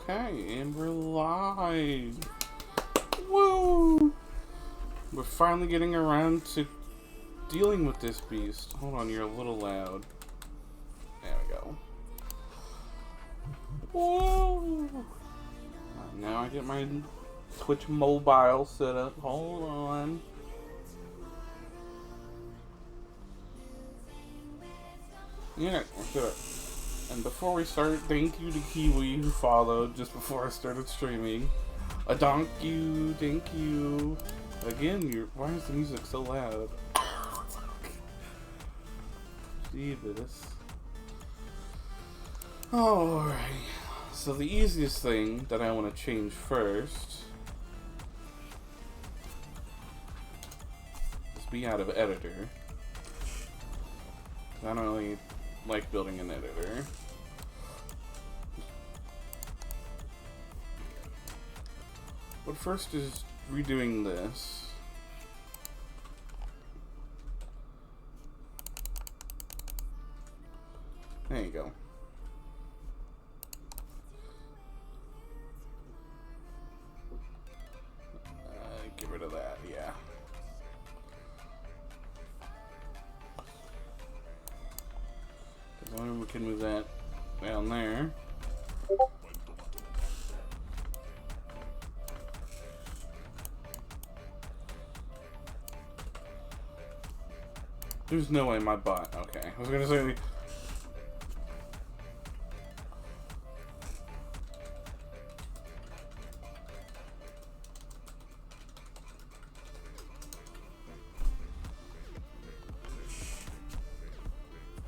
Okay, and we're live. Woo! We're finally getting around to dealing with this beast. Hold on, you're a little loud. There we go. Woo! Now I get my Twitch mobile set up. Hold on. Yeah, let's do it. And before we start, thank you to Kiwi who followed just before I started streaming. Thank you. Again, why is the music so loud? Jesus. Alright. So the easiest thing that I want to change first is be out of editor. I don't really like building an editor. But first is redoing this. There you go. Get rid of that, yeah. Then we can move that down there. There's no way my bot. Okay, I was gonna say.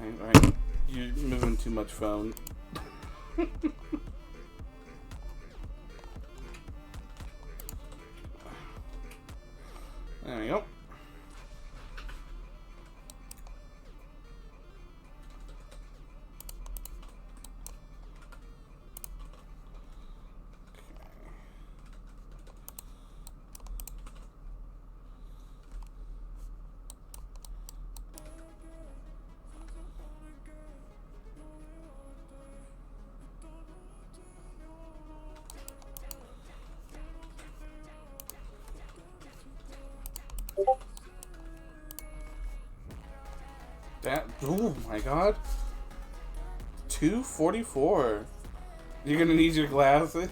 Alright, you're moving too much phone. There we go. That, oh my god. 244. You're gonna need your glasses?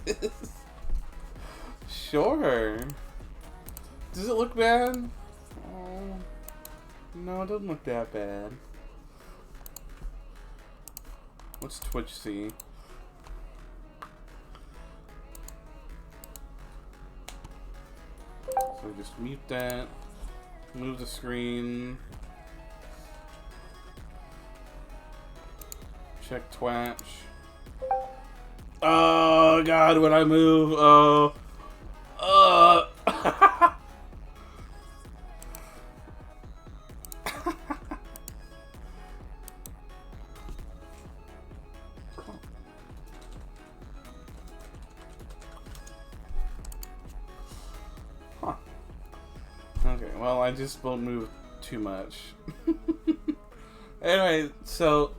Sure. Does it look bad? Oh, no, it doesn't look that bad. What's Twitch see? So just mute that. Move the screen. Check Twitch. Oh god, when I move, oh. Huh. Okay, well, I just won't move too much. Anyway, so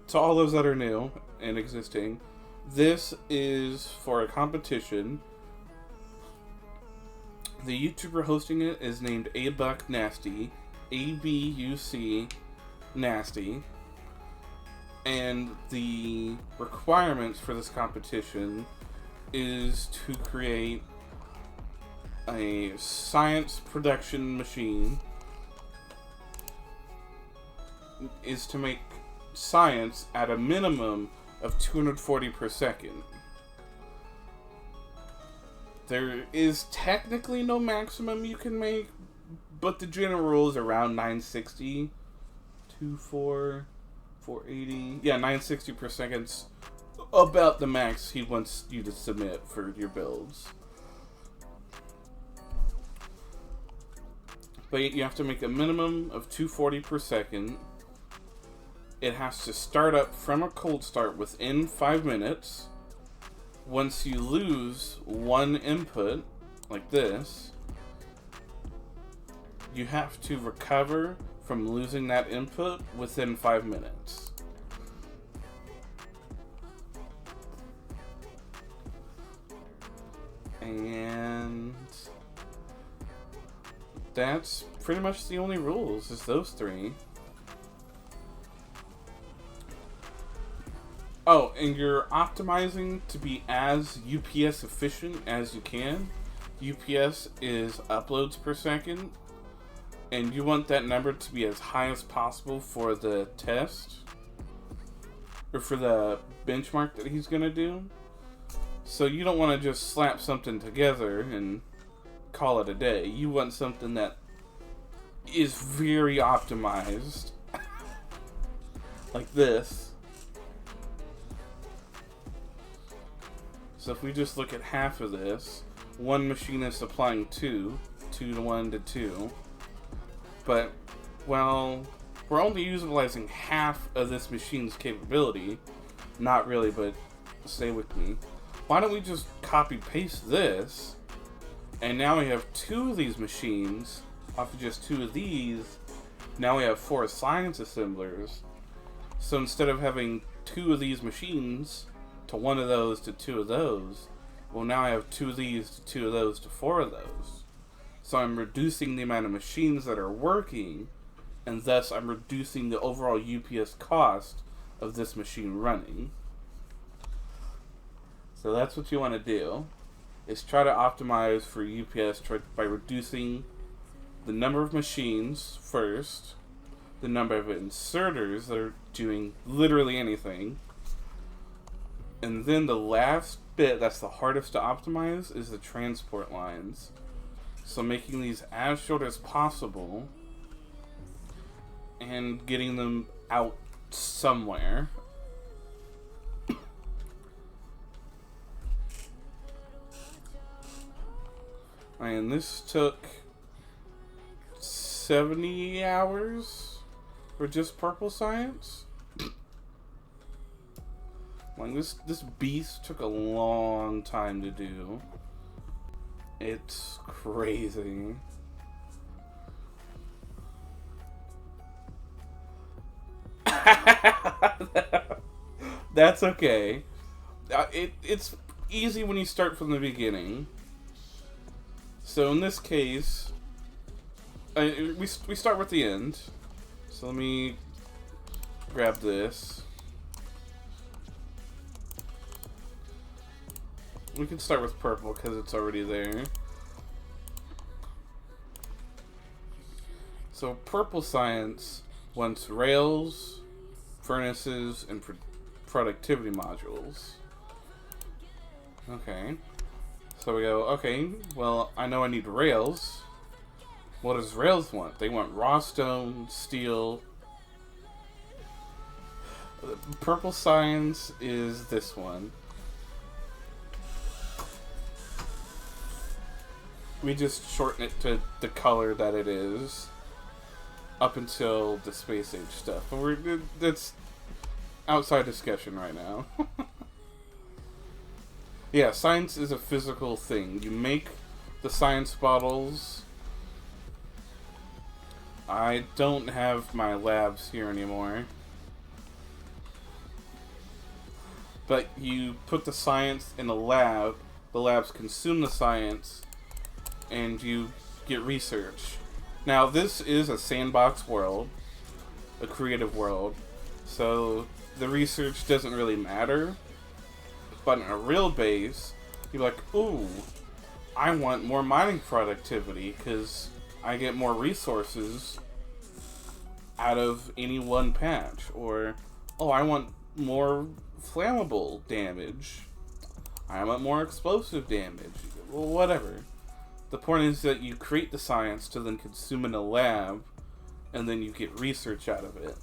to all those that are new and existing, this is for a competition. The YouTuber hosting it is named Abuck Nasty, ABUC Nasty, and the requirements for this competition is to create a science production machine, is to make science at a minimum of 240 per second. There is technically no maximum you can make, but the general rule is around 960 to 480. Yeah, 960 per second's about the max he wants you to submit for your builds. But you have to make a minimum of 240 per second. It has to start up from a cold start within 5 minutes. Once you lose one input, like this, you have to recover from losing that input within 5 minutes. And that's pretty much the only rules, is those three. Oh, and you're optimizing to be as UPS efficient as you can. UPS is uploads per second, and you want that number to be as high as possible for the test, or for the benchmark that he's going to do. So you don't want to just slap something together and call it a day. You want something that is very optimized. Like this. So if we just look at half of this, one machine is supplying 2 to 1 to 2. But, well, we're only utilizing half of this machine's capability. Not really, but stay with me. Why don't we just copy paste this, and now we have 2 of these machines off of just 2 of these. Now we have 4 science assemblers. So instead of having 2 of these machines to 1 of those to 2 of those, well, now I have 2 of these to 2 of those to 4 of those. So I'm reducing the amount of machines that are working, and thus I'm reducing the overall UPS cost of this machine running. So that's what you want to do, is try to optimize for UPS by reducing the number of machines first, the number of inserters that are doing literally anything, and then the last bit that's the hardest to optimize is the transport lines. So making these as short as possible and getting them out somewhere. And this took 70 hours for just purple science. Like this beast took a long time to do. It's crazy. That's okay. It's easy when you start from the beginning. So in this case, we start with the end. So let me grab this. We can start with purple because it's already there. So purple science wants rails, furnaces, and productivity modules. Okay. So we go, okay, well, I know I need rails. What does rails want? They want raw stone, steel. Purple science is this one. We just shorten it to the color that it is up until the space age stuff. But that's outside discussion right now. Yeah, science is a physical thing. You make the science bottles. I don't have my labs here anymore. But you put the science in a lab, the labs consume the science, and you get research. Now, this is a sandbox world, a creative world, so the research doesn't really matter. But in a real base, you're like, ooh, I want more mining productivity because I get more resources out of any one patch. Or, oh, I want more flammable damage. I want more explosive damage. Well, whatever. The point is that you create the science to then consume in a lab, and then you get research out of it.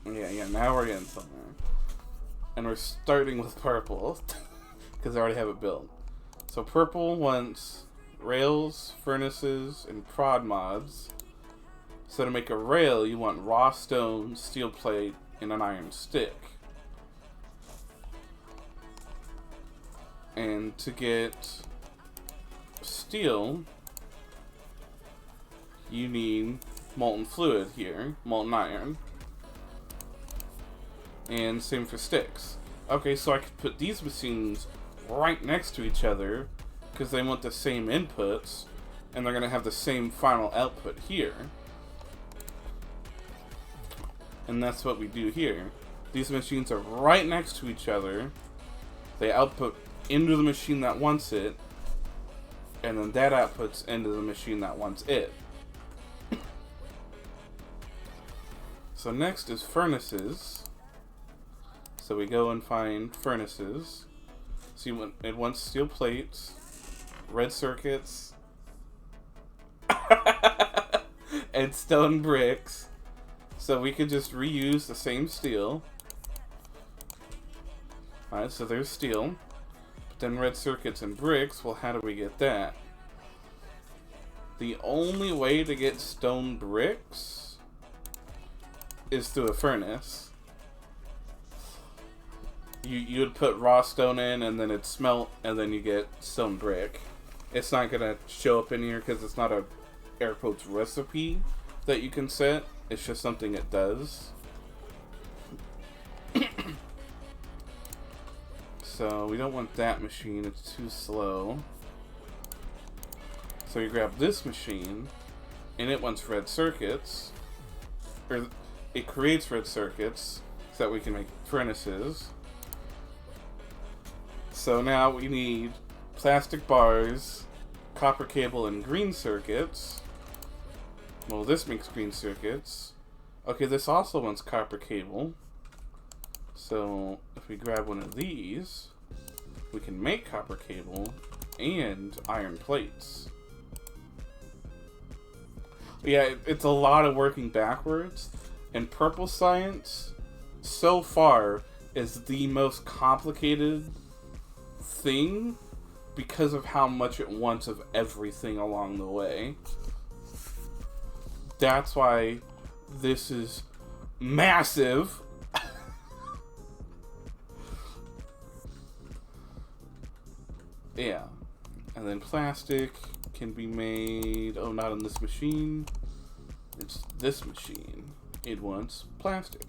Yeah, now we're getting somewhere. And we're starting with purple, because I already have it built. So purple wants rails, furnaces, and prod mods. So to make a rail, you want raw stone, steel plate, and an iron stick. And to get steel, you need molten fluid here, molten iron. And same for sticks. Okay, so I could put these machines right next to each other because they want the same inputs and they're going to have the same final output here. And that's what we do here. These machines are right next to each other. They output into the machine that wants it, and then that outputs into the machine that wants it. So next is furnaces. So we go and find furnaces. See, it wants steel plates, red circuits, and stone bricks. So we could just reuse the same steel. Alright, so there's steel. But then red circuits and bricks, well, how do we get that? The only way to get stone bricks is through a furnace. You would put raw stone in, and then it'd smelt, and then you get stone brick. It's not gonna show up in here because it's not a air quotes recipe that you can set. It's just something it does. So we don't want that machine, it's too slow. So you grab this machine, and it wants red circuits. Or it creates red circuits so that we can make furnaces. So now we need plastic bars, copper cable, and green circuits. Well, this makes green circuits. Okay, this also wants copper cable. So if we grab one of these, we can make copper cable and iron plates. Yeah, it's a lot of working backwards. And purple science, so far, is the most complicated thing because of how much it wants of everything along the way. That's why this is massive. Yeah. And then plastic can be made... Oh, not on this machine. It's this machine. It wants plastic.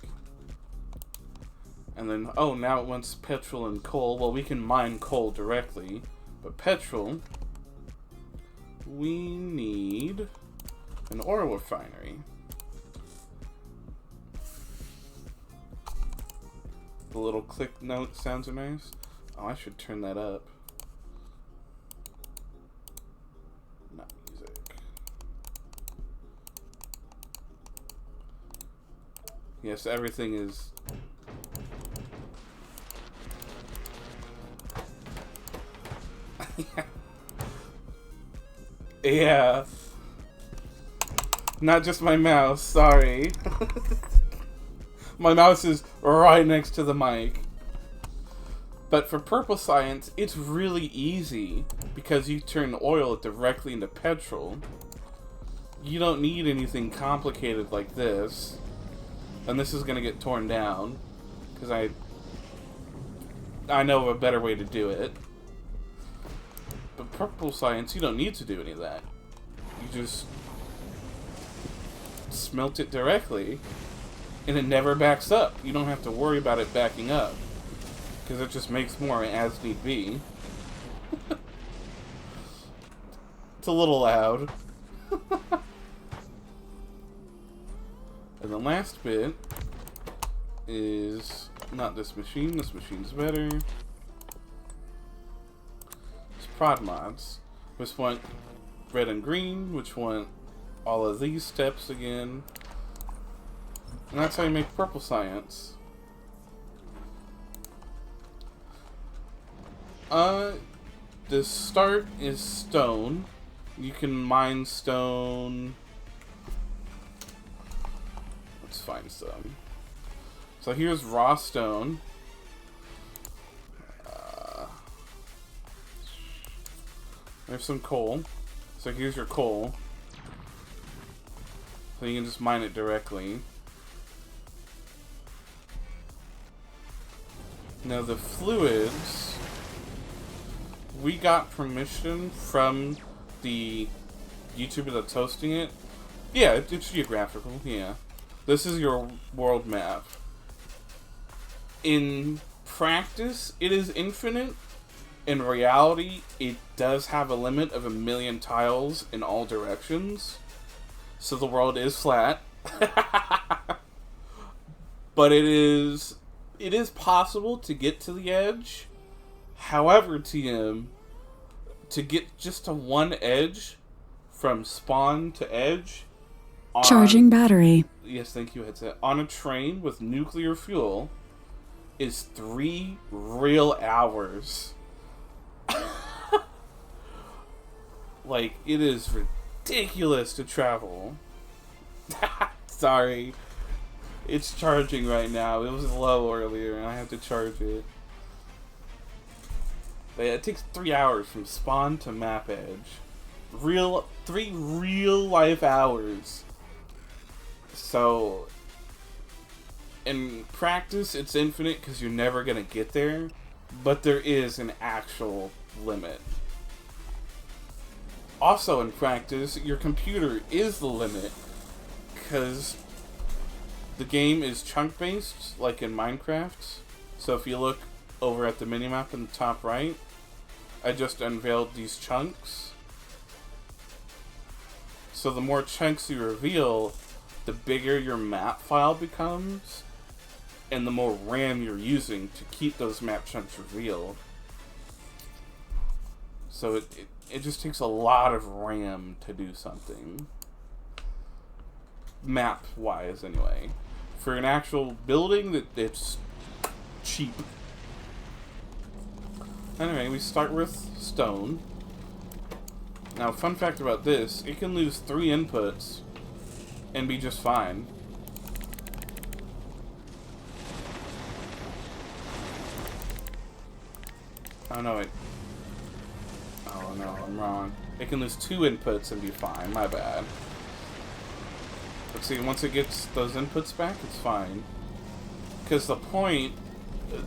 And then, oh, now it wants petrol and coal. Well, we can mine coal directly. But petrol, we need an oil refinery. The little click note sounds are nice. Oh, I should turn that up. Not music. Yes, everything is... Yeah. Not just my mouse, sorry. My mouse is right next to the mic. But for purple science, it's really easy because you turn oil directly into petrol. You don't need anything complicated like this. And this is going to get torn down because I know of a better way to do it. But purple science, you don't need to do any of that. You just smelt it directly, and it never backs up. You don't have to worry about it backing up, because it just makes more as need be. It's a little loud. And the last bit is not this machine. This machine's better. Prod mods, which want red and green, which want all of these steps again, and that's how you make purple science. The start is stone. You can mine stone. Let's find some. So here's raw stone. There's some coal. So here's your coal. So you can just mine it directly. Now the fluids, we got permission from the YouTuber that's hosting it. Yeah, it's geographical, yeah. This is your world map. In practice, it is infinite. In reality, it does have a limit of 1,000,000 tiles in all directions. So the world is flat. But it is possible to get to the edge. However, TM, to get just to one edge from spawn to edge Charging battery. Yes, thank you, headset. On a train with nuclear fuel is 3 real hours. Like, it is ridiculous to travel. Sorry. It's charging right now. It was low earlier, and I have to charge it. But yeah, it takes 3 hours from spawn to map edge. 3 real life hours. So, in practice, it's infinite because you're never going to get there. But there is an actual limit. Also, in practice, your computer is the limit. Because the game is chunk-based, like in Minecraft. So if you look over at the minimap in the top right, I just unveiled these chunks. So the more chunks you reveal, the bigger your map file becomes, and the more RAM you're using to keep those map chunks revealed. So it just takes a lot of RAM to do something. Map-wise, anyway. For an actual building, it's cheap. Anyway, we start with stone. Now, fun fact about this, it can lose 3 inputs and be just fine. Oh no, oh no, I'm wrong. It can lose 2 inputs and be fine, my bad. But see, once it gets those inputs back, it's fine. Because the point...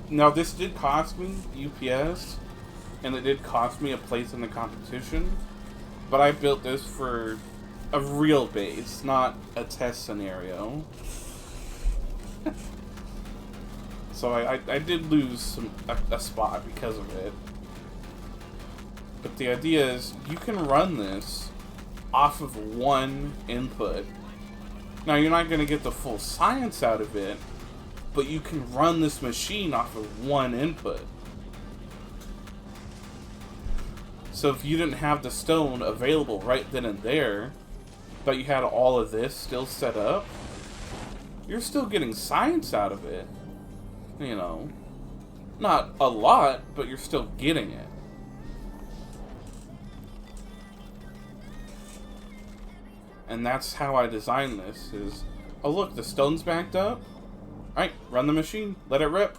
Now, this did cost me UPS, and it did cost me a place in the competition, but I built this for a real base, not a test scenario. So I did lose a spot because of it. But the idea is, you can run this off of 1 input. Now, you're not going to get the full science out of it, but you can run this machine off of 1 input. So if you didn't have the stone available right then and there, but you had all of this still set up, you're still getting science out of it. You know, not a lot, but you're still getting it. And that's how I designed this, is, oh look, the stone's backed up. Alright, run the machine, let it rip.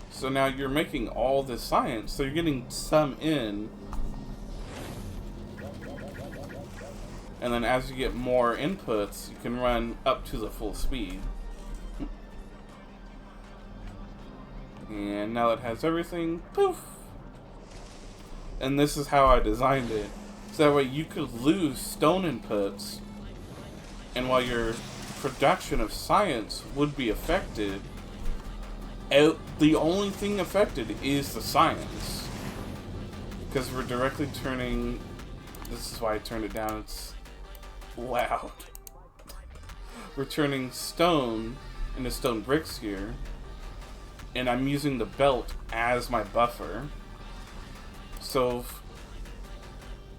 So now you're making all this science, so you're getting some in. And then as you get more inputs, you can run up to the full speed. And now it has everything, poof! And this is how I designed it. So that way you could lose stone inputs, and while your production of science would be affected, the only thing affected is the science. Because we're directly turning... This is why I turned it down, it's loud. We're turning stone into stone bricks here, and I'm using the belt as my buffer. So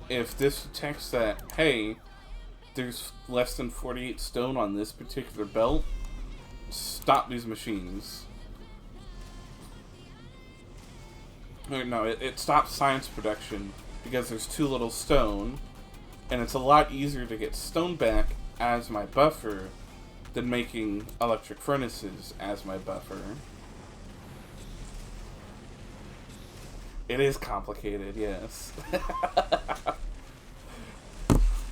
if this detects that, hey, there's less than 48 stone on this particular belt, stop these machines. No, it stops science production because there's too little stone, and it's a lot easier to get stone back as my buffer than making electric furnaces as my buffer. It is complicated, yes.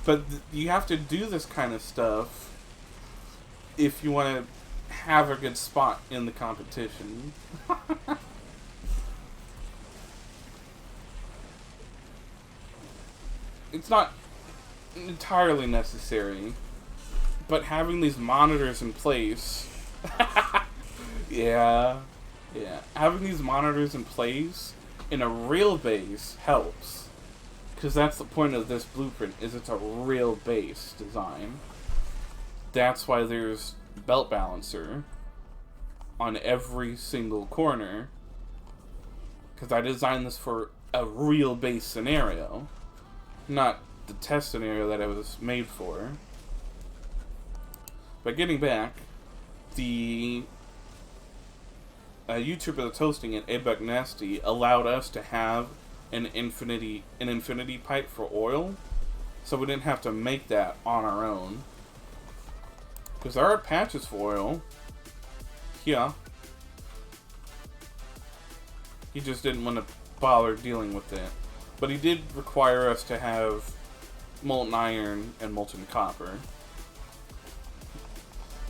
But you have to do this kind of stuff if you want to have a good spot in the competition. It's not entirely necessary, But having these monitors in place... yeah. Having these monitors in place in a real base helps. Because that's the point of this blueprint, is it's a real base design. That's why there's belt balancer on every single corner. Because I designed this for a real base scenario. Not the test scenario that it was made for. But getting back, the YouTuber that's hosting it, Abeck Nasty, allowed us to have an infinity pipe for oil, so we didn't have to make that on our own. Because there are patches for oil. Yeah. He just didn't want to bother dealing with it. But he did require us to have molten iron and molten copper.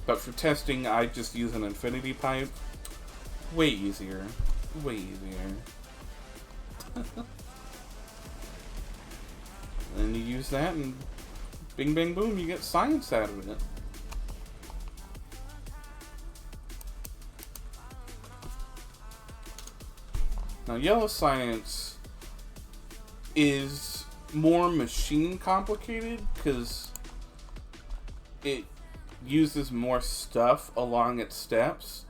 But for testing, I just use an infinity pipe. Way easier. Way easier. And you use that and bing bang boom, you get science out of it. Now yellow science is more machine complicated because it uses more stuff along its steps,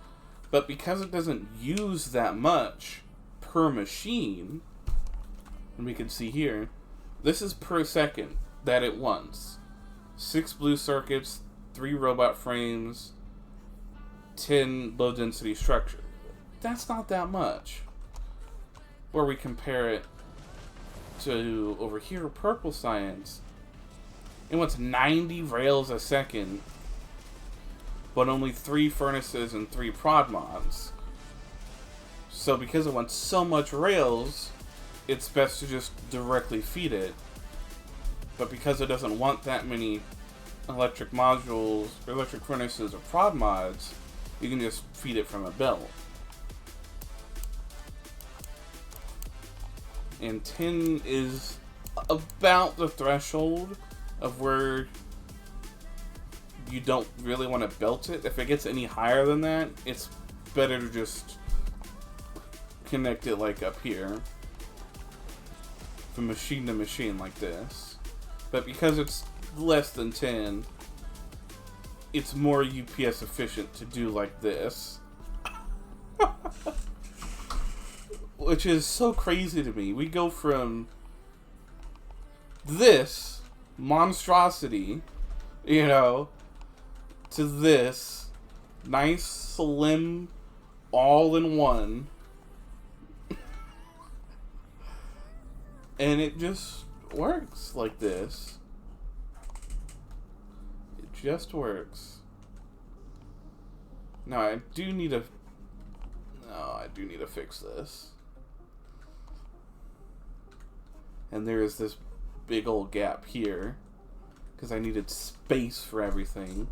but because it doesn't use that much per machine, and we can see here, this is per second that it wants. 6 blue circuits, 3 robot frames, 10 low density structure. That's not that much. Where we compare it to over here, purple science, it wants 90 rails a second, but only 3 furnaces and 3 prod mods. So because it wants so much rails, it's best to just directly feed it. But because it doesn't want that many electric modules, or electric furnaces, or prod mods, you can just feed it from a belt. And 10 is about the threshold of where you don't really want to belt it. If it gets any higher than that, it's better to just connect it like up here. From machine to machine like this. But because it's less than 10, it's more UPS efficient to do like this. Which is so crazy to me. We go from this monstrosity, you know, to this nice, slim, all-in-one. And it just works like this. It just works. Now I do need to fix this. And there is this big old gap here because I needed space for everything.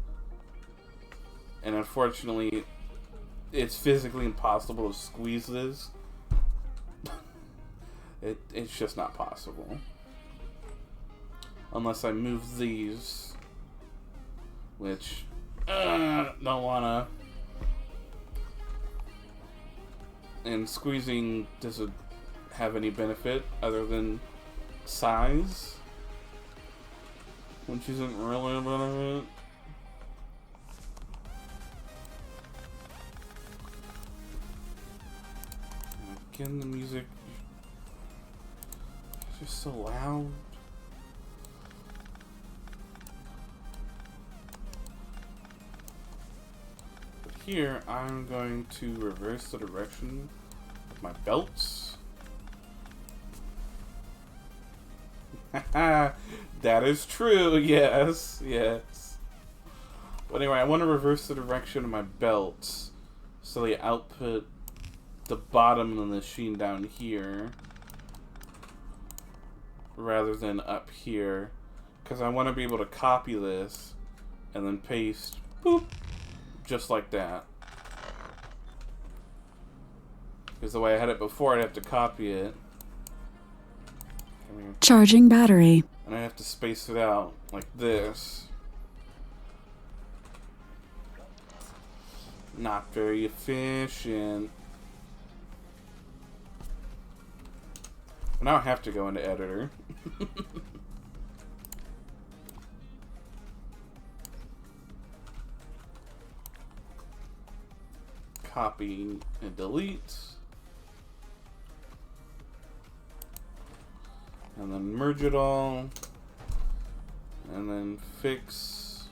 And unfortunately, it's physically impossible to squeeze this. It's just not possible. Unless I move these. Which, don't wanna. And squeezing doesn't have any benefit other than size. Which isn't really a benefit. Again, the music is just so loud. But here, I'm going to reverse the direction of my belts. That is true, yes. But anyway, I want to reverse the direction of my belts so they output the bottom of the machine down here rather than up here, because I want to be able to copy this and then paste, boop, just like that. Because the way I had it before, I'd have to copy it. Charging battery. And I have to space it out like this. Not very efficient. Now I have to go into editor. Copy and delete. And then merge it all. And then fix.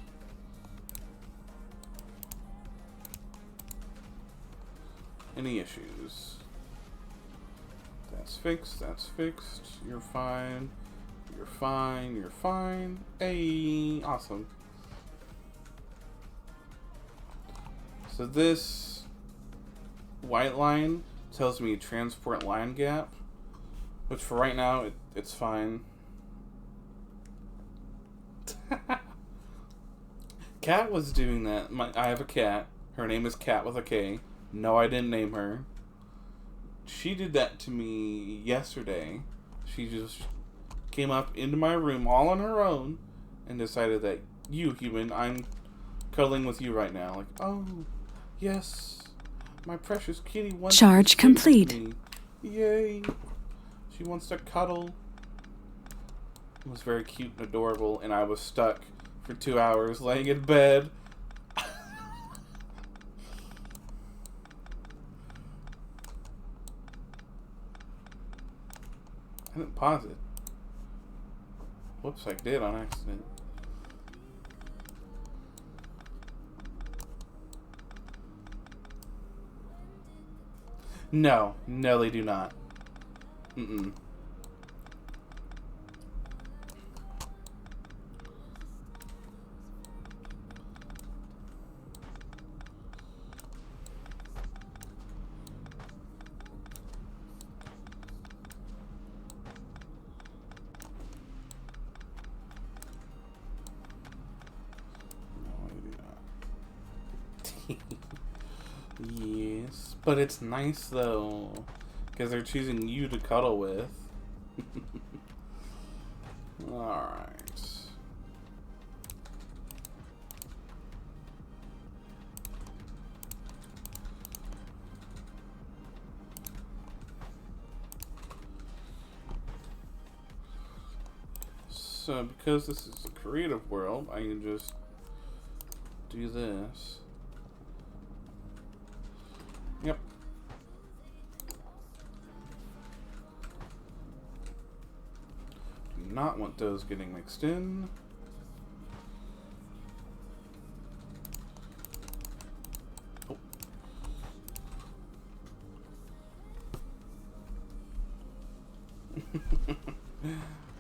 Any issues. That's fixed, that's fixed. You're fine. You're fine, you're fine. Hey, awesome. So this white line tells me transport line gap, which for right now, it's fine. Cat was doing that. I have a cat. Her name is Cat with a K. No, I didn't name her. She did that to me yesterday. She just came up into my room all on her own and decided that, you human, I'm cuddling with you right now. Like, oh, yes, my precious kitty wants Charge to sleep with complete. me. Yay. She wants to cuddle. It was very cute and adorable, and I was stuck for 2 hours laying in bed. I didn't pause it. Whoops, I did on accident. No, they do not. Mm-mm. Yes, but it's nice though, because they're choosing you to cuddle with. Alright. So, because this is a creative world, I can just do this. Yep. Do not want those getting mixed in. Oh.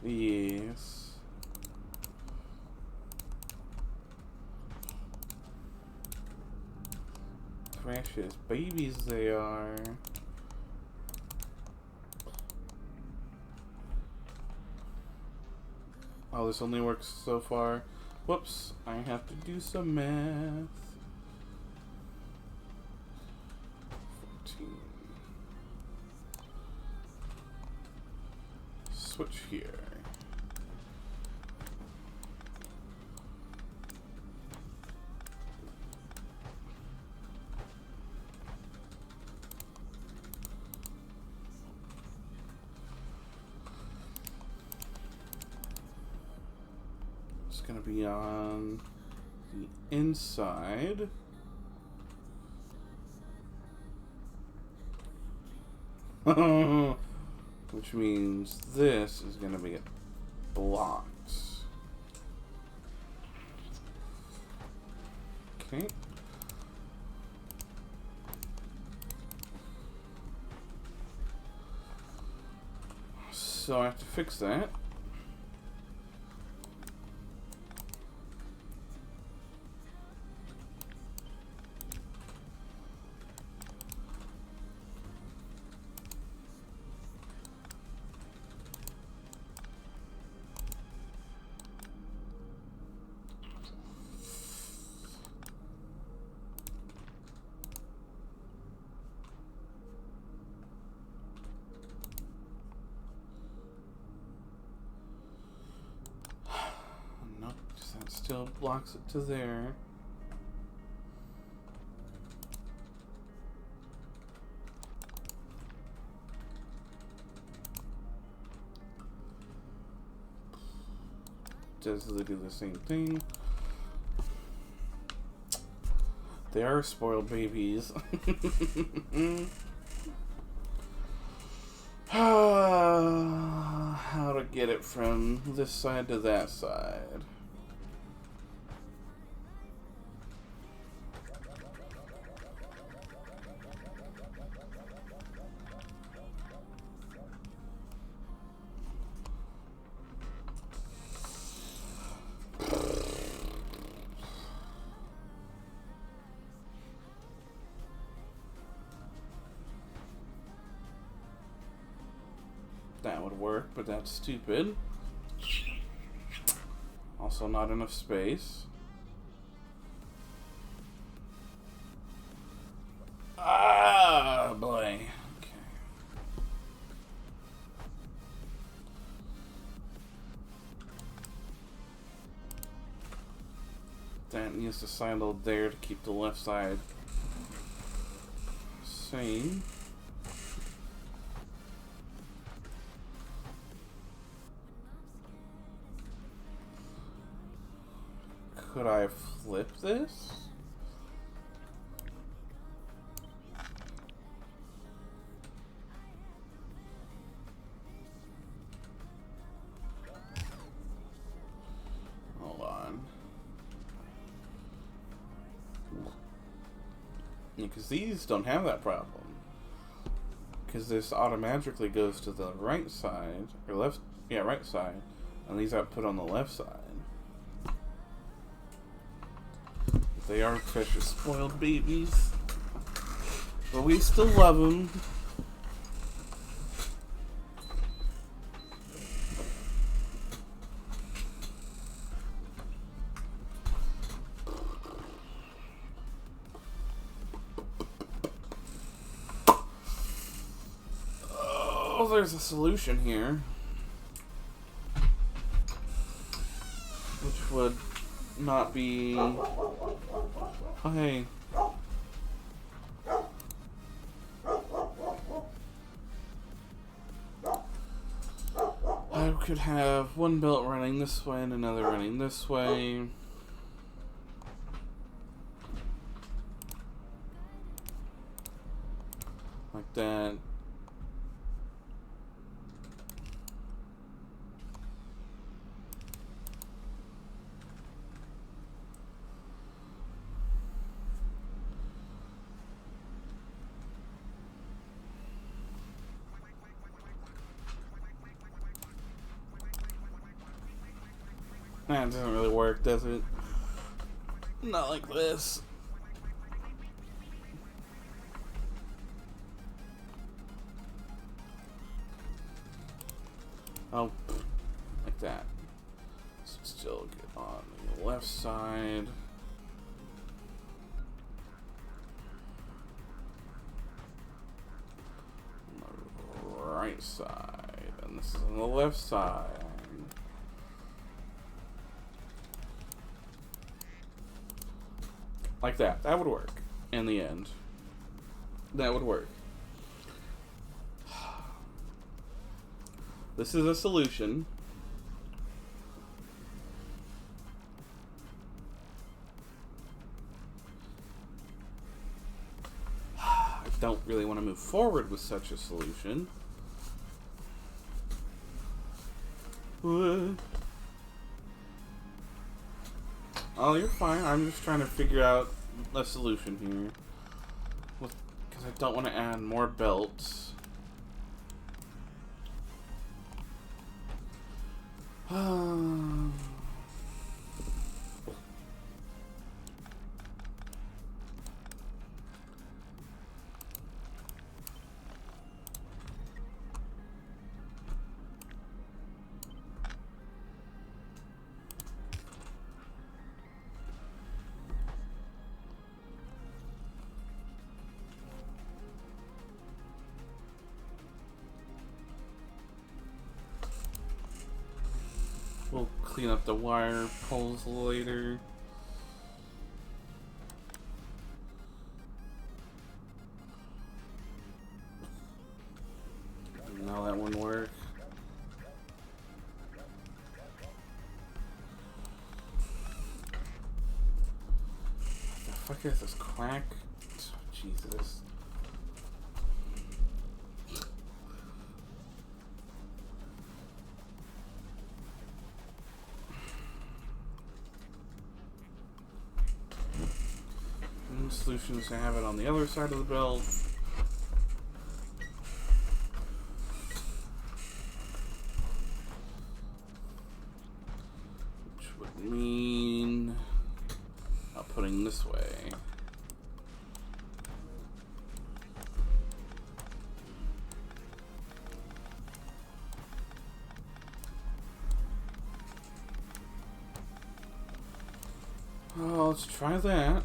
Yes. Precious babies they are. Oh, this only works so far. Whoops, I have to do some math. 14. Switch here. Going to be on the inside. Which means this is going to be blocked. Okay. So I have to fix that. Nope, that still blocks it to there. does they do the same thing? They are spoiled babies. How to get it from this side to that side? That would work, but that's stupid. Also not enough space. Ah, boy. Okay. That needs to sidle there to keep the left side same. Could I flip this? Hold on. Yeah, because these don't have that problem. Because this automatically goes to the right side, or left, yeah, right side, and these are put on the left side. They are precious spoiled babies, but we still love them. Oh, there's a solution here, which would not be... Oh, hey. I could have one belt running this way and another running this way. Like that. That doesn't really work, does it? Not like this. Oh, like that. So still get on the left side. On the right side. And this is on the left side. Like that. That would work. In the end. That would work. This is a solution. I don't really want to move forward with such a solution. What? Oh, you're fine. I'm just trying to figure out a solution here. Because I don't want to add more belts. We'll clean up the wire pulls later. No, that wouldn't work. If I get this crack, Jesus. And solutions to have it on the other side of the belt. Which would mean outputting this way. Oh, let's try that.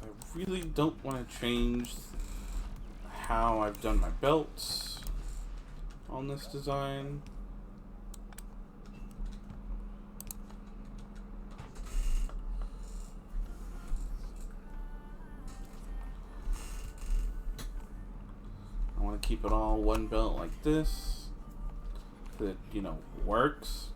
I really don't want to change how I've done my belts on this design. I want to keep it all one belt like this that, you know, works.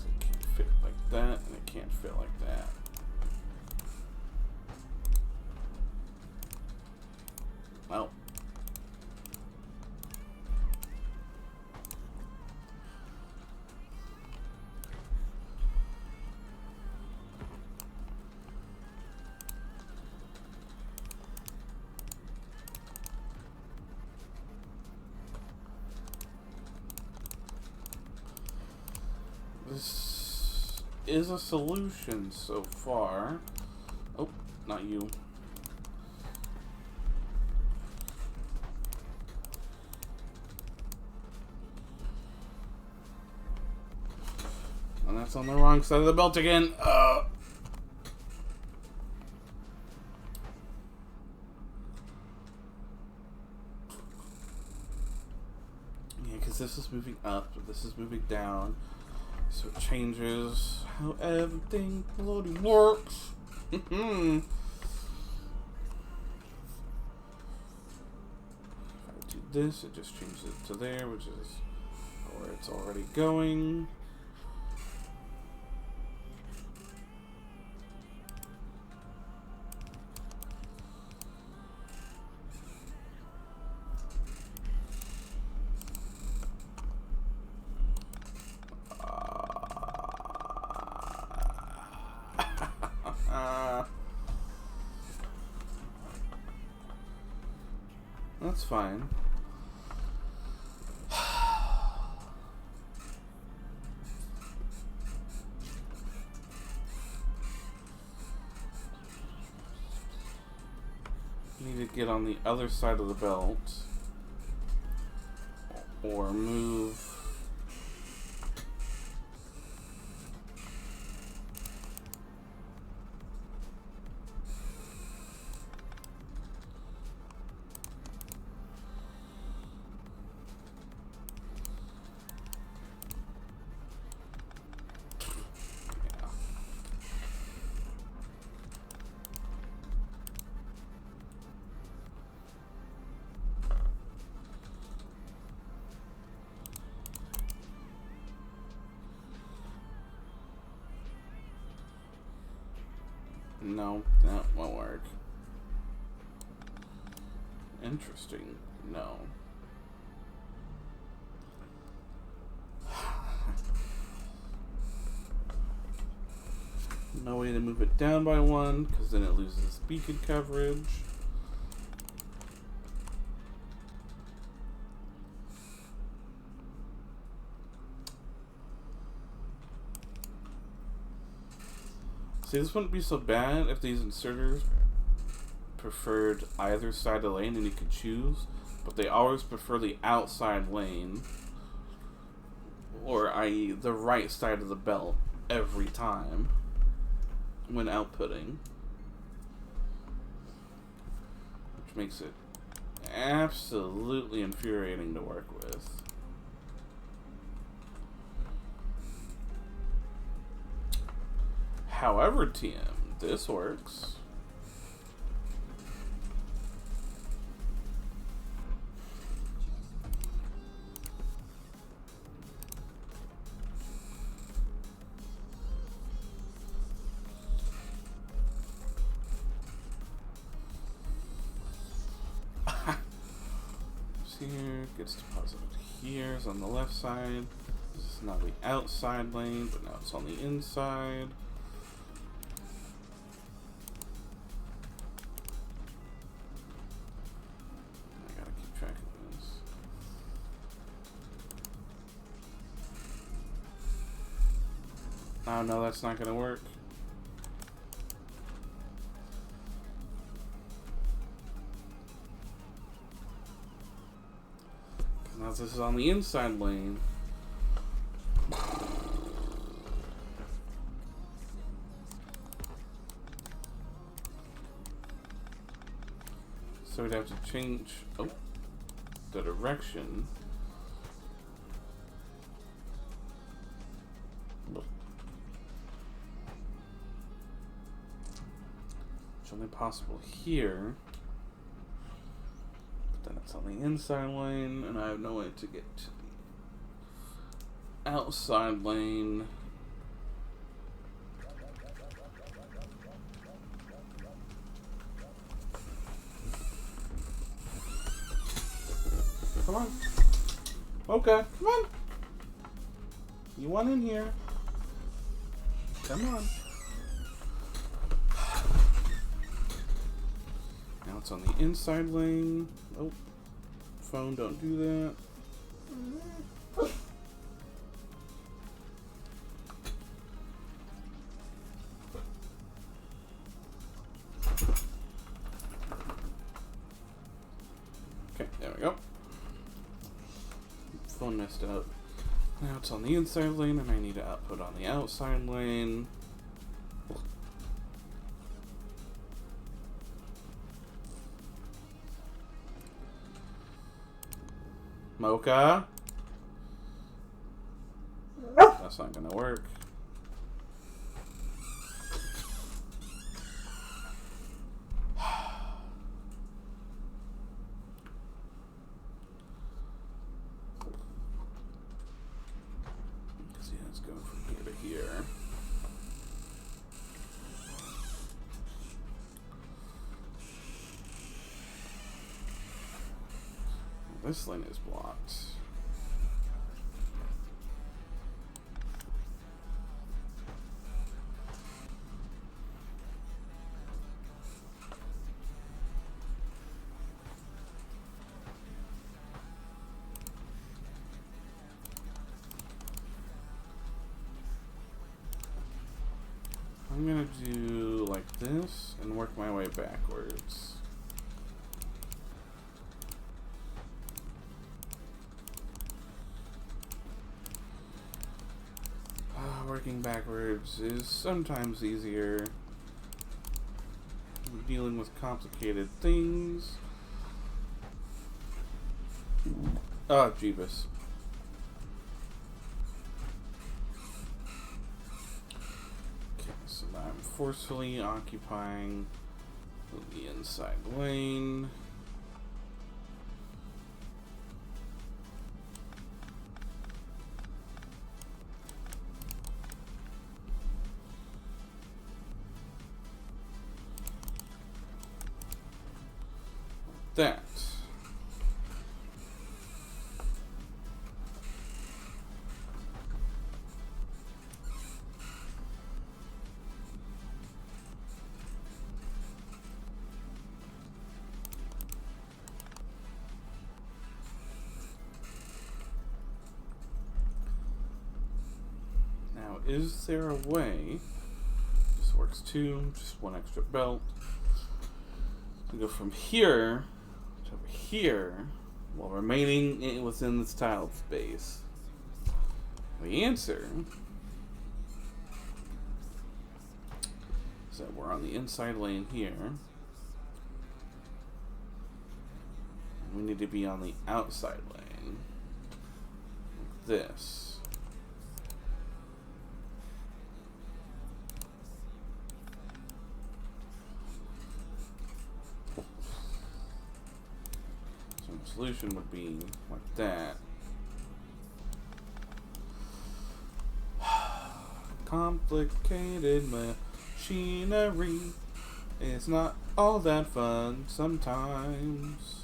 It can't fit like that, and it can't fit like that. Well. This is a solution so far. Oh, not you. And that's on the wrong side of the belt again. Yeah, because this is moving up, this is moving down. So it changes how everything bloody works. If I do this, it just changes it to there, which is where it's already going. That's fine. Need to get on the other side of the belt or move. No, that won't work. Interesting. No. No way to move it down by one, because then it loses beacon coverage. See, this wouldn't be so bad if these inserters preferred either side of the lane and you could choose, but they always prefer the outside lane, or i.e. the right side of the belt every time. when outputting, which makes it absolutely infuriating to work with. However, TM, this works. Here gets deposited here is on the left side. This is now the outside lane, but now it's on the inside. I gotta keep track of this. Oh no, that's not gonna work. Now this is on the inside lane. So we'd have to change the direction. It's only possible here. Then it's on the inside lane, and I have no way to get to the outside lane. Come on. Okay, come on. You want in here. Come on. Now it's on the inside lane. Oh, phone, don't do that. Okay, there we go. Phone messed up. Now it's on the inside lane, and I need to output on the outside lane. Mocha? That's not gonna work. See, let's go from here to here. This lane is blocked. I'm gonna do like this and work my way backwards. Working backwards is sometimes easier. Dealing with complicated things. Oh, Jeebus. Okay, so now I'm forcefully occupying the inside lane. That. Now, is there a way, this works too, just one extra belt, to go from here over here while remaining within this tiled space? The answer So we're on the inside lane here. We need to be on the outside lane. Like this. So the solution would be like that. Complicated machinery is not all that fun sometimes.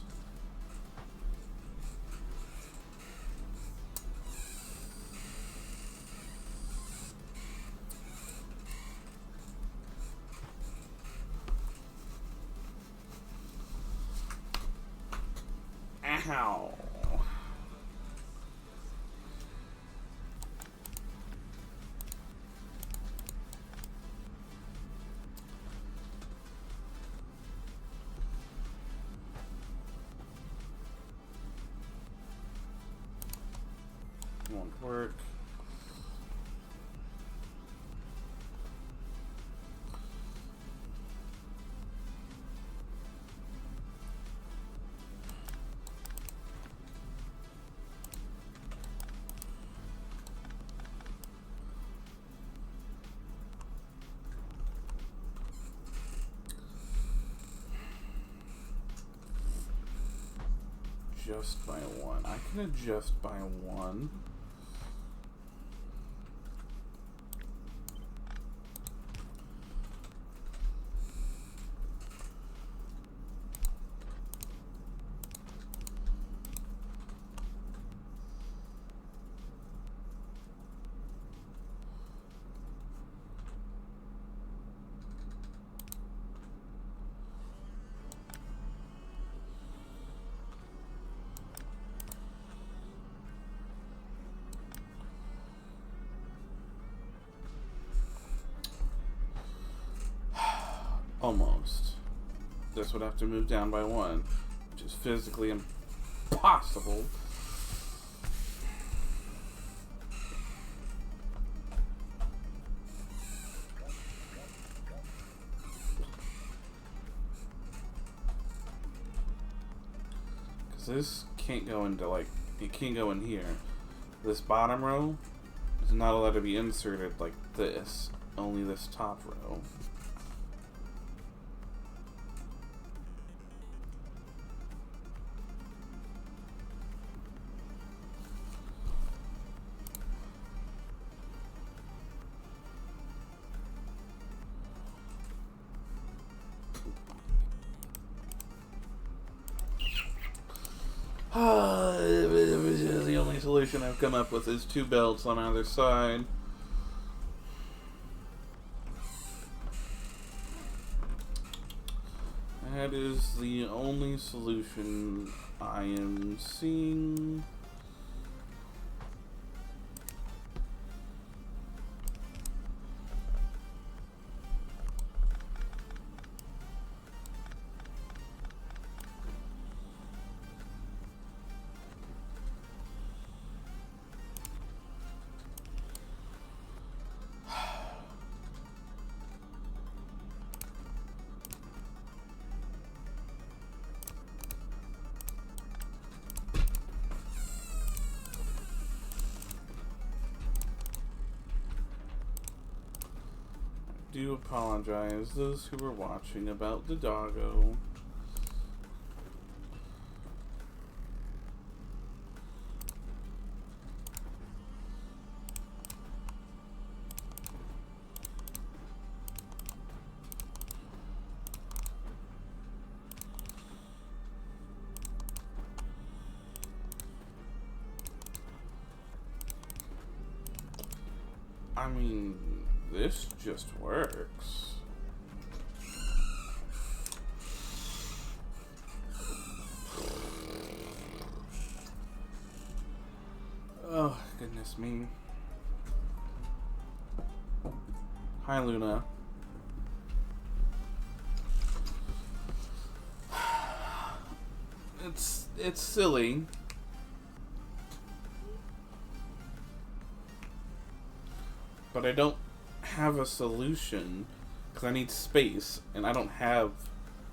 Ow. Won't work. Adjust by one. I can adjust by one. Almost. This would have to move down by one, which is physically impossible. Because this can't go into, like, it can't go in here. This bottom row is not allowed to be inserted like this, only this top row. The only solution I've come up with is two belts on either side. That is the only solution I am seeing. I do apologize, those who were watching, about the doggo. I mean, this just works. Oh, goodness me. Hi, Luna. It's silly. But I don't have a solution Because I need space, and I don't have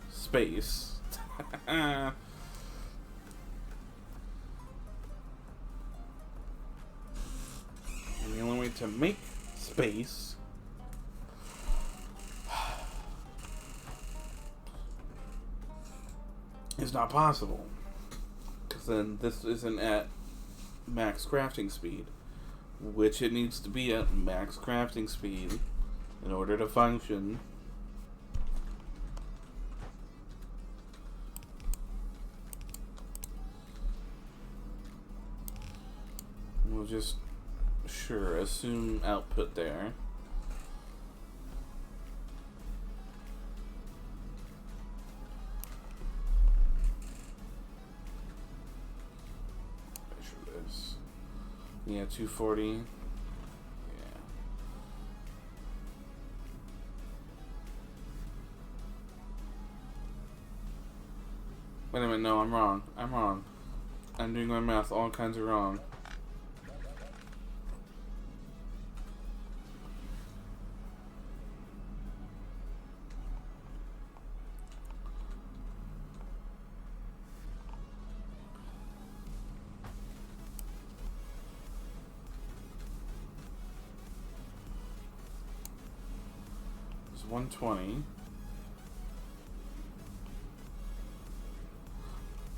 space. And the only way to make space is not possible. Because then this isn't at max crafting speed, which it needs to be at max crafting speed in order to function. We'll just, sure, assume output there. Measure this. Yeah, 240. Yeah. Wait a minute, no, I'm wrong. I'm doing my math all kinds of wrong. It's 120.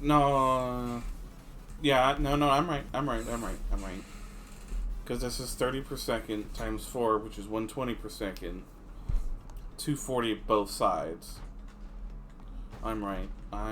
No, yeah, no, I'm right. Because this is 30 per second times 4, which is 120 per second. 240 both sides. I'm right. I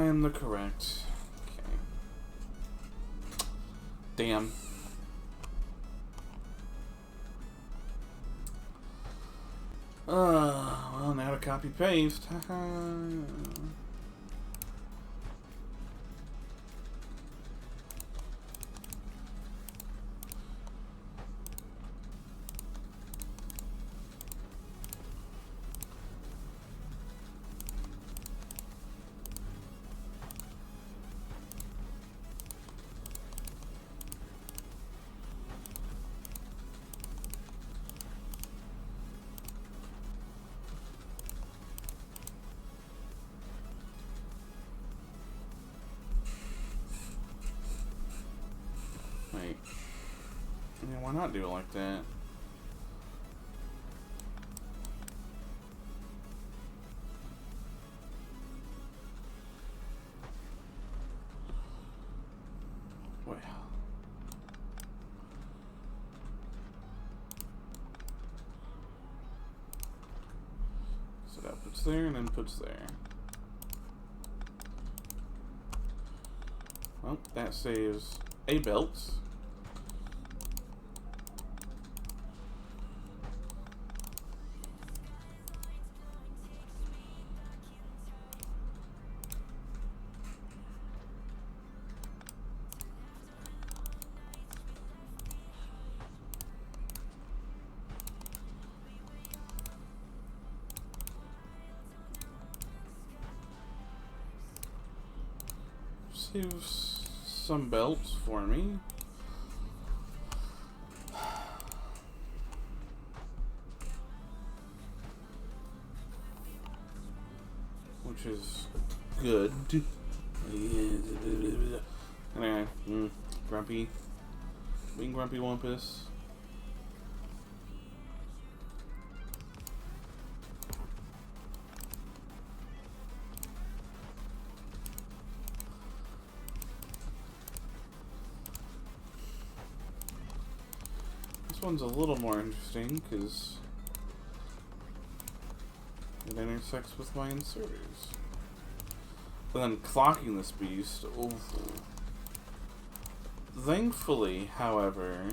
am the correct. Okay. Damn. Well, now to copy paste. Wait. Yeah, why not do it like that? Well. So that puts there and then puts there. Well, that saves a belt. Saves some belts for me. Which is good. Anyway, grumpy. Being grumpy Wumpus. This one's a little more interesting because it intersects with my inserters. But then clocking this beast, oof. Thankfully, however,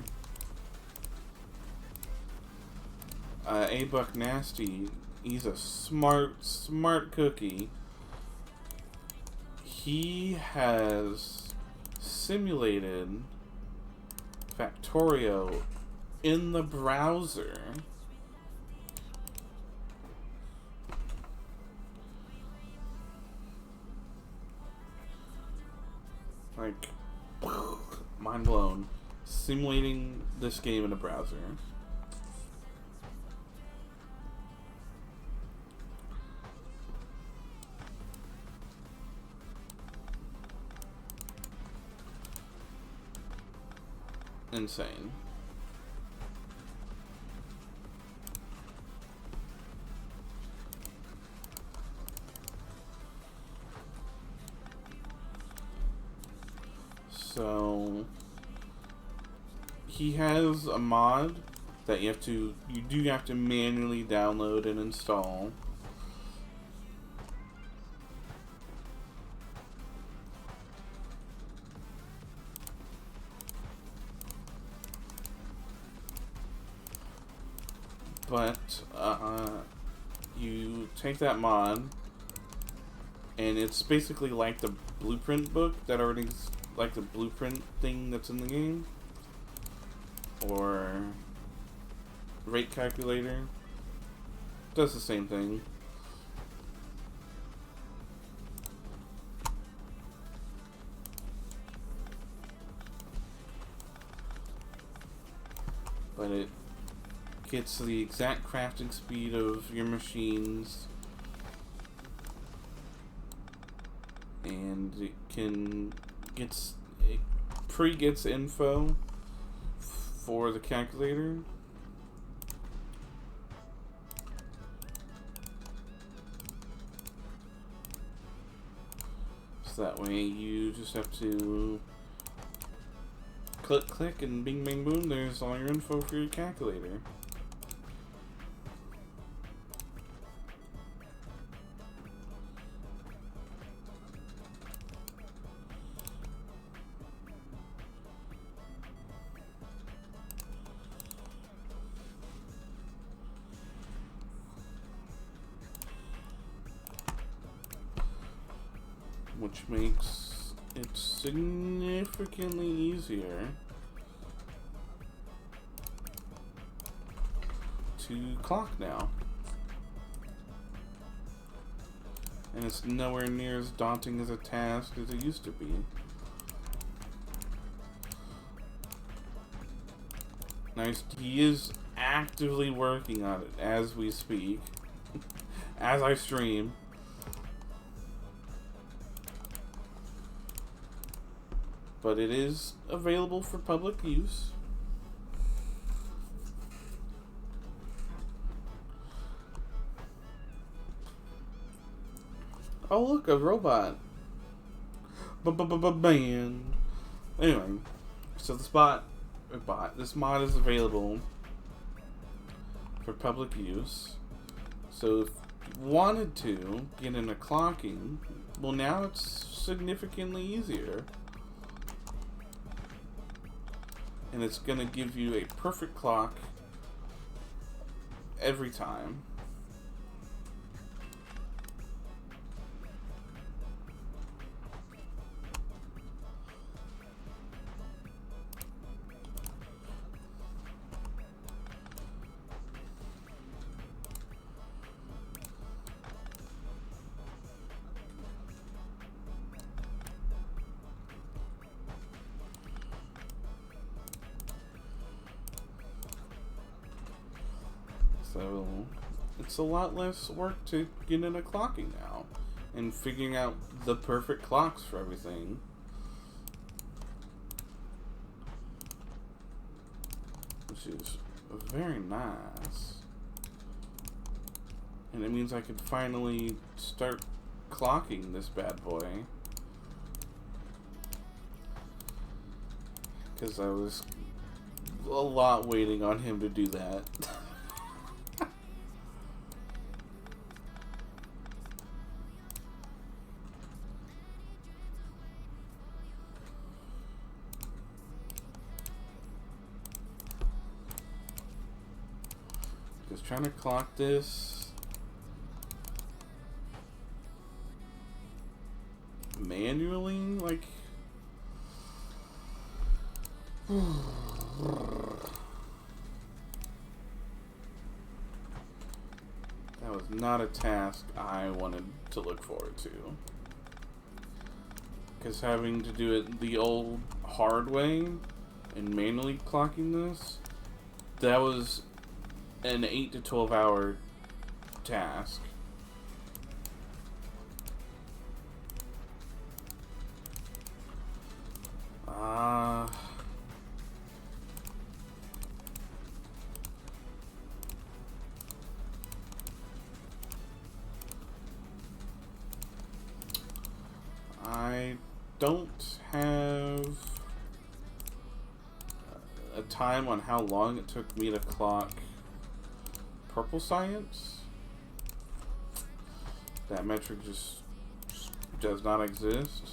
A-Buck Nasty, he's a smart cookie. He has simulated Factorio in the browser. Like, mind blown. Simulating this game in a browser. Insane. So he has a mod that you do have to manually download and install. But you take that mod, and it's basically like the blueprint book that already, like the blueprint thing that's in the game, or rate calculator. Does the same thing. But it gets the exact crafting speed of your machines, and it pre-gets info for the calculator. So that way you just have to click, and bing, bang, boom, there's all your info for your calculator. Which makes it significantly easier to clock now. And it's nowhere near as daunting as a task as it used to be. Now, he is actively working on it as we speak, as I stream. But it is available for public use. Oh, look, a robot. Band. Anyway, so this mod is available for public use. So if you wanted to get into clocking, well, now it's significantly easier. And it's going to give you a perfect clock every time. So it's a lot less work to get into clocking now and figuring out the perfect clocks for everything. Which is very nice. And it means I could finally start clocking this bad boy. Because I was a lot waiting on him to do that. Just trying to clock this manually, like That was not a task I wanted to look forward to. Because having to do it the old hard way and manually clocking this, that was an 8 to 12 hour task. I don't have a time on how long it took me to clock purple science. That metric just does not exist.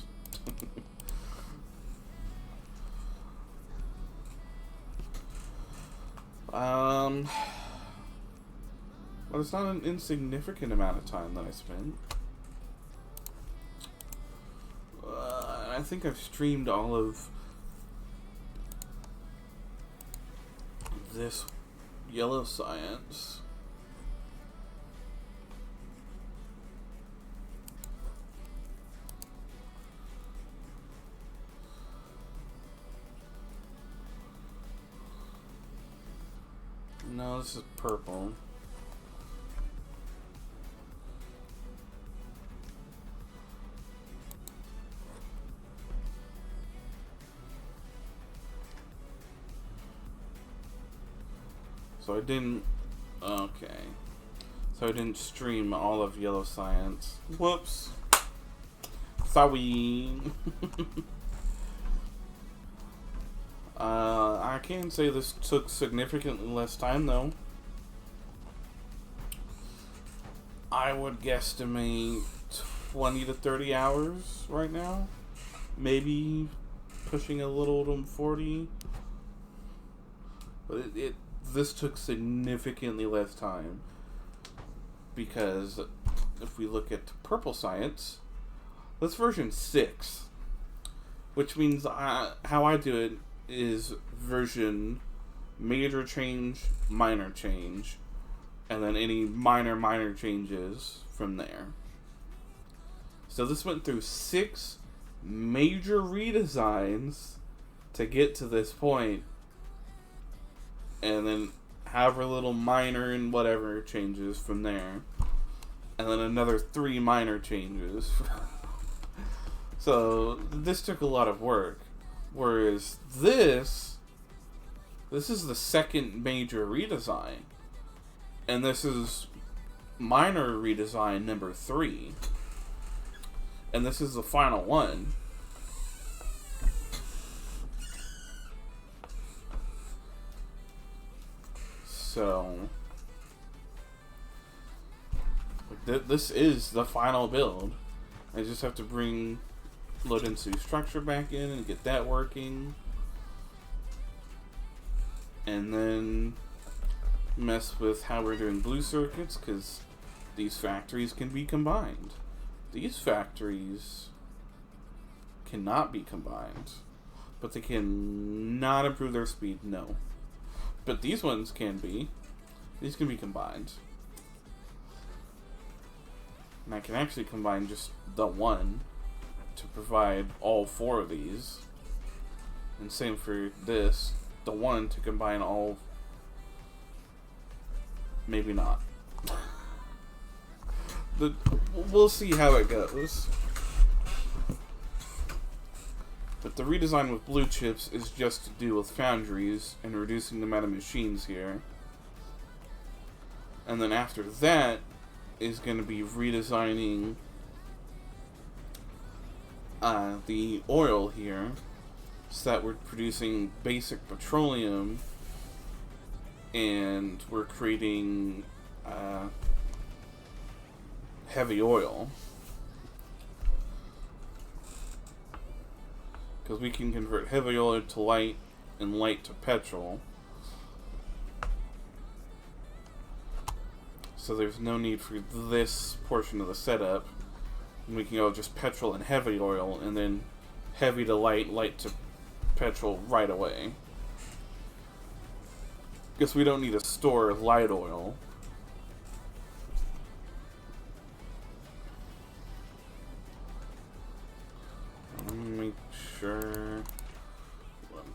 But it's not an insignificant amount of time that I spent. I think I've streamed all of this yellow science. No, this is purple. So I didn't... Okay. So I didn't stream all of Yellow Science. Whoops. Sorry. I can say this took significantly less time, though. I would guesstimate 20 to 30 hours right now. Maybe pushing a little to 40. But this took significantly less time. Because if we look at Purple Science, that's version 6. Which means how I do it is version major change, minor change, and then any minor changes from there. So this went through 6 major redesigns to get to this point, and then however little minor and whatever changes from there, and then another 3 minor changes. So this took a lot of work. Whereas this is the second major redesign. And this is minor redesign number 3. And this is the final one. So this is the final build. I just have to bring load into structure back in and get that working, and then mess with how we're doing blue circuits, because these factories can be combined. These factories cannot be combined, but they can not improve their speed, no. But these ones can be. These can be combined. And I can actually combine just the one to provide all 4 of these. And same for this. The one to combine all... Maybe not. We'll see how it goes. But the redesign with blue chips is just to do with foundries and reducing the amount of machines here. And then after that is going to be redesigning the oil here, so that we're producing basic petroleum and we're creating heavy oil, because we can convert heavy oil to light and light to petrol, so there's no need for this portion of the setup. We can go just petrol and heavy oil, and then heavy to light, light to petrol right away. Guess we don't need to store light oil. Let me make sure.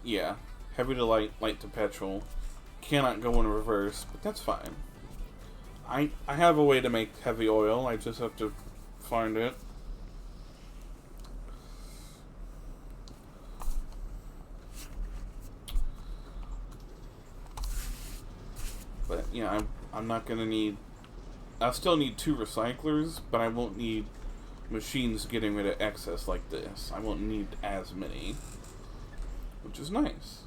Yeah, heavy to light, light to petrol. Cannot go in reverse, but that's fine. I have a way to make heavy oil. I just have to find it. But yeah, I'm not gonna need. I'll still need 2 recyclers, but I won't need machines getting rid of excess like this. I won't need as many, which is nice.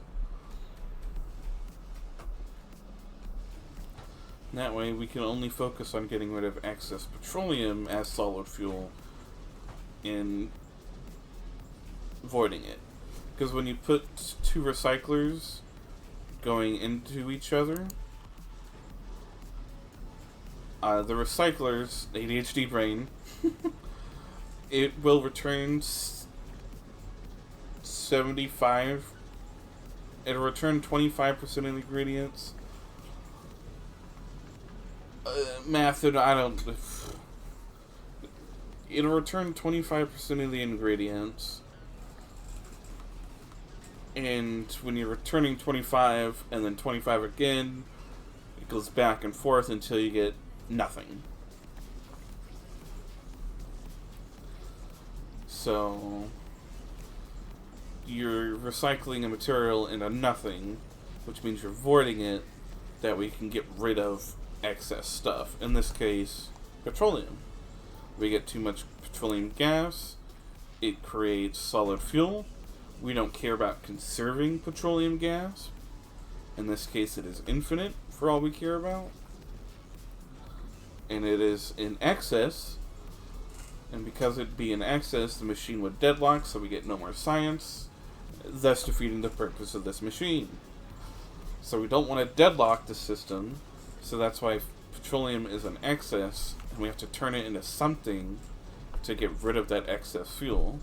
That way we can only focus on getting rid of excess petroleum as solid fuel and voiding it. Because when you put 2 recyclers going into each other, the recyclers, ADHD brain, it will return 75. It'll return 25% of the ingredients. Math, I don't. It'll return 25% of the ingredients. And when you're returning 25 and then 25 again, it goes back and forth until you get nothing. So you're recycling a material into nothing, which means you're voiding it, that we can get rid of excess stuff. In this case, petroleum. We get too much petroleum gas, it creates solid fuel. We don't care about conserving petroleum gas. In this case, it is infinite for all we care about. And it is in excess. And because it be in excess, the machine would deadlock, so we get no more science, thus defeating the purpose of this machine. So we don't want to deadlock the system, so that's why petroleum is in excess, and we have to turn it into something to get rid of that excess fuel.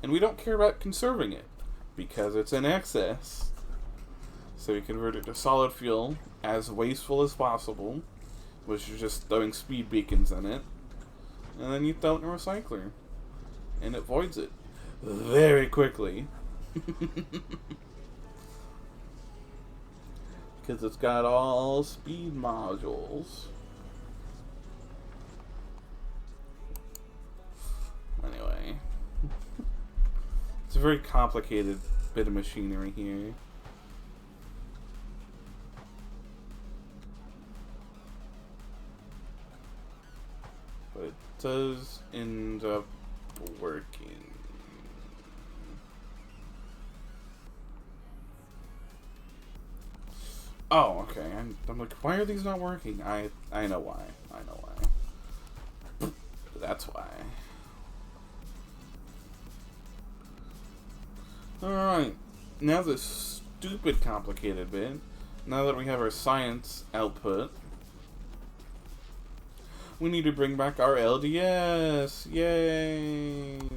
And we don't care about conserving it, because it's in excess. So we convert it to solid fuel, as wasteful as possible, which is just throwing speed beacons in it. And then you throw it in a recycler. And it voids it. Very quickly. Because it's got all speed modules. Anyway. It's a very complicated bit of machinery here. But it does end up working. Oh, okay. I'm like, why are these not working? I know why. I know why. That's why. Alright. Now this stupid complicated bit. Now that we have our science output, we need to bring back our LDS. Yay! Let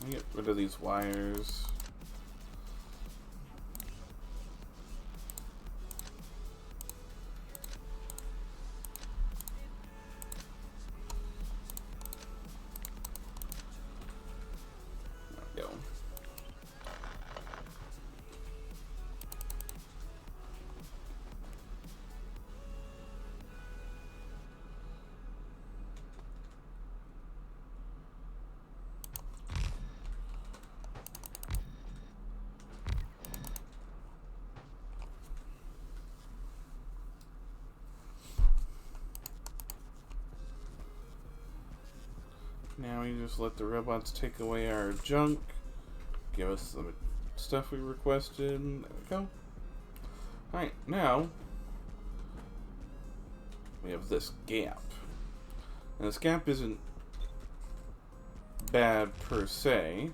me get rid of these wires. There we go. Now we just let the robots take away our junk, give us the stuff we requested. There we go. Alright, now we have this gap. And this gap isn't bad per se,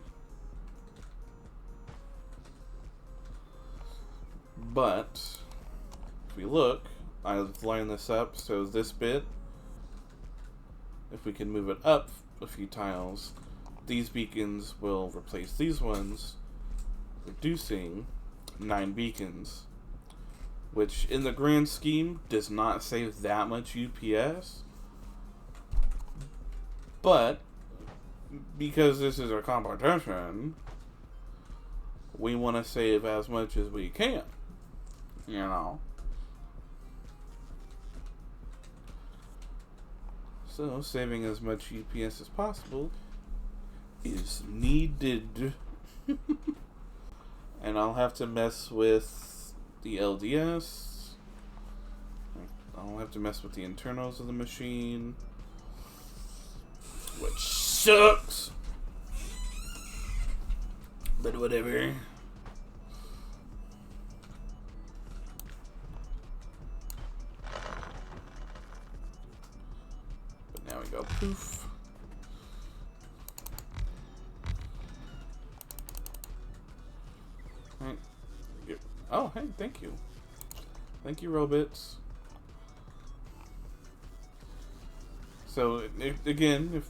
but if we look, I've lined this up so this bit, if we can move it up a few tiles, these beacons will replace these ones, reducing 9 beacons. which in the grand scheme does not save that much UPS. But because this is a competition, we want to save as much as we can, you know. So saving as much UPS as possible is needed. And I'll have to mess with the LDS. I'll have to mess with the internals of the machine, which sucks. But whatever. But now we go poof. Right. Oh, hey, thank you. Thank you, robots. So, again, if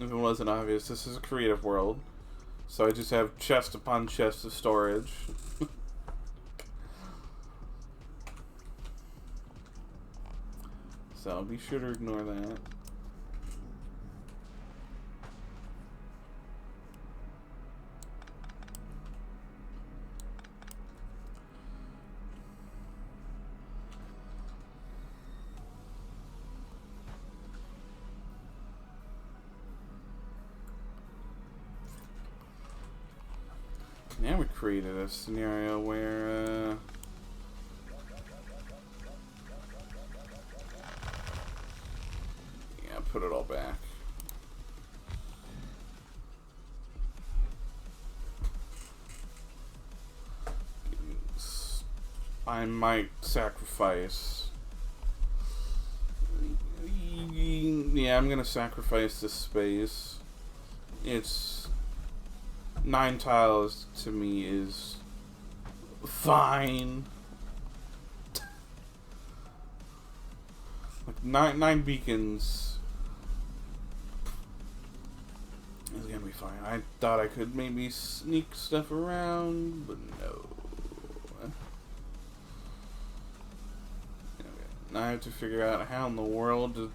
it wasn't obvious, this is a creative world. So I just have chest upon chest of storage. So be sure to ignore that. Now we created a scenario where yeah, put it all back. I might sacrifice. Yeah, I'm gonna sacrifice this space. It's 9 tiles to me is fine. Like nine beacons is gonna be fine. I thought I could maybe sneak stuff around, but no. Okay. Now I have to figure out how in the world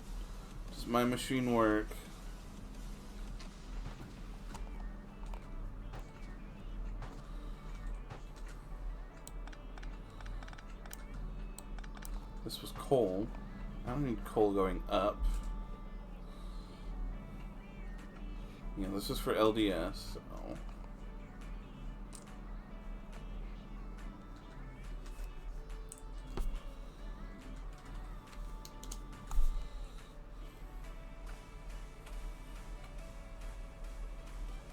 does my machine work. This was coal. I don't need coal going up. Yeah, this is for LDS, so.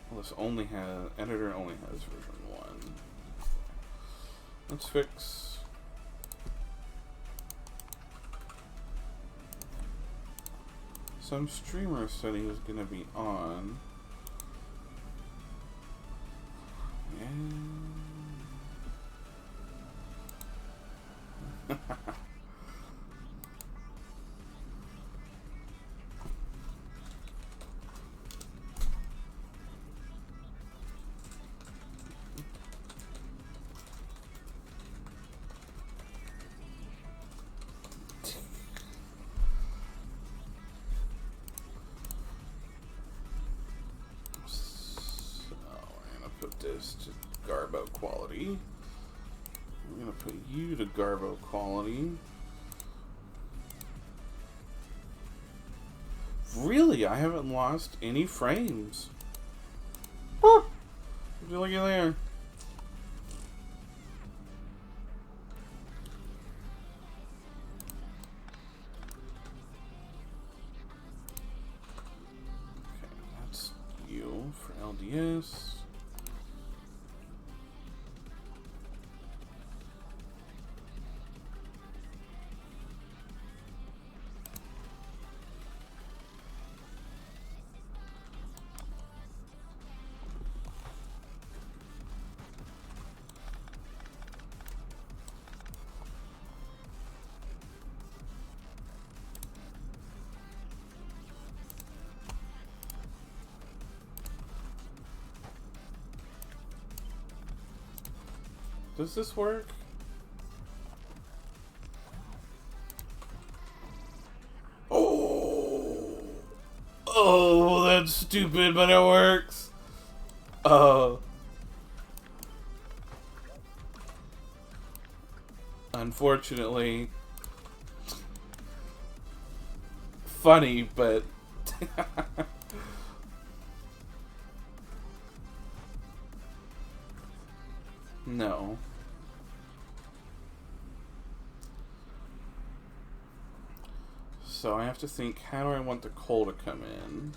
Well, this only has, editor only has version 1. Let's fix. Some streamer said he was gonna be on. And this to Garbo quality. I'm gonna put you to Garbo quality. Really, I haven't lost any frames. Woo! Would you look at there? Okay, that's you for LDS. Does this work? That's stupid, but it works. Oh. Unfortunately. Funny, but... no. So I have to think, how do I want the coal to come in?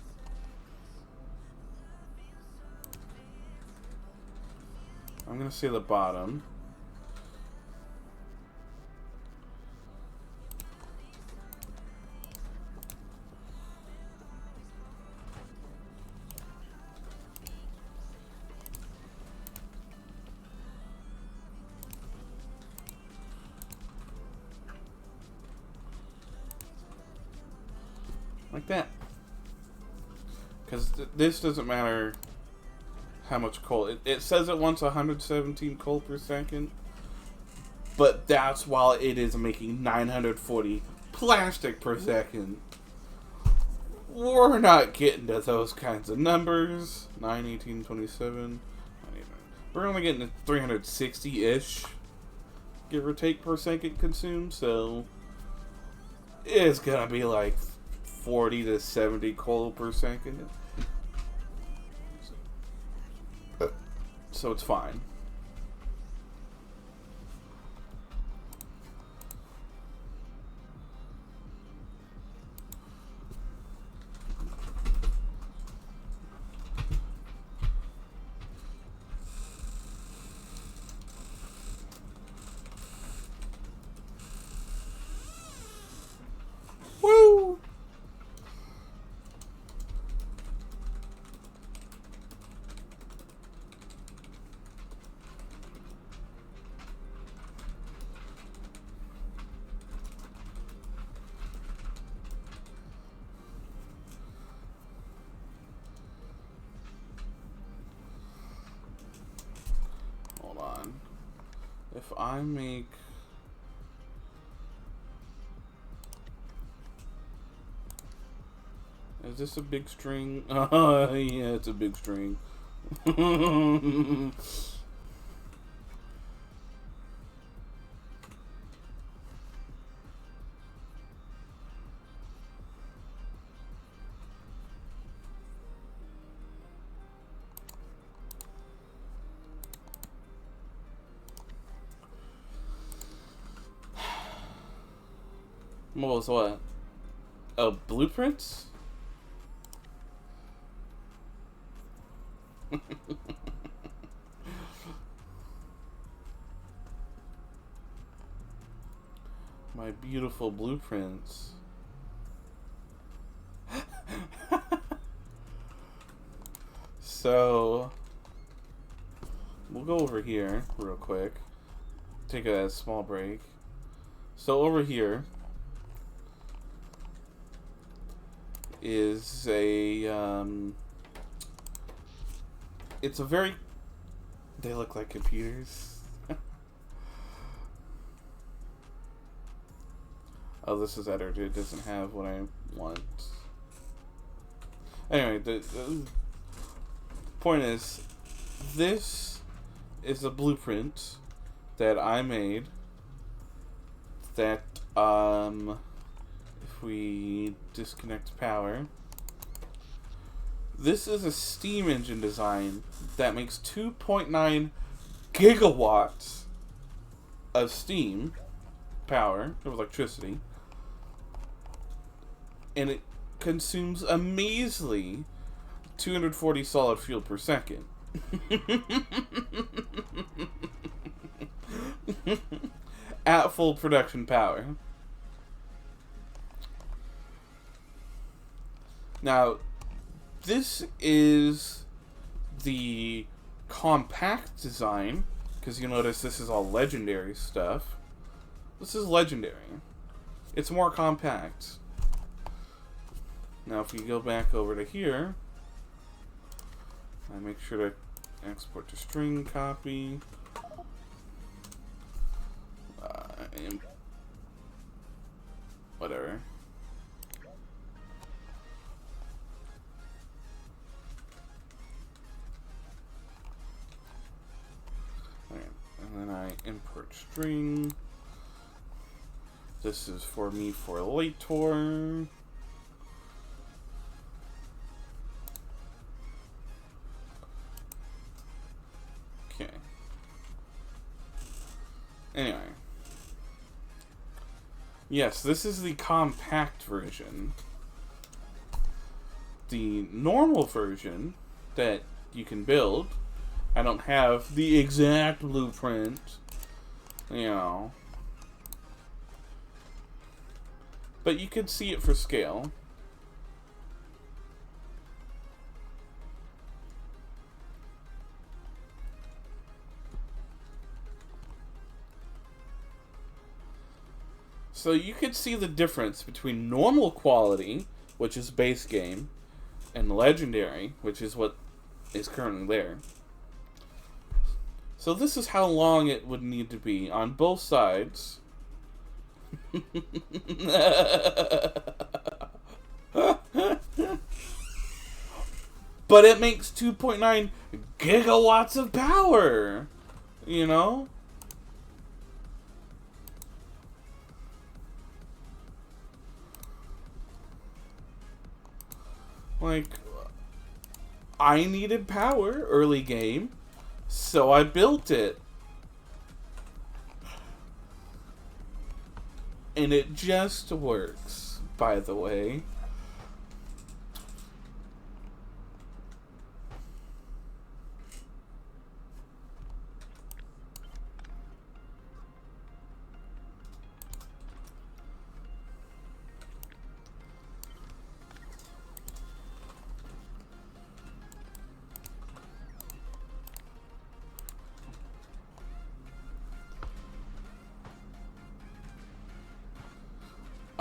I'm gonna say the bottom. Like that. Because this doesn't matter how much coal. It says it wants 117 coal per second. But that's while it is making 940 plastic per second. We're not getting to those kinds of numbers. 9, 18, 27. We're only getting to 360-ish, give or take, per second consumed. So it's going to be like 40 to 70 coal per second. So it's fine. Woo! Hold on. If I make... Is this a big string? Oh, yeah, it's a big string. What was what? Oh, blueprints? My beautiful blueprints. So, we'll go over here real quick. Take a small break. So over here is a, it's a very, they look like computers. Oh, this is edited. It doesn't have what I want. Anyway, the point is, this is a blueprint that I made that, if we disconnect power, this is a steam engine design that makes 2.9 gigawatts of steam power, of electricity, and it consumes a measly 240 solid fuel per second. At full production power. Now, this is the compact design, because you notice this is all legendary stuff. This is legendary. It's more compact. Now, if we go back over to here, I make sure to export to string copy. Whatever. string. This is for me for later. Okay. Anyway. Yes, this is the compact version. The normal version that you can build, I don't have the exact blueprint, you know. But you could see it for scale. So you could see the difference between normal quality, which is base game, and legendary, which is what is currently there. So this is how long it would need to be on both sides. But it makes 2.9 gigawatts of power, you know? Like, I needed power early game, so I built it. And it just works, by the way.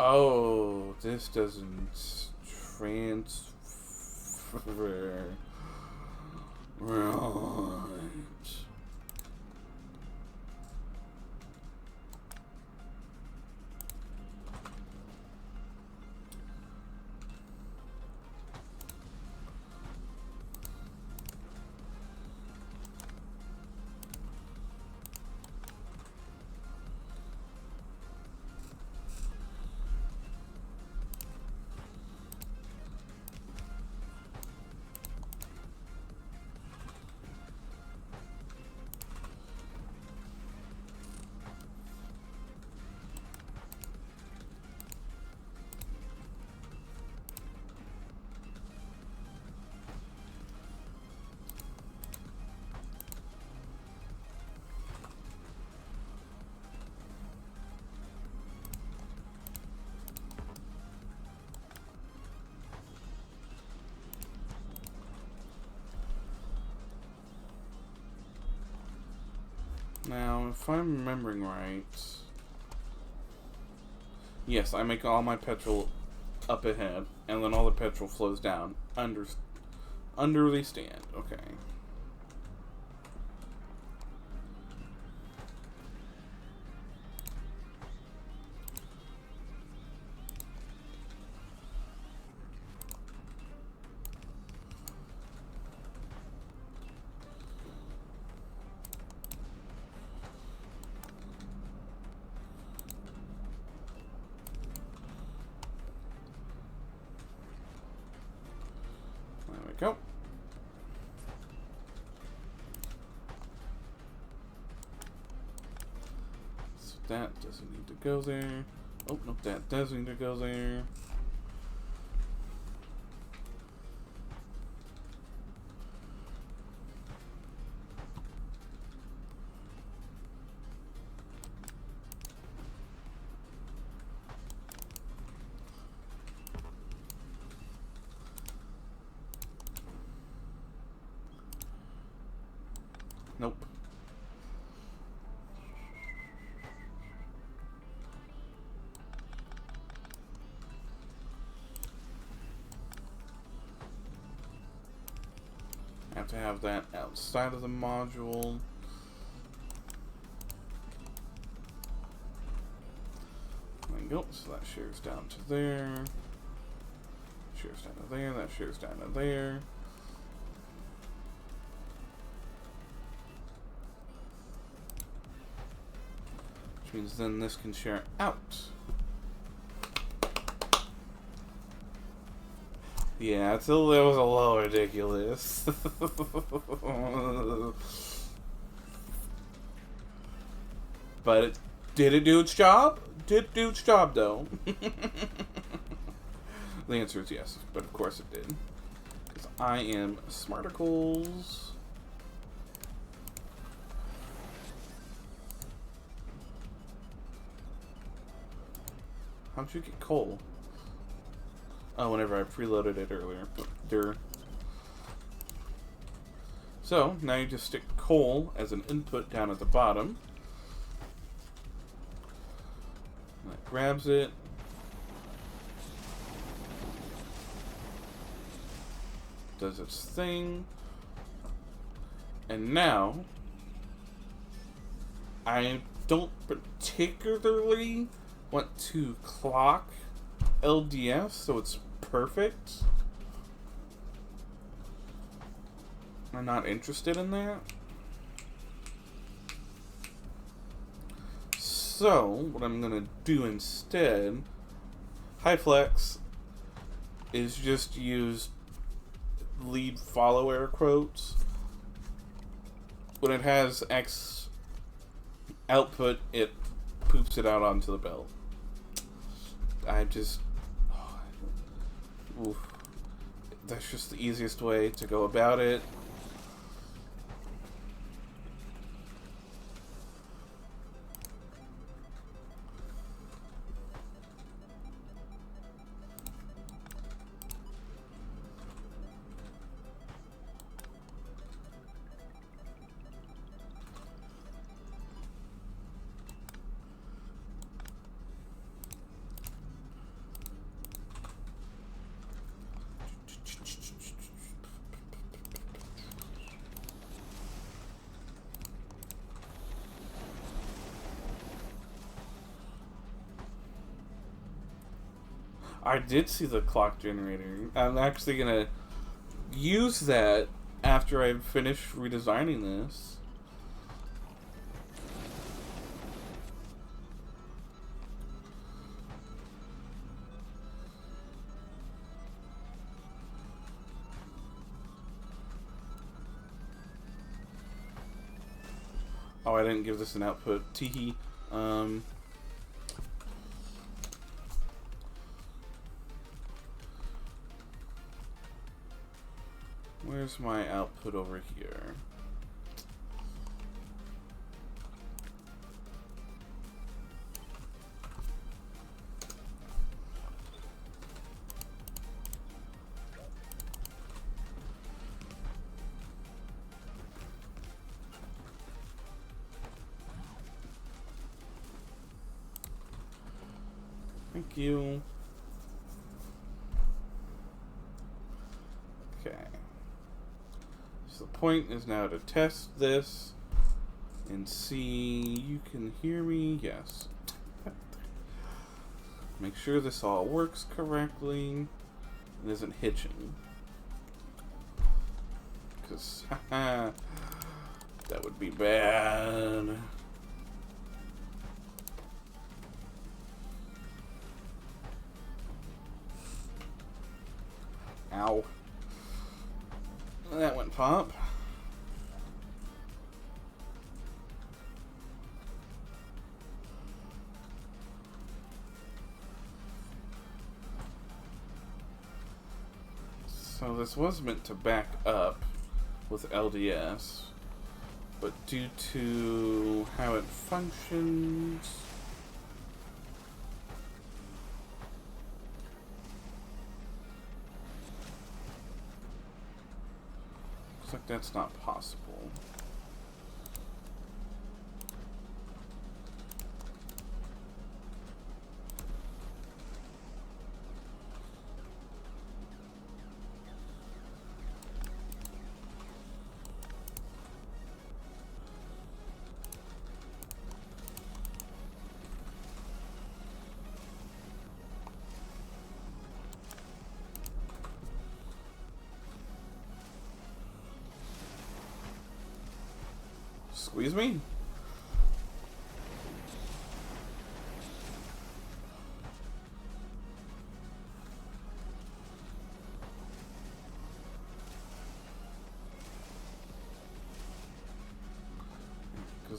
Oh, this doesn't transfer. Right. Now, if I'm remembering right, yes, I make all my petrol up ahead, and then all the petrol flows down under the stand. Okay. There we go. So that doesn't need to go there. Oh, nope, that does need to go there. Nope. I have to have that outside of the module. There we go. So that shares down to there. Shares down to there. That shares down to there. Which means then this can share out. Yeah, that was a little ridiculous. But did it do its job? Did it do its job, though? The answer is yes, but of course it did. Because I am smarticles. How'd you get coal? Oh, whenever I preloaded it earlier. Durr. So, now you just stick coal as an input down at the bottom. That grabs it. Does its thing. And now, I don't particularly want to clock LDS so it's perfect. I'm not interested in that. So, what I'm going to do instead, high flex, is just use lead follow air quotes. When it has X output, it poops it out onto the belt. I just... oof. That's just the easiest way to go about it. I did see the clock generator. I'm actually gonna use that after I finish redesigning this. Oh, I didn't give this an output. Teehee. Where's my output over here? Thank you. Okay. So the point is now to test this and see. You can hear me? Yes. Make sure this all works correctly and isn't hitching. Because, that would be bad. Ow. That went pop. So this was meant to back up with LDS, but due to how it functions, looks like that's not possible. Squeeze me?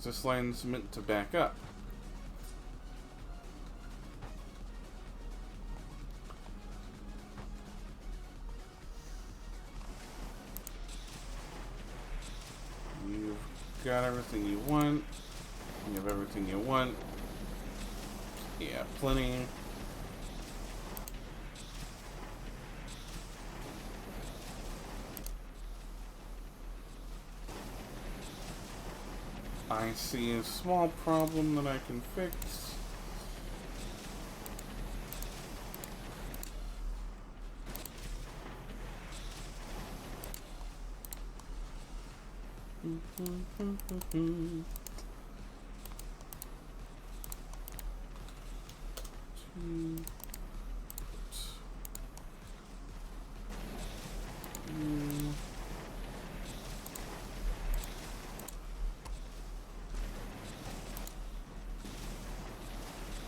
Because this line's meant to back up. You've got everything you want. You have everything you want. Yeah, plenty. I see a small problem that I can fix.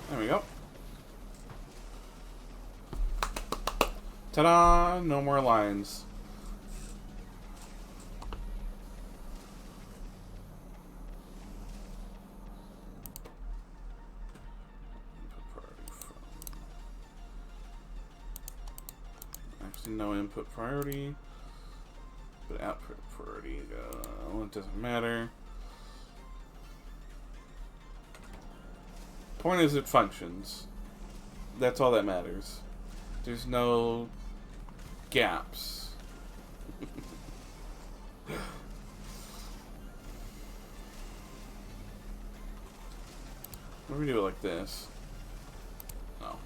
There we go. Ta-da! No more lines. Actually, no input priority, but output priority. Well, it doesn't matter. Point is, it functions. That's all that matters. There's no gaps. What do we do it like this? Oh.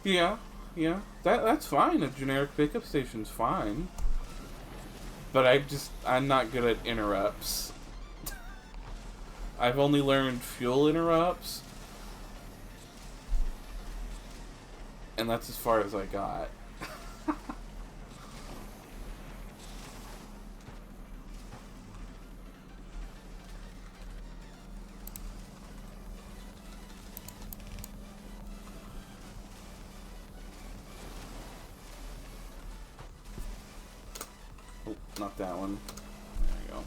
Yeah. That's fine. A generic pickup station's fine. But I'm not good at interrupts. I've only learned fuel interrupts. And that's as far as I got. Oh, not that one. There we go.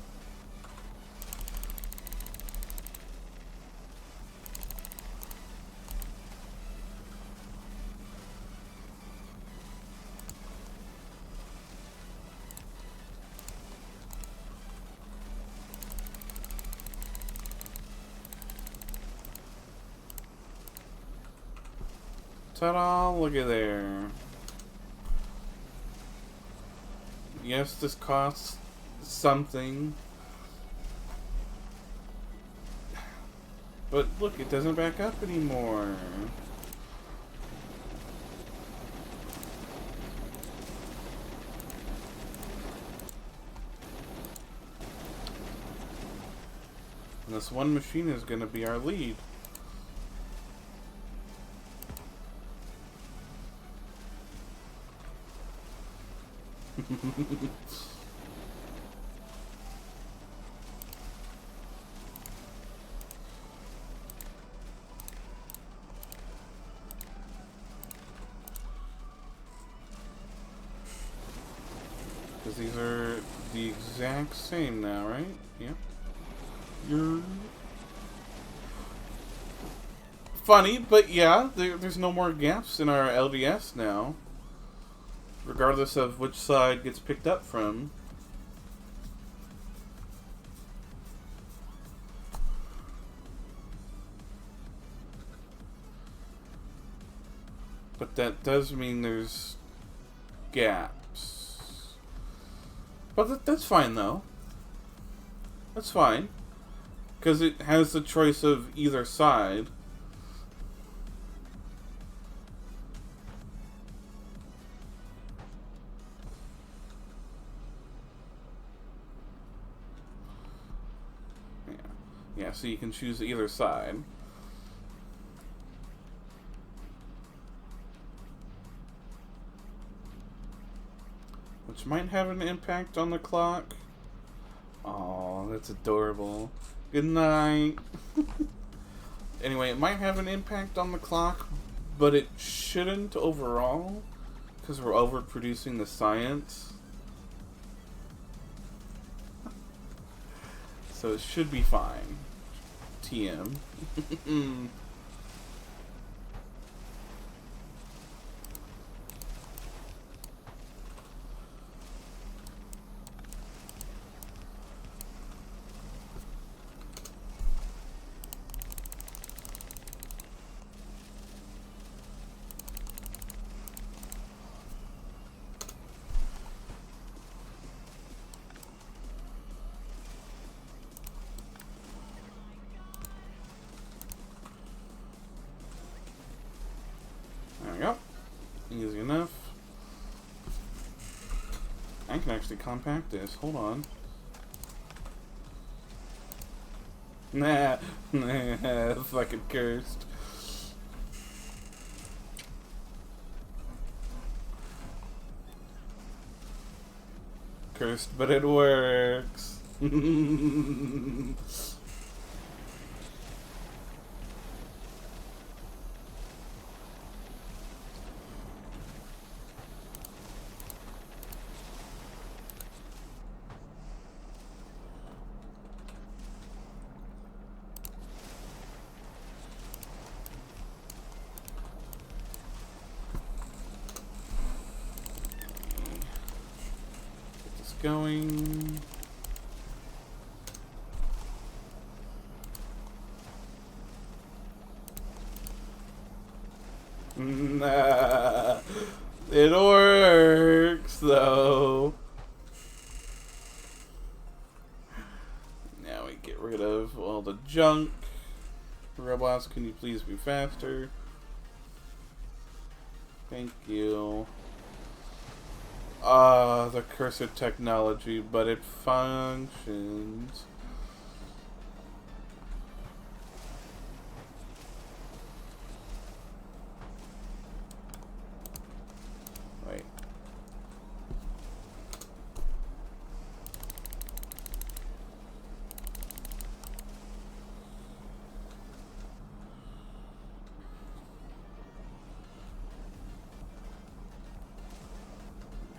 Ta-da! Look at there. Yes, this costs something. But look, it doesn't back up anymore. And this one machine is going to be our lead. Because these are the exact same now, right? Yeah. You're funny, but yeah, there's no more gaps in our LDS now. Regardless of which side gets picked up from. But that does mean there's gaps. But that's fine, though. That's fine. Because it has the choice of either side. Yeah, so you can choose either side. Which might have an impact on the clock. Oh, that's adorable. Good night. Anyway, it might have an impact on the clock, but it shouldn't overall, because we're overproducing the science. So it should be fine. TM. There we go. Easy enough. I can actually compact this. Hold on. Nah. Fucking cursed. Cursed, but it works. Going. Nah, it works though. Now we get rid of all the junk. Robots, can you please be faster? Thank you. The cursor technology, but it functions. Wait.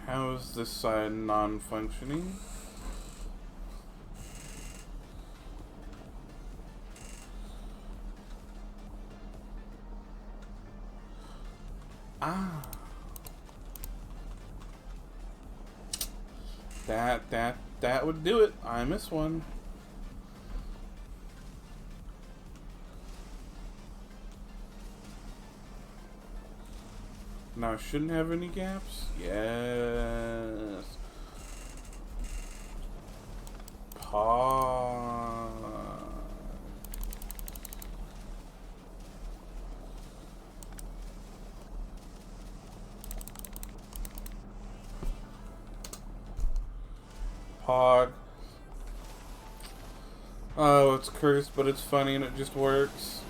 How is this side non-functioning? Ah. That would do it. I miss one. Now I shouldn't have any gaps? Yes. Pause. Pog. Oh, it's cursed, but it's funny and it just works.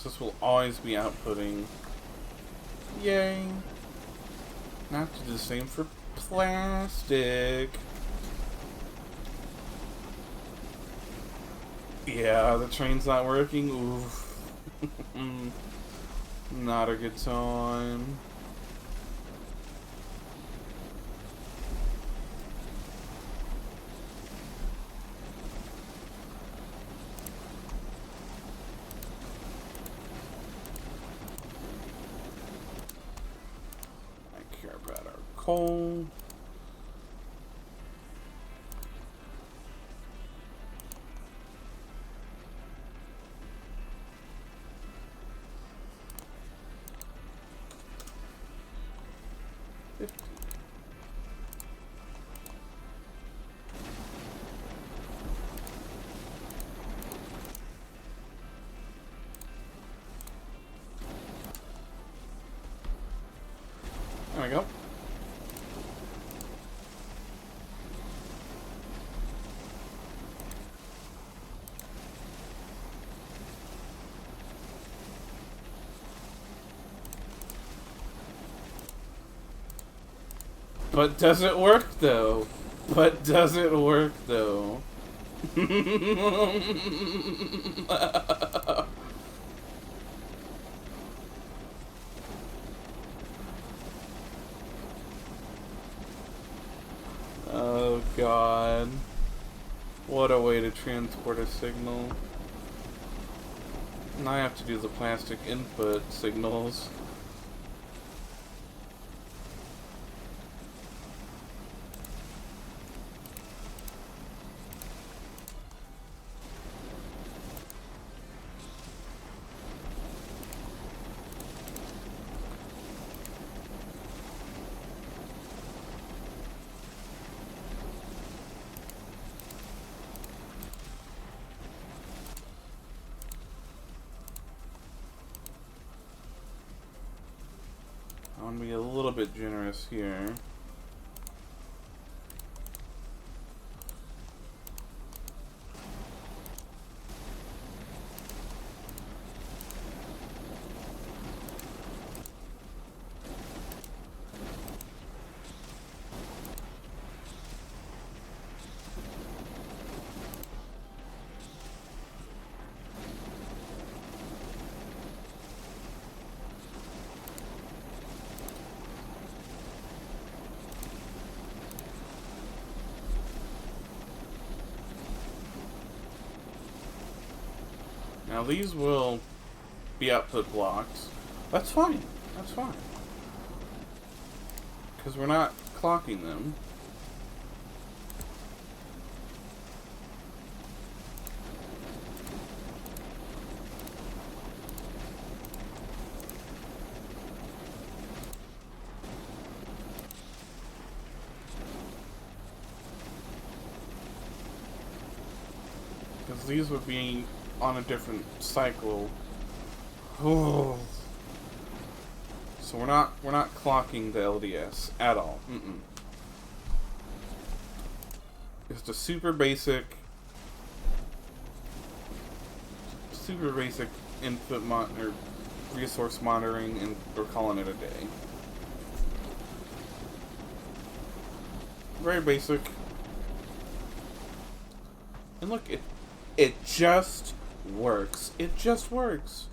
This will always be outputting. Yay. Not to do the same for plastic. Yeah, the train's not working. Oof. Not a good time. I care about our coal. There we go. But does it work though? But does it work though? Oh god. What a way to transport a signal. Now I have to do the plastic input signals. I'm gonna be a little bit generous here. Now these will be output blocks. That's fine. That's fine. Because we're not clocking them. Because these would be on a different cycle. Oh. So we're not clocking the LDS at all. It's the super basic input or resource monitoring, and we're calling it a day. Very basic. And look, it just works. It just works.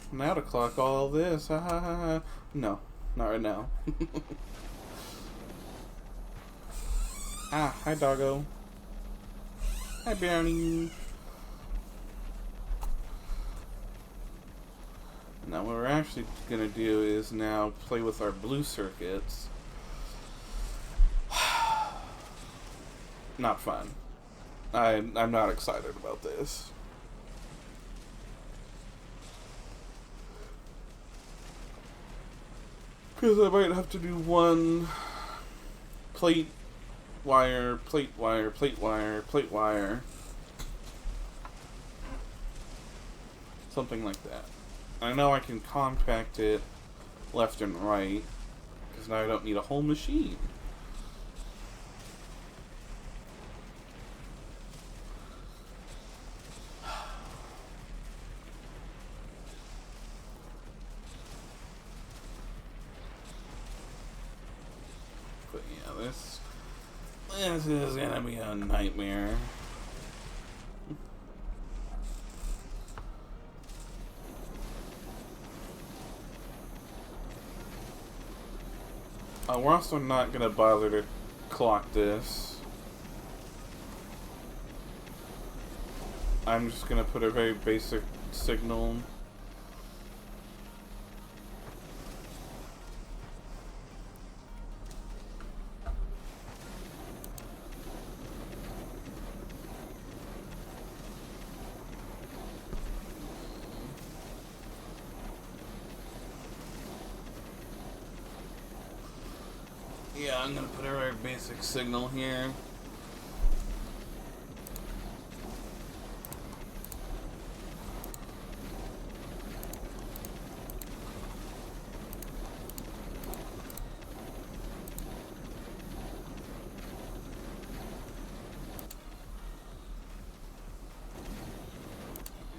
Now to clock all this. Ha ha ha ha. No, not right now. Ah, hi doggo. Hi Brownie. Now what we're actually gonna do is now play with our blue circuits. Not fun. I'm not excited about this. Because I might have to do one plate wire, plate wire, plate wire, plate wire. Something like that. I know I can compact it left and right, because now I don't need a whole machine. But yeah, this is gonna be a nightmare. We're also not gonna bother to clock this. I'm just gonna put a very basic signal. Yeah, I'm gonna put a very basic signal here.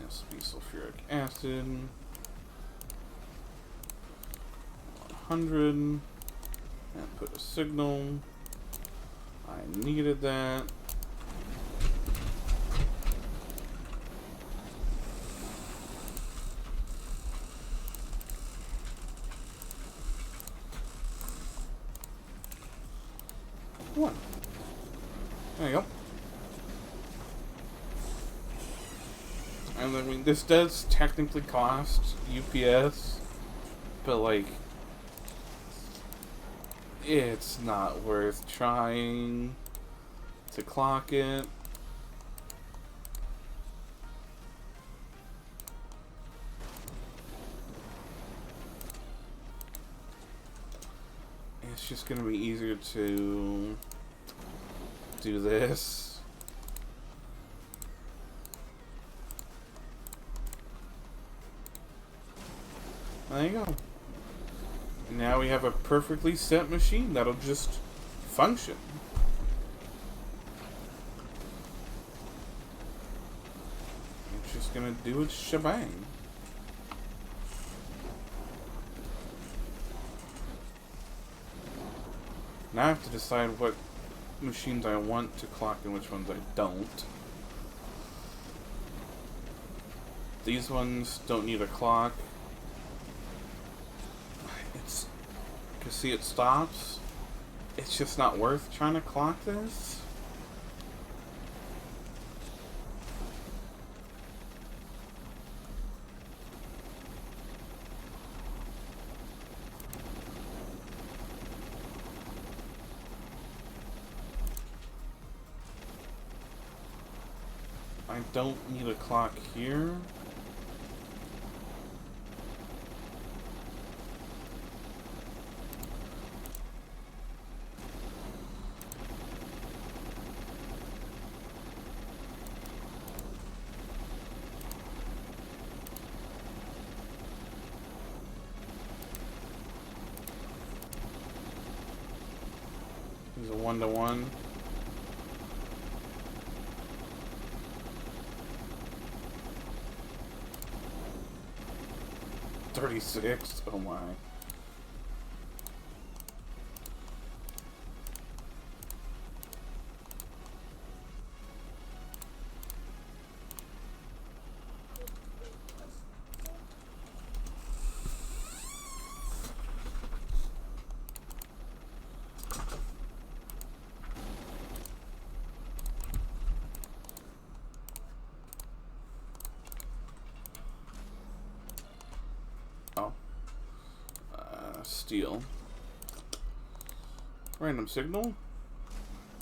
Yes, be sulfuric acid. 100. And put a signal. I needed that. One. There you go. And I mean, this does technically cost UPS, but like, it's not worth trying to clock it. It's just gonna be easier to do this. There you go. Now we have a perfectly set machine that'll just function. It's just gonna do its shebang. Now I have to decide what machines I want to clock and which ones I don't. These ones don't need a clock. You see it stops. It's just not worth trying to clock this. I don't need a clock here. He's a 1-to-1. $36. Oh my. Steel. Random signal.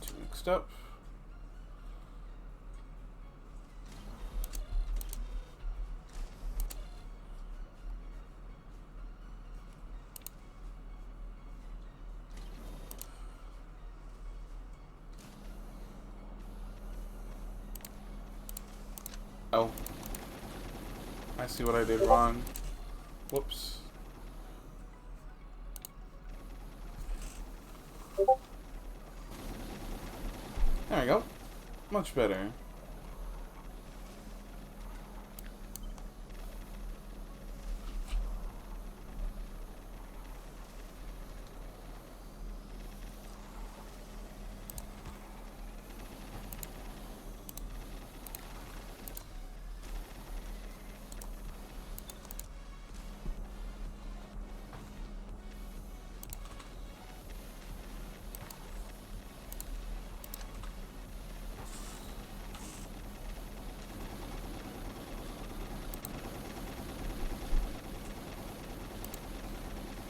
2 mixed up. Oh. I see what I did wrong. Whoops. There we go. Much better.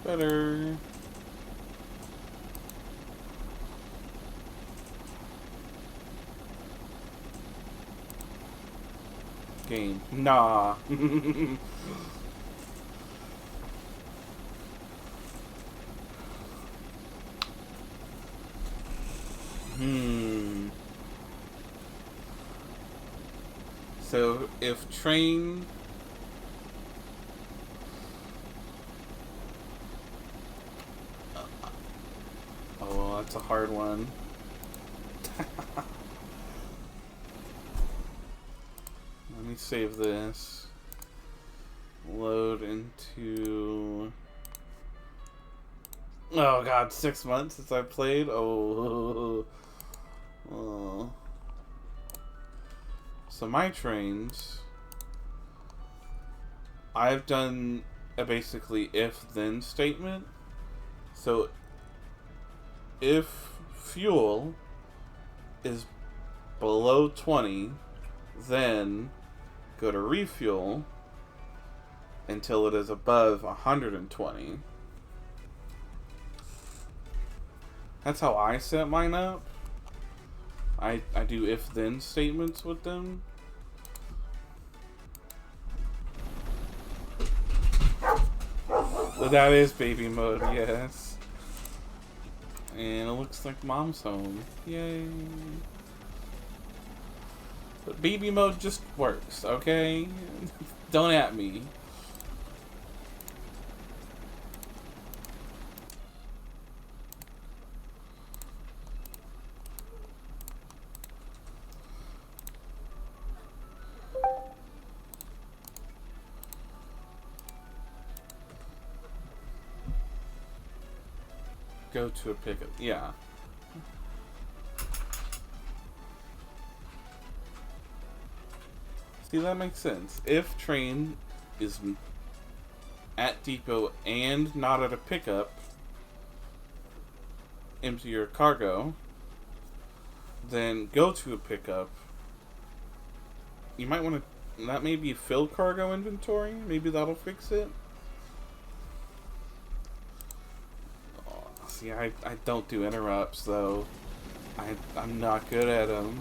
Better. Game. Nah. So if train that's a hard one. Let me save this. Load into Oh god, 6 months since I played? Oh. Oh. So my trains, I've done a basically if-then statement. So if fuel is below 20, then go to refuel until it is above 120. That's how I set mine up. I do if-then statements with them. But that is baby mode, yes. And it looks like mom's home. Yay. But baby mode just works, okay? Don't at me. Go to a pickup. Yeah. See, that makes sense. If train is at depot and not at a pickup, empty your cargo, then go to a pickup. You might want to... That may be fill cargo inventory. Maybe that'll fix it. See, I don't do interrupts, though. I'm not good at them.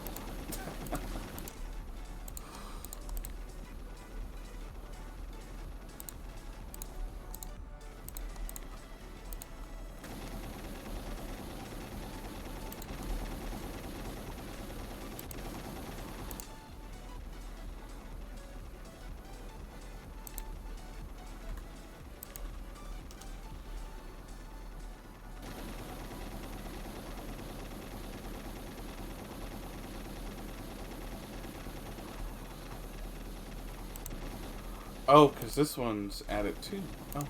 Oh, because this one's added too. Oh. So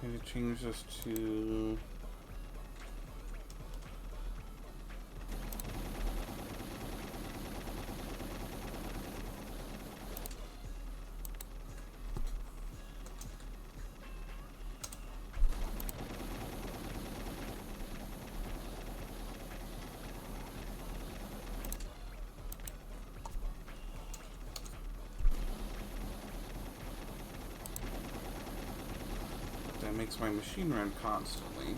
maybe change this to... That makes my machine run constantly.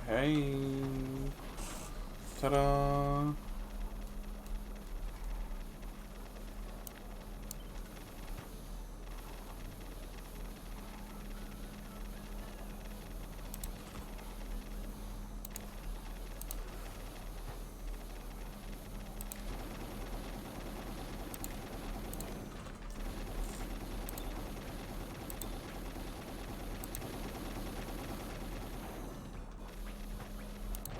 Hey. Ta-da.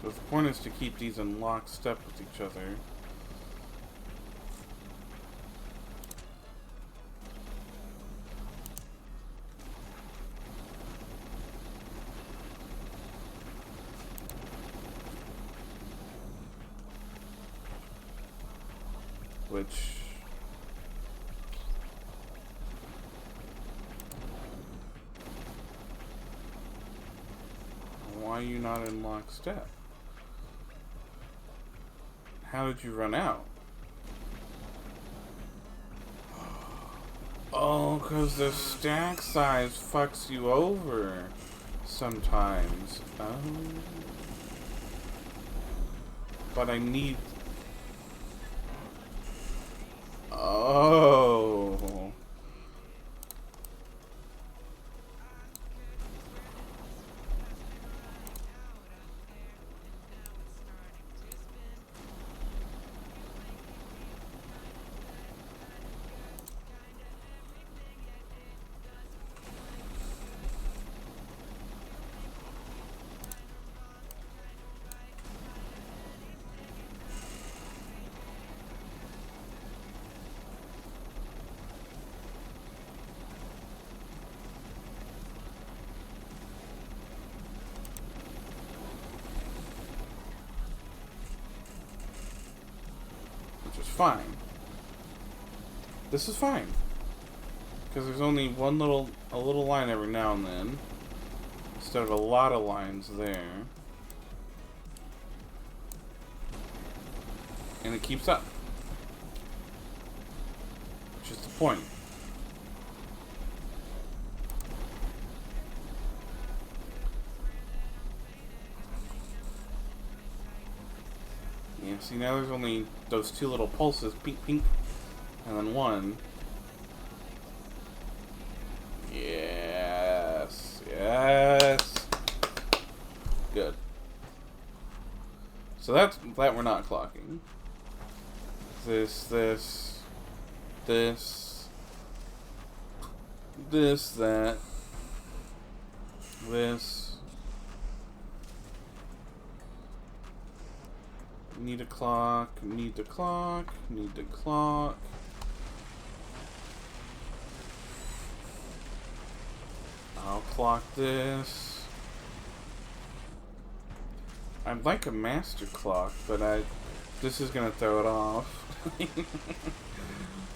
The point is to keep these in lockstep with each other. Which... Why are you not in lockstep? How did you run out? Oh, because the stack size fucks you over sometimes. Oh. But I need... Oh. fine. This is fine. Because there's only a little line every now and then. Instead of a lot of lines there. And it keeps up. Which is the point. Yeah, see now there's only those two little pulses, pink, pink, and then one. Yes, yes. Good. So that we're not clocking. This, that. This. Need a clock, need to clock, need to clock. I'll clock this. I'd like a master clock, but this is gonna throw it off.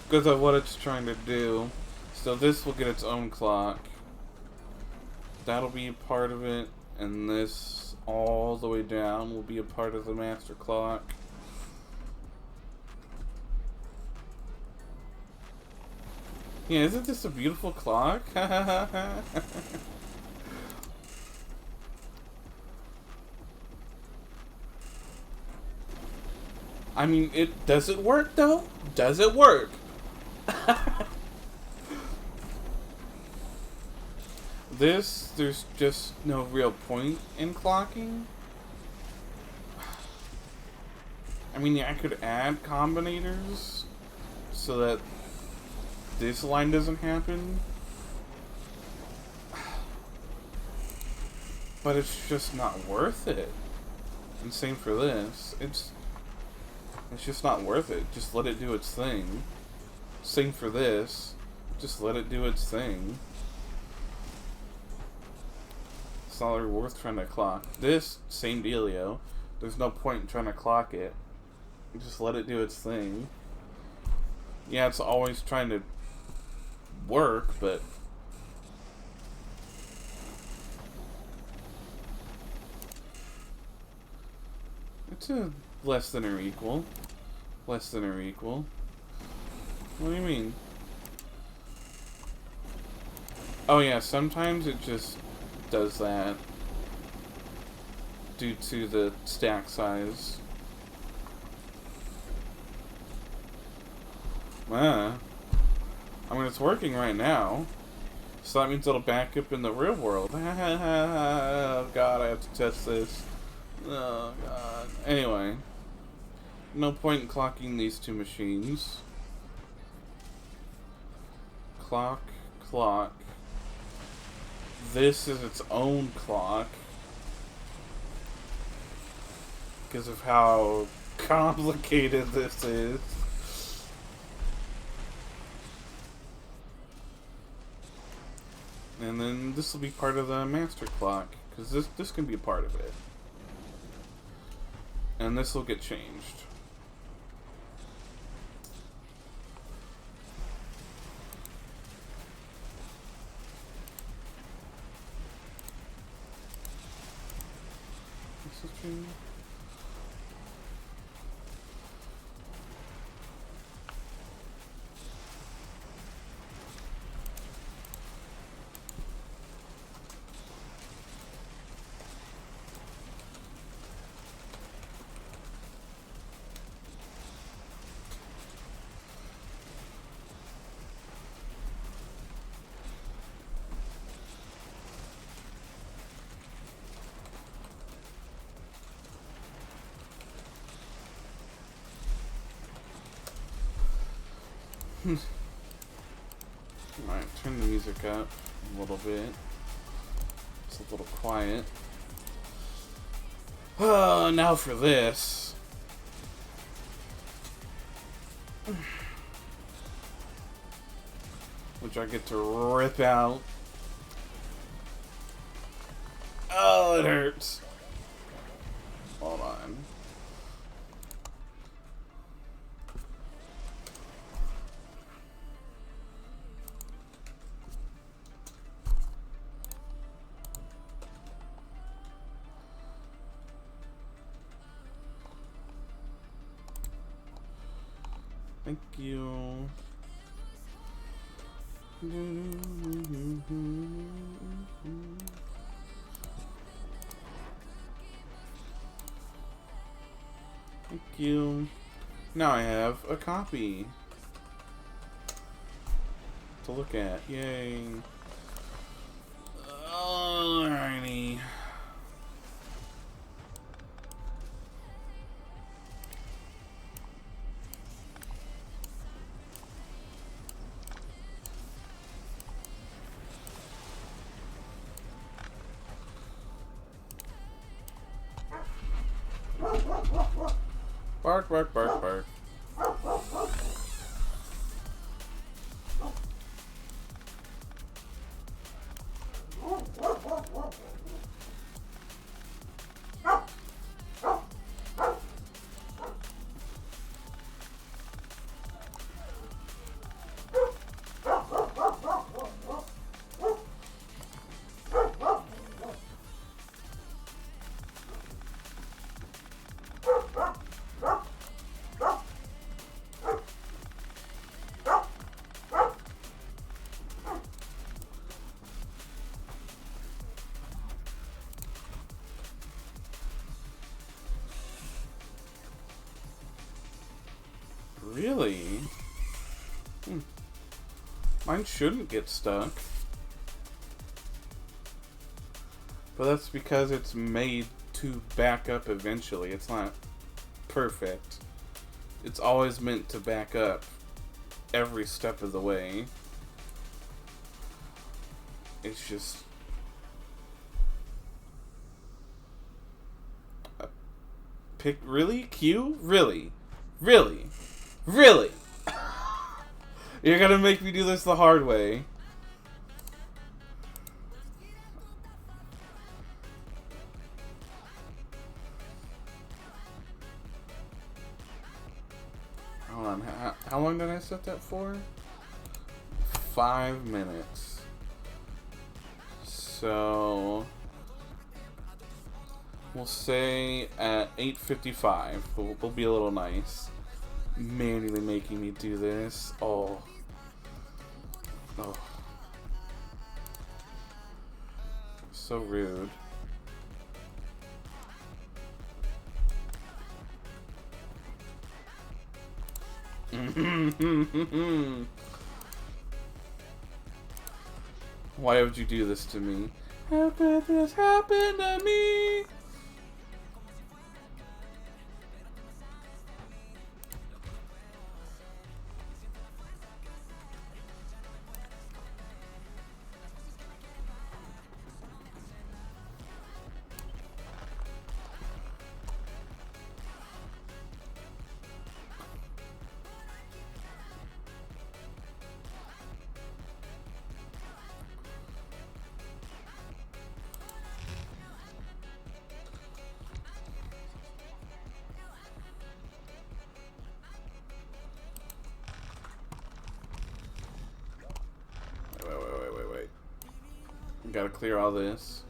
Because of what it's trying to do. So this will get its own clock. That'll be a part of it, and this all the way down will be a part of the master clock. Yeah, isn't this a beautiful clock? I mean, does it work though? Does it work? There's just no real point in clocking. I mean, yeah, I could add combinators so that this line doesn't happen. But it's just not worth it. And same for this. It's just not worth it. Just let it do its thing. Same for this. Just let it do its thing. It's not really worth trying to clock. This, same dealio. There's no point in trying to clock it. Just let it do its thing. Yeah, it's always trying to work, but it's a less than or equal. Less than or equal. What do you mean? Oh yeah, sometimes it just does that due to the stack size. I mean, it's working right now, so that means it'll back up in the real world. Oh god, I have to test this. Oh god. Anyway, no point in clocking these two machines. Clock, clock. This is its own clock because of how complicated this is. And then this will be part of the master clock, because this can be a part of it. And this will get changed. This will change. Alright, turn the music up a little bit. It's a little quiet. Now for this. Which I get to rip out. Oh, it hurts. Hold on. Thank you. Thank you. Now I have a copy to look at. Yay. Alrighty. Bark, bark, bark, bark. Really? Mine shouldn't get stuck. But that's because it's made to back up eventually. It's not perfect. It's always meant to back up every step of the way. It's just... Pick... Really? Q? Really? Really? Really? You're gonna make me do this the hard way. Hold on, how long did I set that for? 5 minutes. So... we'll say at 8:55. We'll be a little nice. Manually making me do this. Oh. So rude. Why would you do this to me? How could this happen to me? Wait. Gotta clear all this.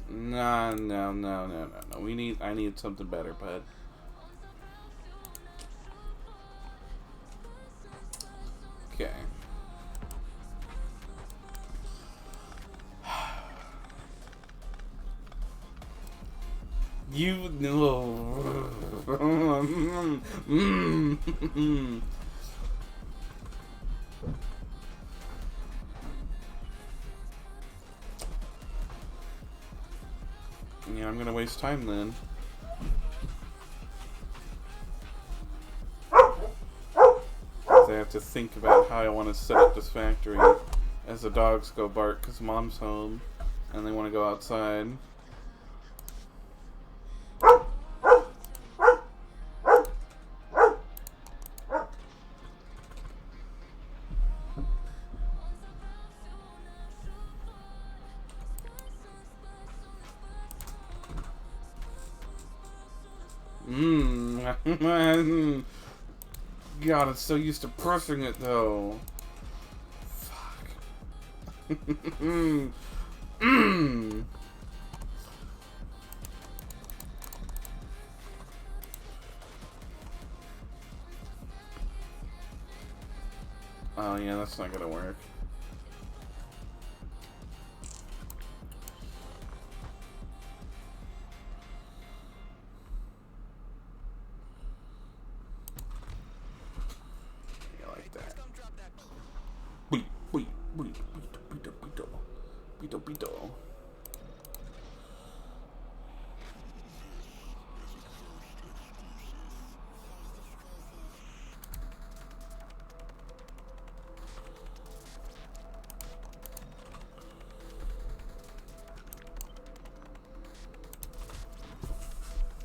No. I need something better, bud. Okay. You know. Yeah, I'm gonna waste time then. I have to think about how I want to set up this factory as the dogs go bark because mom's home and they want to go outside. God, it's so used to pressing it though. Fuck. Oh yeah, that's not gonna work. Yeah, like that. Beetle.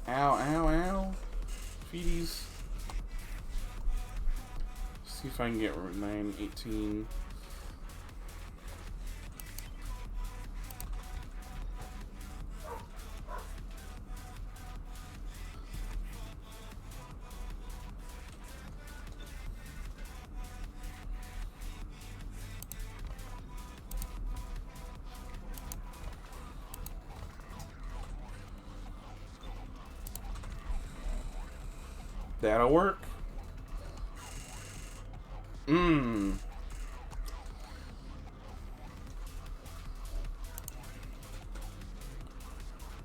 Ow. Feeties. See if I can get 9, 18. That'll work.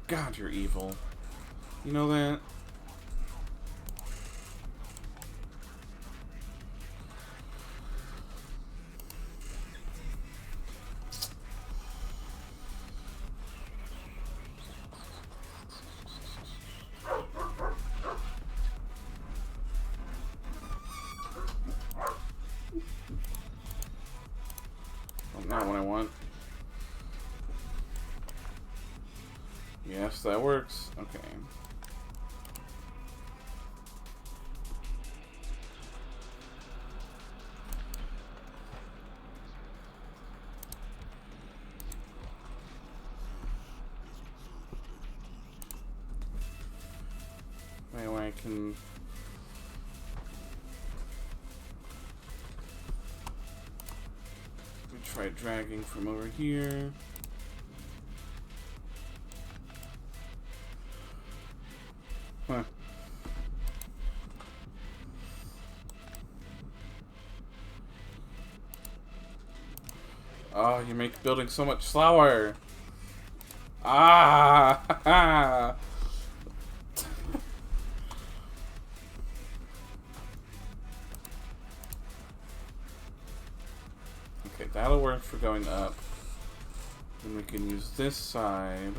God, you're evil. You know that? Oh, not what I want. Yes, that works. Okay. Maybe I can... We try dragging from over here. Huh. Oh, you make building so much slower. Ah! Okay, that'll work for going up. Then we can use this side.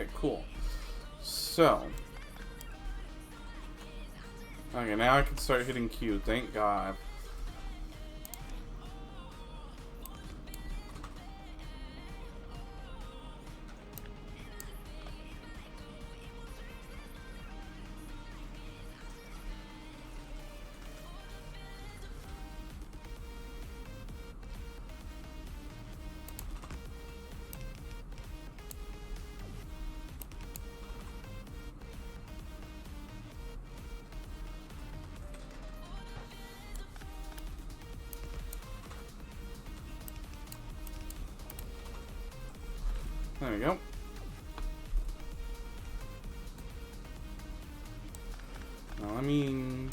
Okay, cool. So. Okay, now I can start hitting Q. Thank God. There we go. Now, I mean...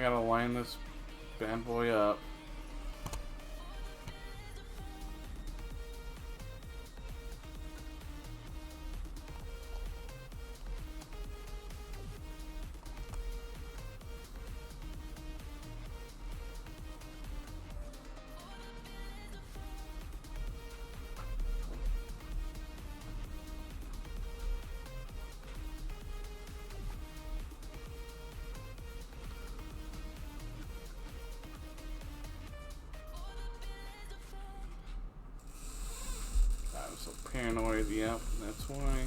gotta line this bad boy up. I'm so paranoid, yep, that's why.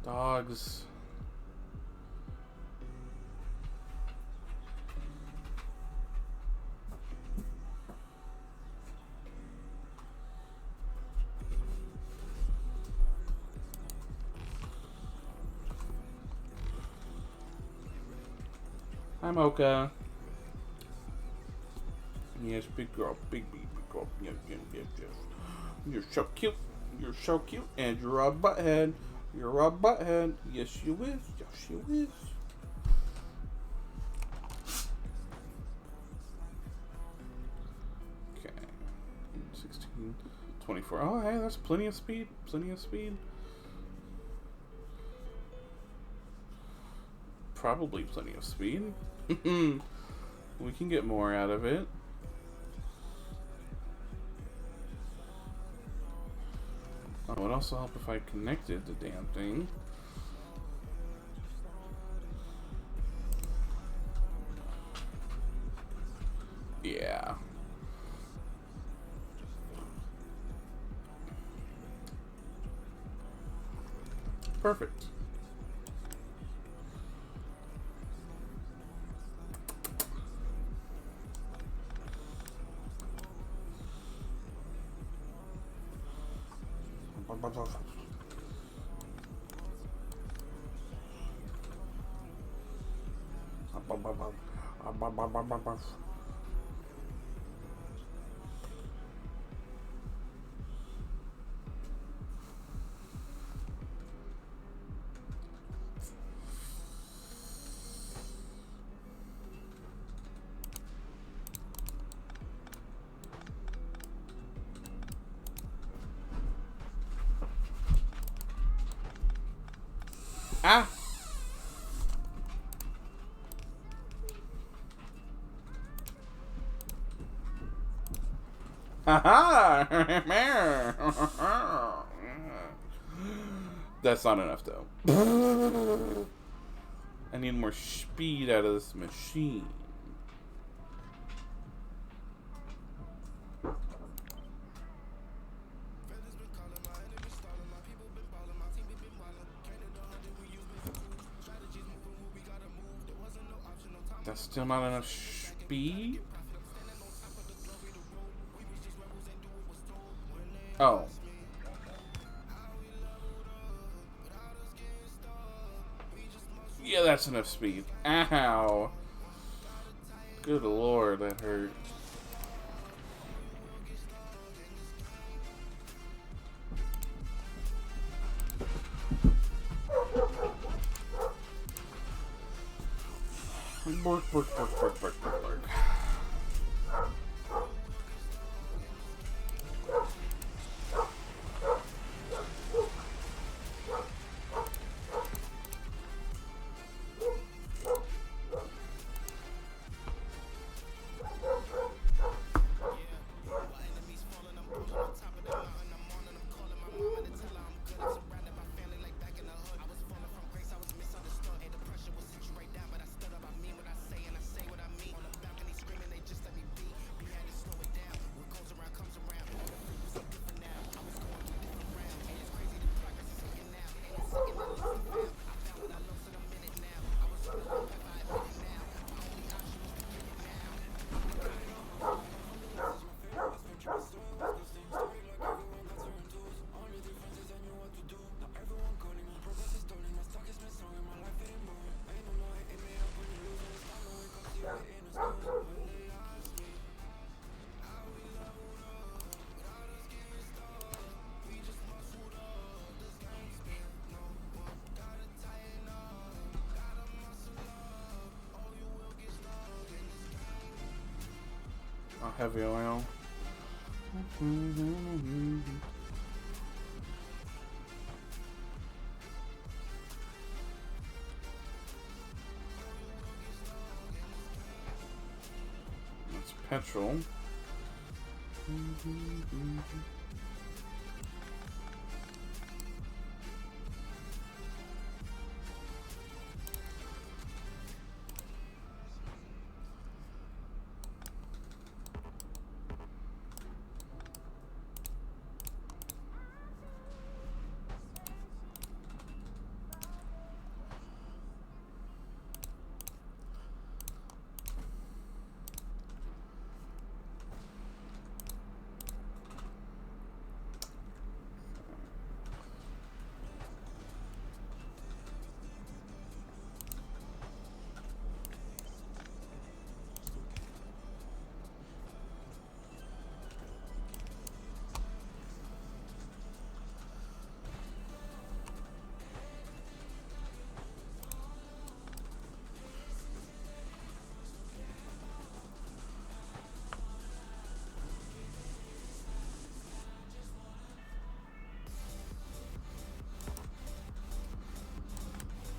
Dogs. Hi, Mocha. Yes, big girl, big girl. Yes. You're so cute. You're so cute, and you're a butthead. You're a butthead. Yes, you is. Yes, you is. Okay. 16, 24. Oh, hey, that's plenty of speed. Plenty of speed. Probably plenty of speed. We can get more out of it. Oh, it would also help if I connected the damn thing. Yeah. Perfect. Ah! Haha! That's not enough, though. I need more speed out of this machine. That's still not enough speed? Oh. Yeah, that's enough speed. Ow. Good lord, that hurt. Bork, bork, bork, bork, bork, bork, bork. heavy oil. That's petrol.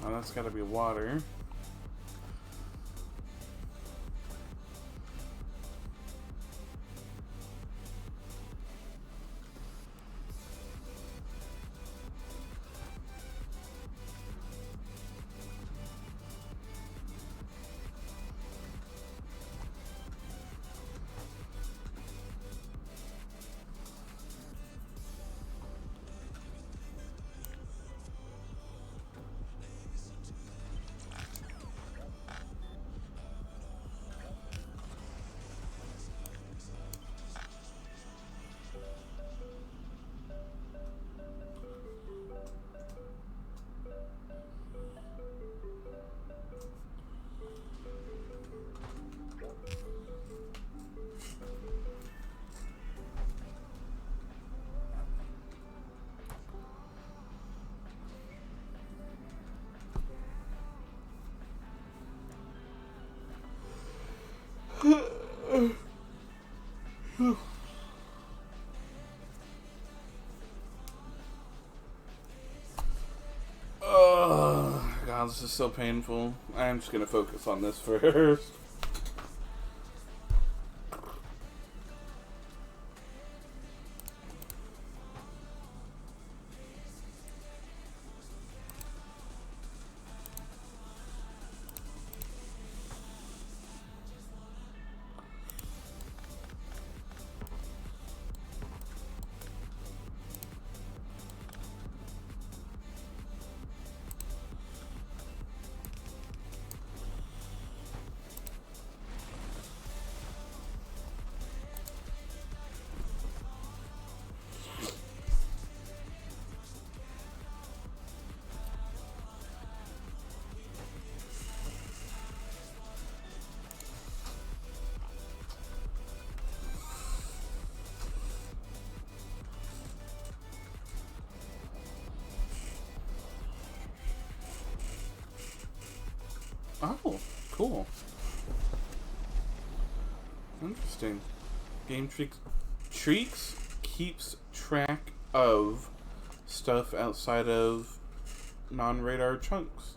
Oh, that's gotta be water. Oh, God, this is so painful. I'm just gonna focus on this first. Oh, cool. Interesting. Game Treeks keeps track of stuff outside of non-radar chunks.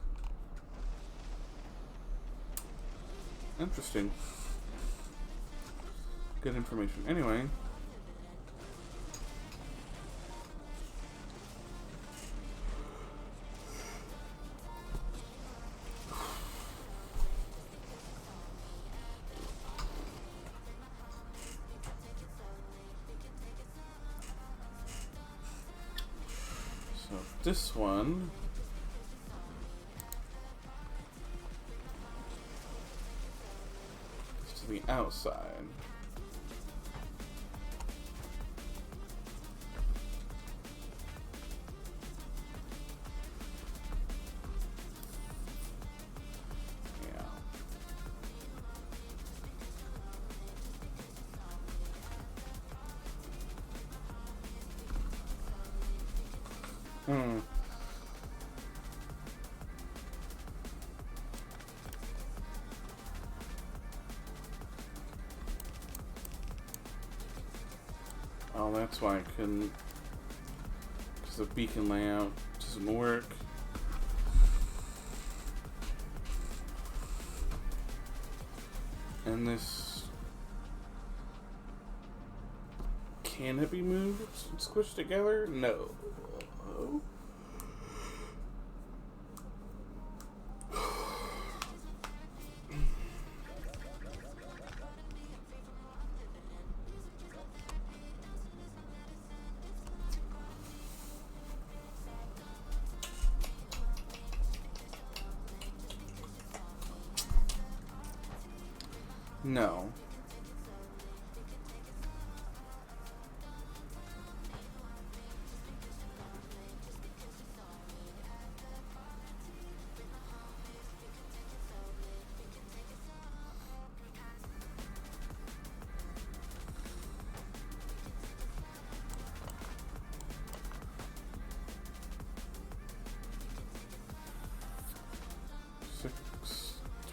Interesting. Good information. Anyway. So this one is to the outside. Oh, that's why I couldn't. Because the beacon layout doesn't work. And this... Can it be moved and squished together? No. No. Six,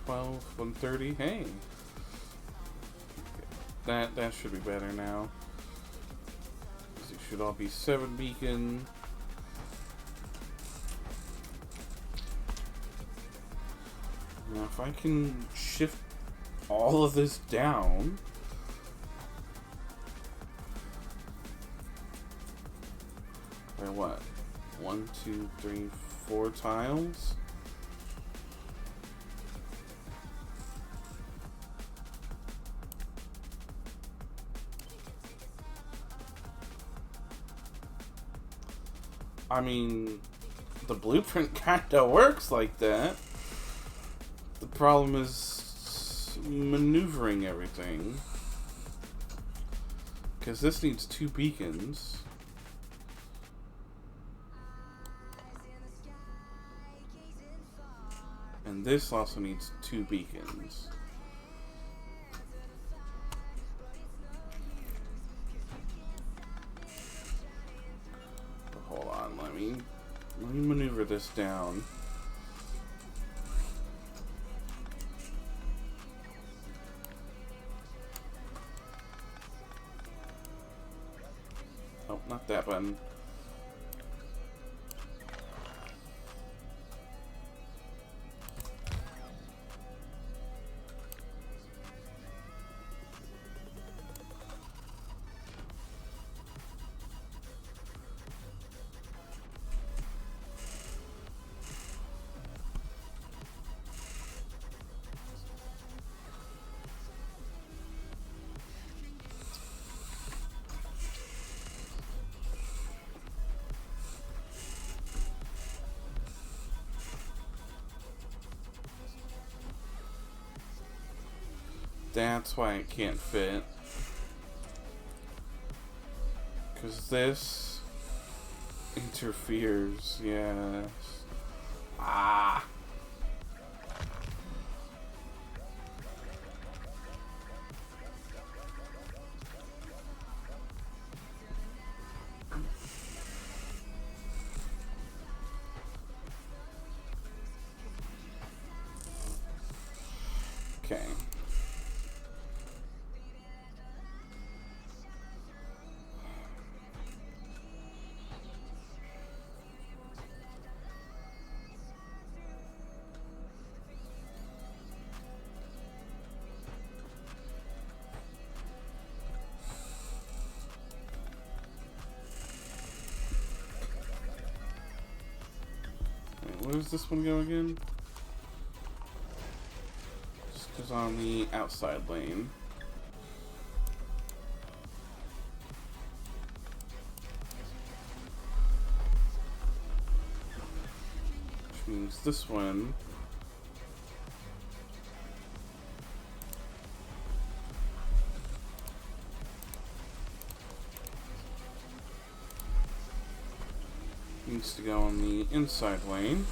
12, 130. Hey. That should be better now. These should all be 7 beacon. Now if I can shift all of this down. By what? 1, 2, 3, 4 tiles? I mean, the blueprint kinda works like that. The problem is maneuvering everything. Because this needs 2 beacons. And this also needs 2 beacons. Hold on, let me maneuver this down. Oh, not that button. That's why it can't fit. Because this interferes, yes. Ah! Okay. Where does this one go again? Just goes on the outside lane. Which means this one needs to go on the inside lane.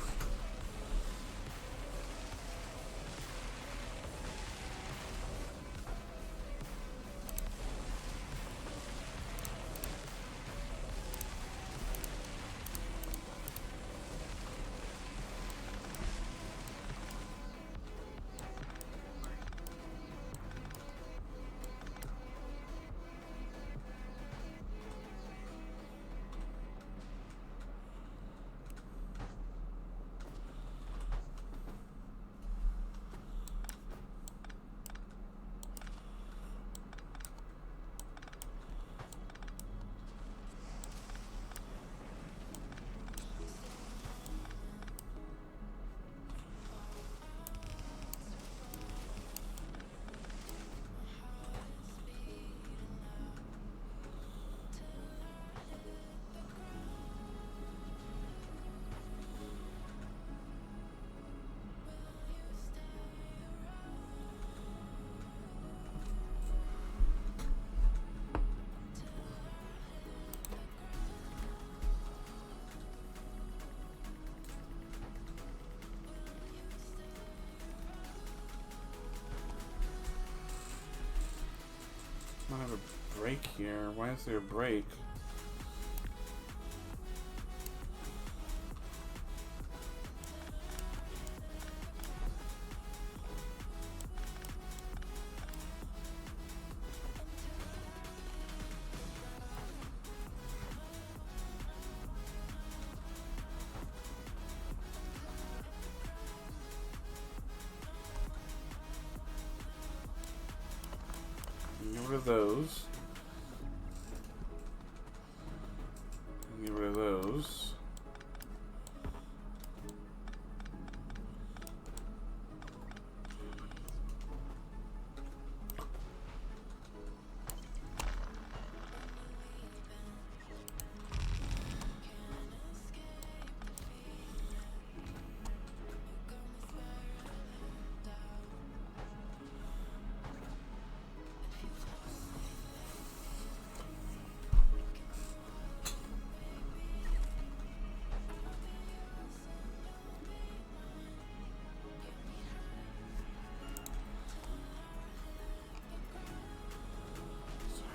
I have a break here. Why is there a break? Get rid of those. Get rid of those.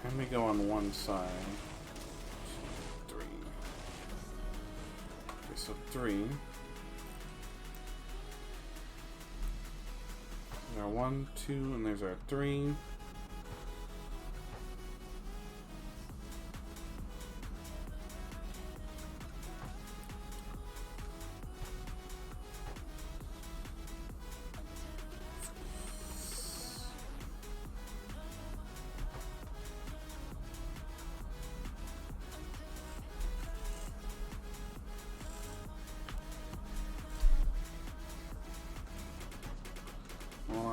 Let me go on one side. 2, 3. Okay, so 3. There's our 1, 2, and there's our 3.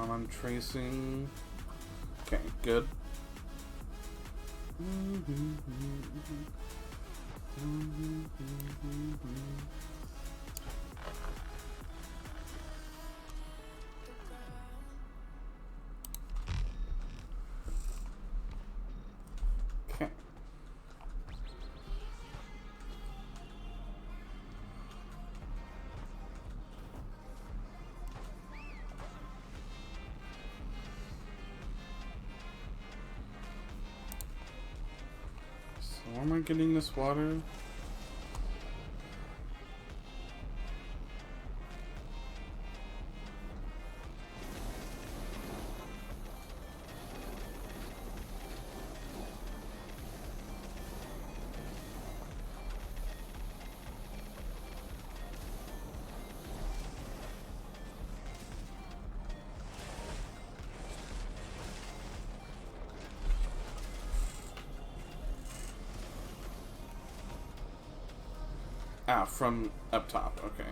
I'm tracing. Okay, good. Okay. Where am I getting this water? Ah, from up top, okay.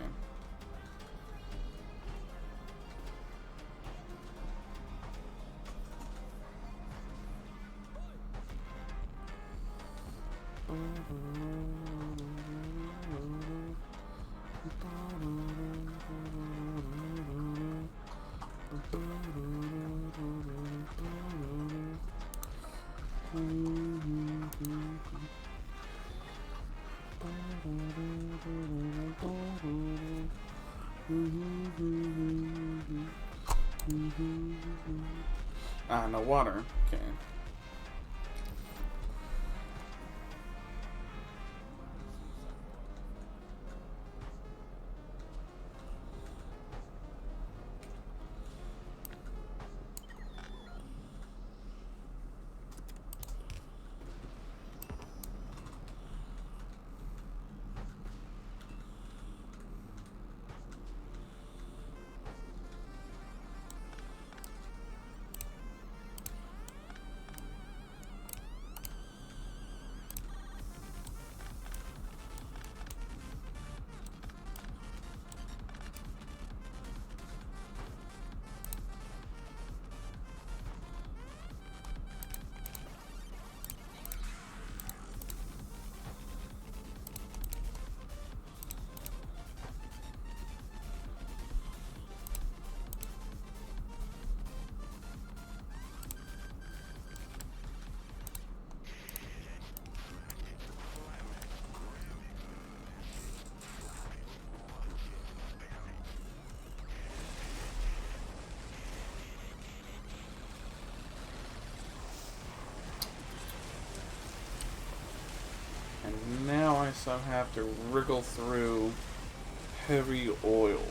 Ah, no water. Okay. So I have to wriggle through heavy oil,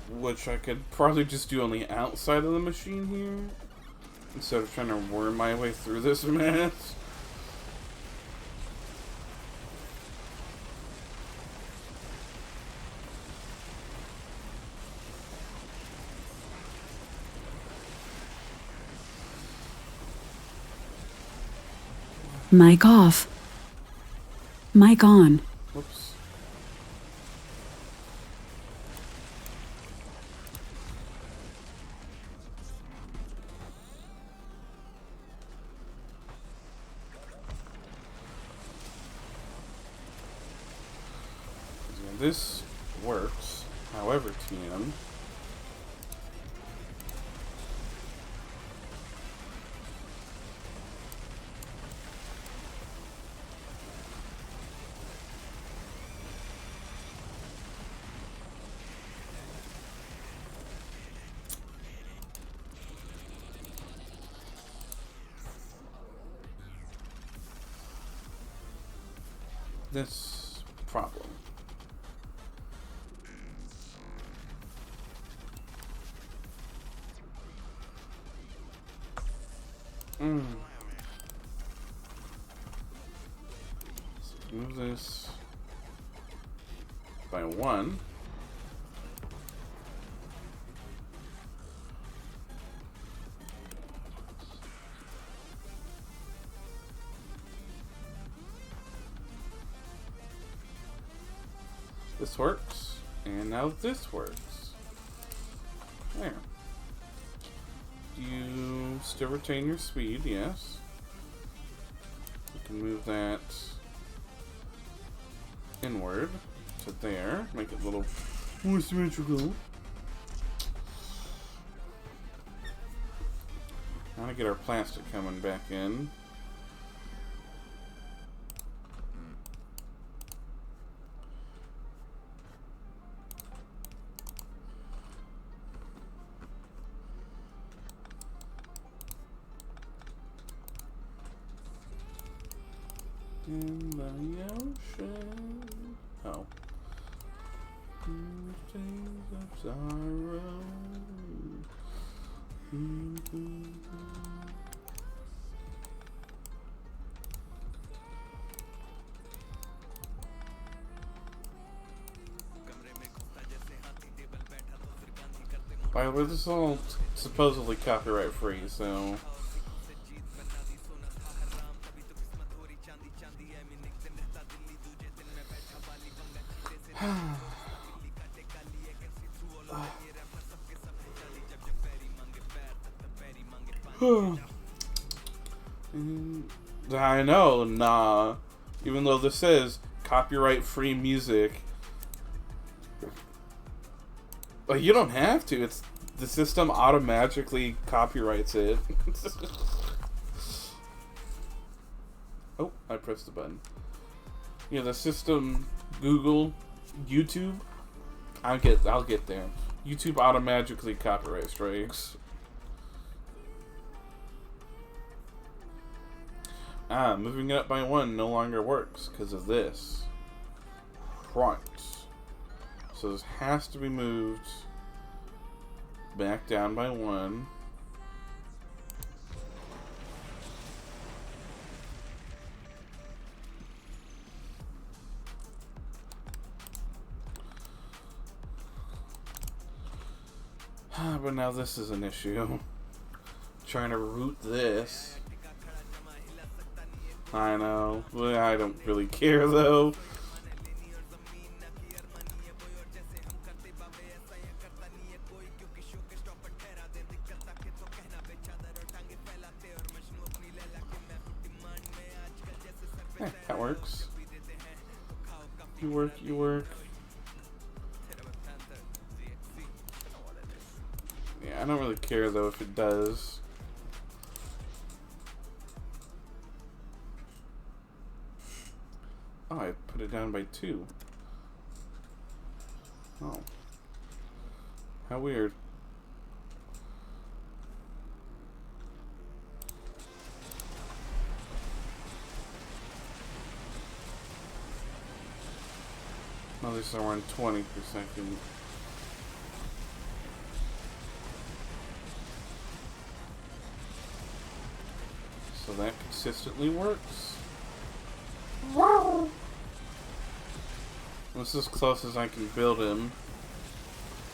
which I could probably just do on the outside of the machine here, instead of trying to worm my way through this mess. Mic off. Mic on. Whoops. This works, however, TM. This problem. So move this by 1. This works, and now this works. There. You still retain your speed, yes. You can move that inward to there, make it a little more symmetrical. Now to get our plastic coming back in. In the ocean. Oh. Days of sorrow. By the way, this is all supposedly copyright free, so. I know, nah. Even though this says copyright-free music, like you don't have to. It's the system automatically copyrights it. Oh, I pressed the button. Yeah, the system, Google, YouTube. I'll get there. YouTube automatically copyright strikes. Moving it up by 1 no longer works because of this. Right. So this has to be moved back down by 1. But now this is an issue. Trying to route this. I know. But I don't really care though. That works. You work. Yeah, I don't really care though if it does. Oh, I put it down by 2. Oh. How weird. At least I run 20 per second. So that consistently works. This is as close as I can build him.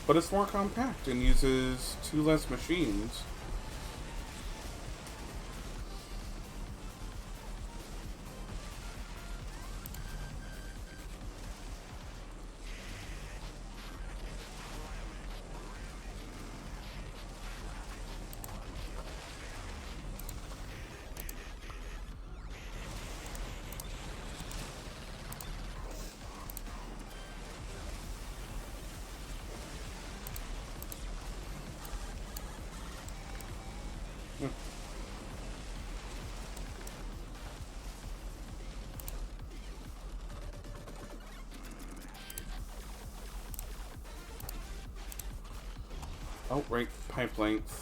But it's more compact and uses 2 less machines. Oh, right, pipe length.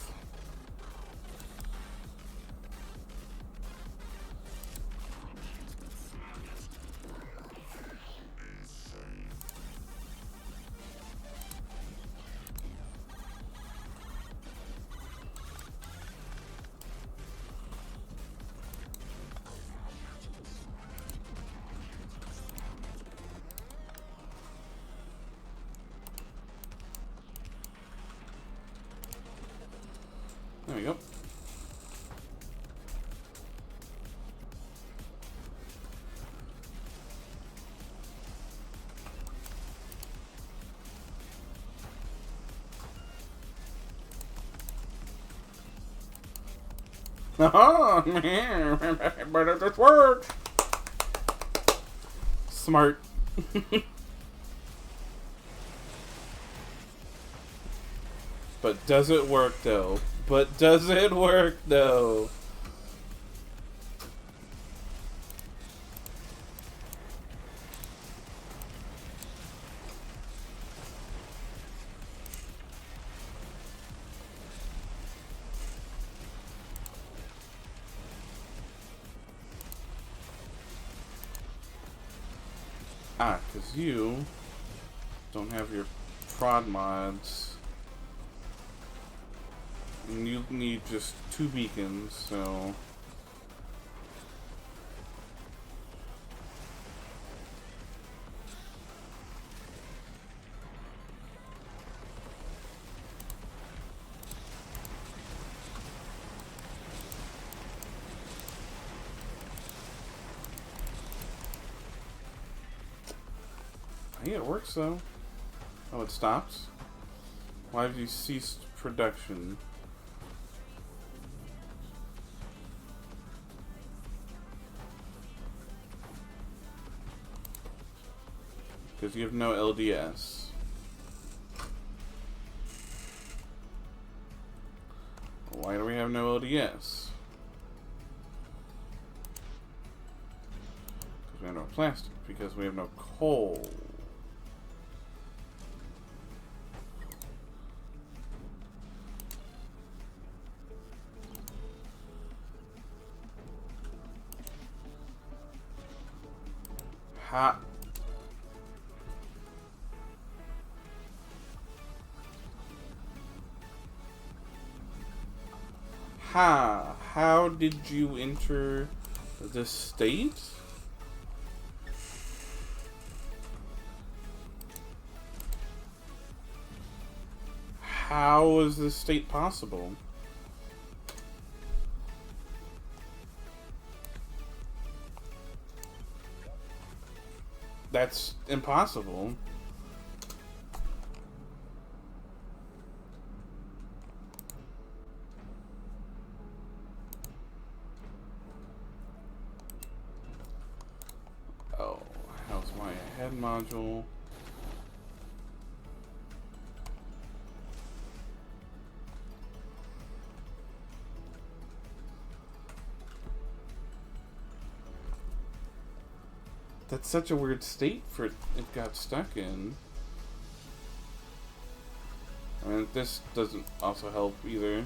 There we go. Oh, but it just works. Smart. But does it work though? But does it work though? Ah, because you don't have your prod mods. And you need just 2 beacons, so... Hey, it works though. Oh, it stops? Why have you ceased production? Because you have no LDS. Why do we have no LDS? Because we have no plastic. Because we have no coal. Ha. Ha. How did you enter the state? How is this state possible? That's impossible. Oh, how's my head module? That's such a weird state for it got stuck in. I mean, this doesn't also help either.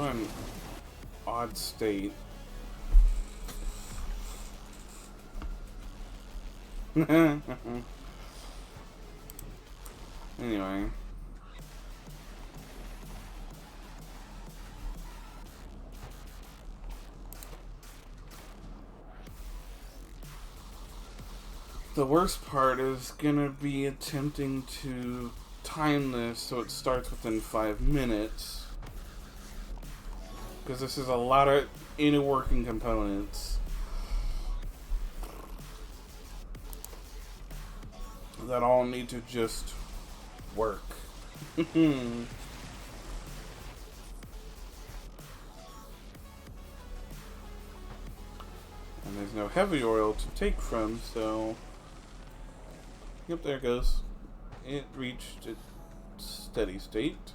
an odd state. Anyway. The worst part is gonna be attempting to time this so it starts within 5 minutes. Because this is a lot of inner working components that all need to just work. And there's no heavy oil to take from, so... Yep, there it goes. It reached its steady state.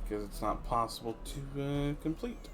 Because it's not possible to complete.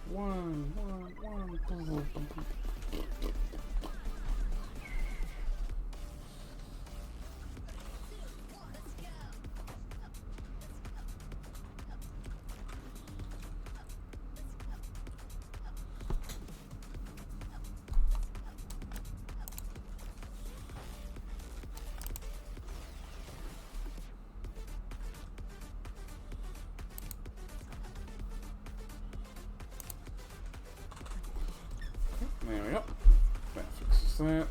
One. There we go. That fixes that.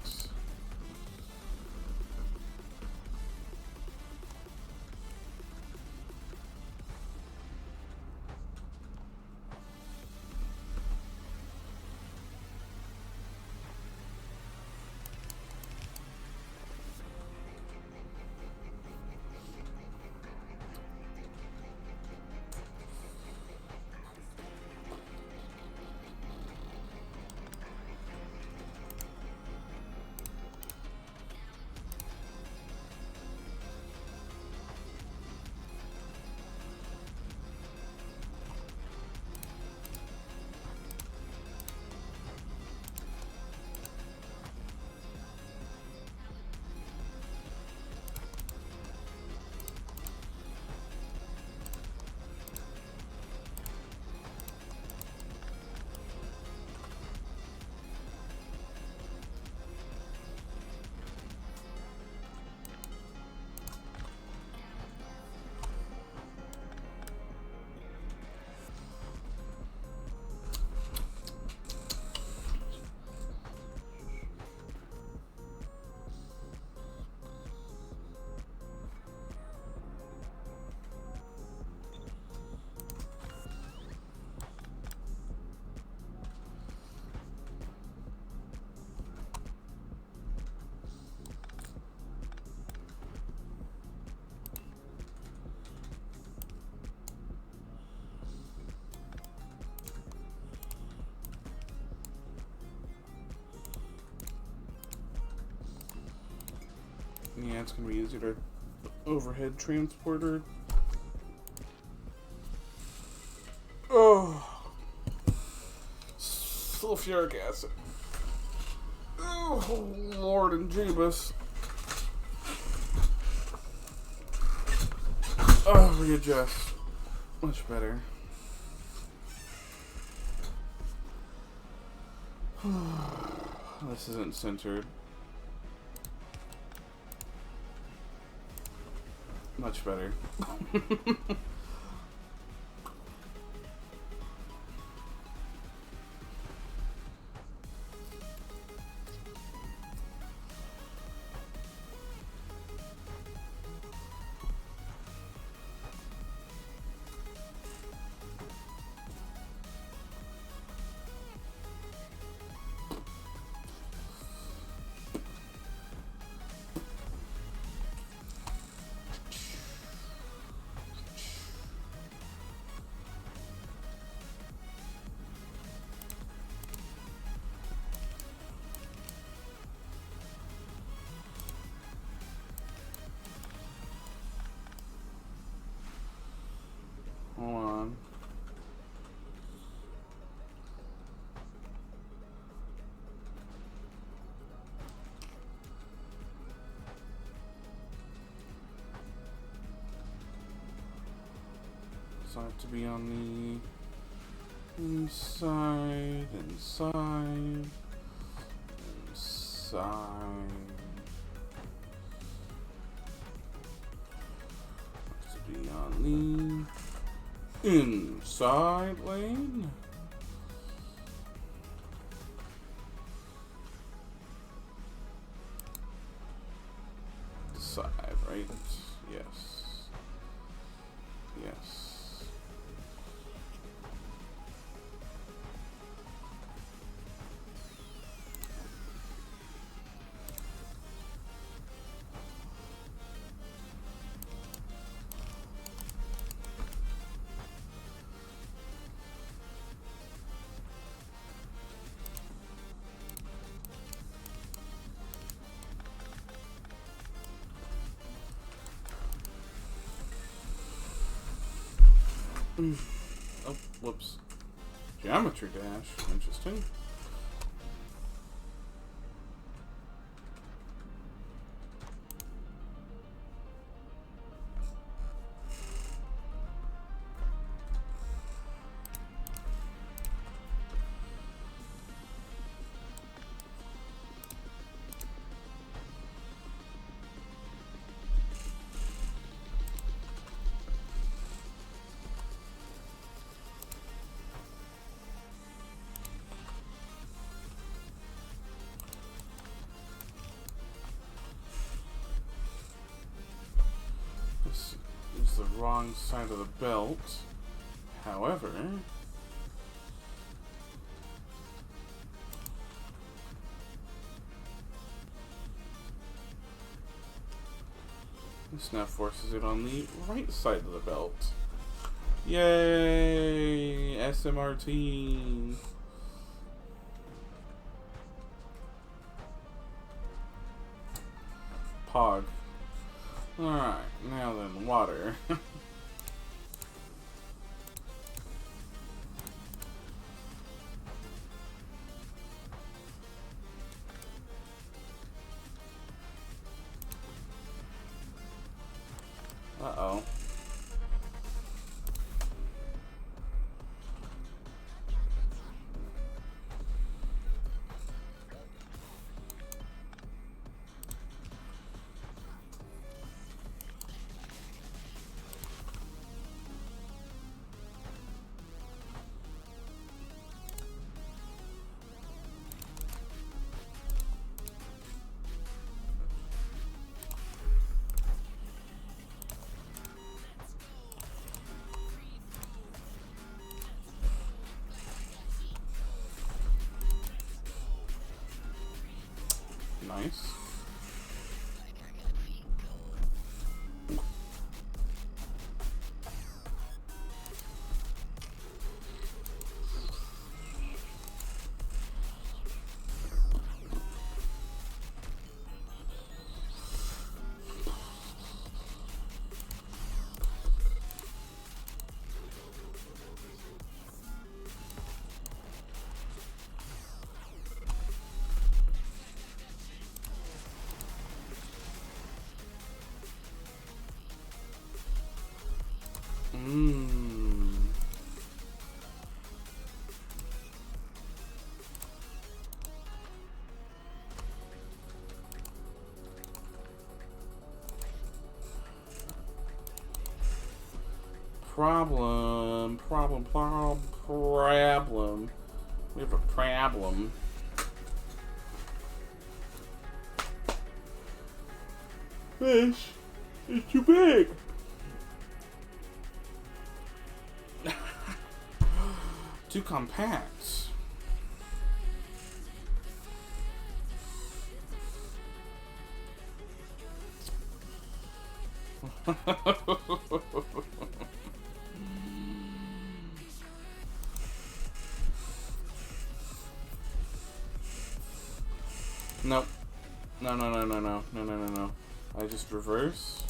Yeah, it's gonna be easier to overhead transporter. Oh, sulfuric acid. Oh, Lord and Jeebus. Oh, readjust. Much better. This isn't centered. Much better. So I have to be on the inside, inside, inside. I have to be on the inside lane. Side, right? Yes. Yes. Oh, whoops. Geometry dash. Interesting. This is the wrong side of the belt. However, this now forces it on the right side of the belt. Yay! SMRT! Pog. Alright, now then, water. Uh-oh. Nice. Problem. We have a problem. This is too big. Too compact. Nope. No. I just reverse.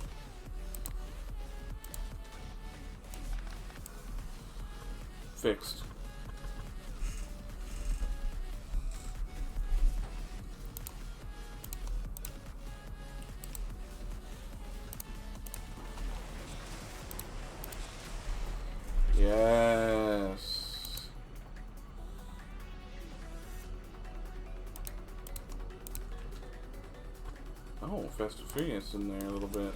Fixed. Oh, Fast and Furious in there a little bit.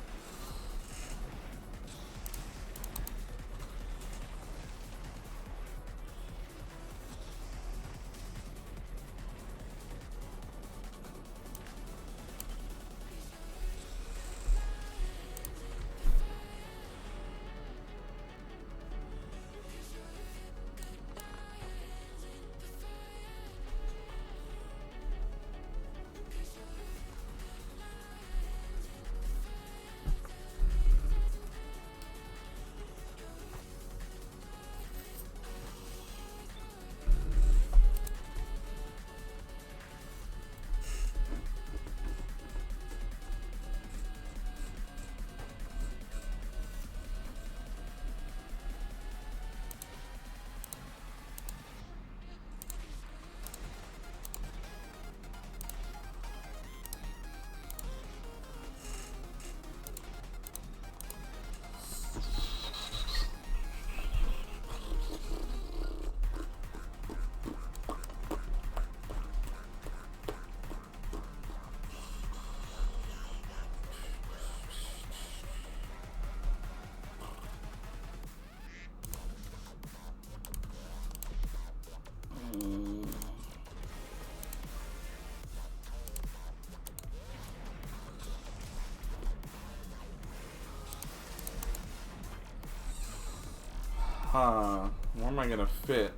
Where am I gonna fit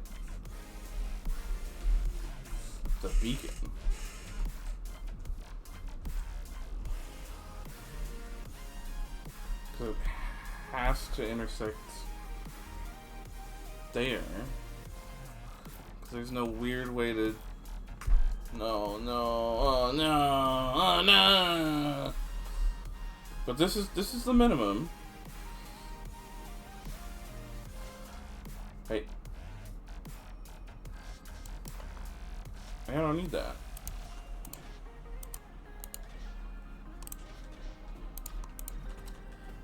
the beacon? Because it has to intersect there. Because there's no weird way to... No, oh no, oh no! But this is the minimum. Hey. I don't need that.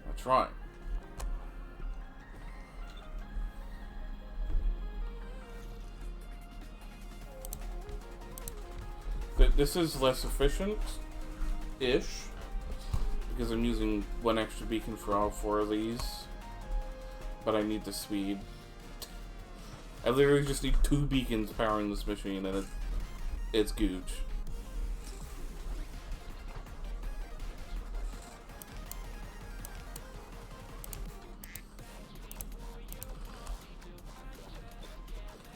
That's right. This is less efficient-ish, because I'm using one extra beacon for all 4 of these, but I need the speed. I literally just need 2 beacons powering this machine, and it's gooch.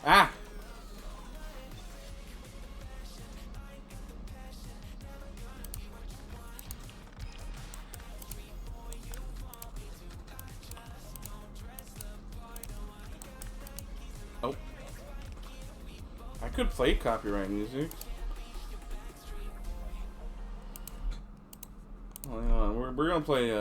Ah! Oh. I could play copyright music. Well, hang on. We're gonna play,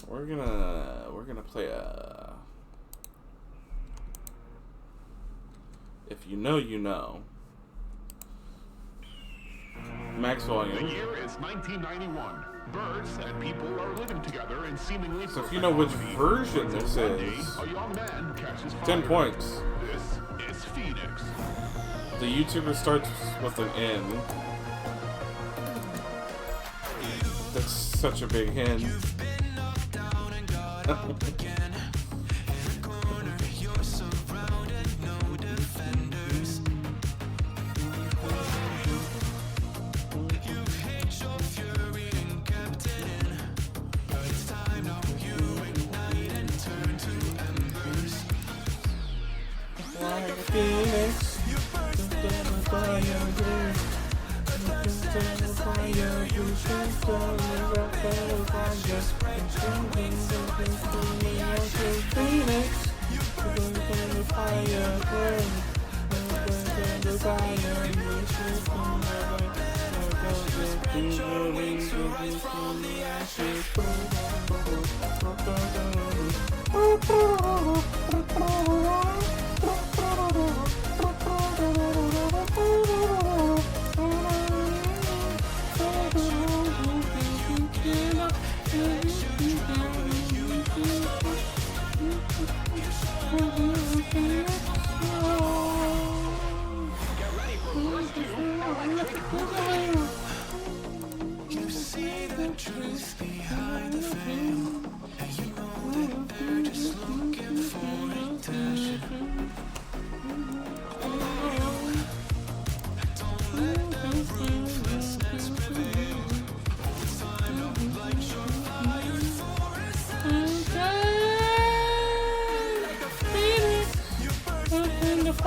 We're gonna play, If You Know, You Know. Max volume. The year is 1991. Birds and people are living together in seemingly So if you know which version this is, a young man catches fire. 10 points. This is Phoenix. The YouTuber starts with an N. That's such a big hint.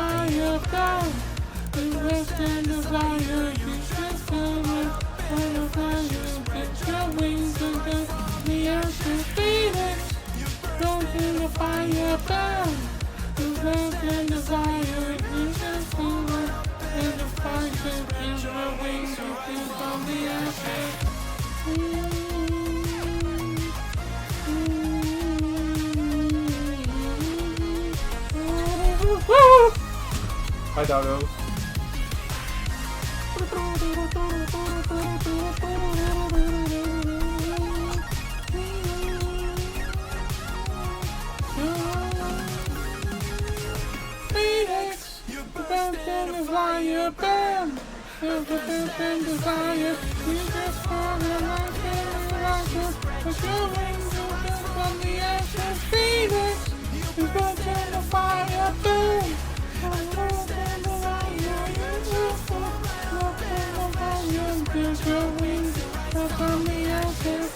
fire burn. The rest and desire, you should feel it. When the fire gets your wings and the ashes phoenix. Don't feel the fire burn. The rest and desire, you should feel it. And the fire gets your wings and from the ashes. Hi, doggos. Phoenix, the best and the fire band. There's the best and desire. You just want to like it. But your wings will come from the ashes. Phoenix, the best and the fire band. There's your wings from the ashes.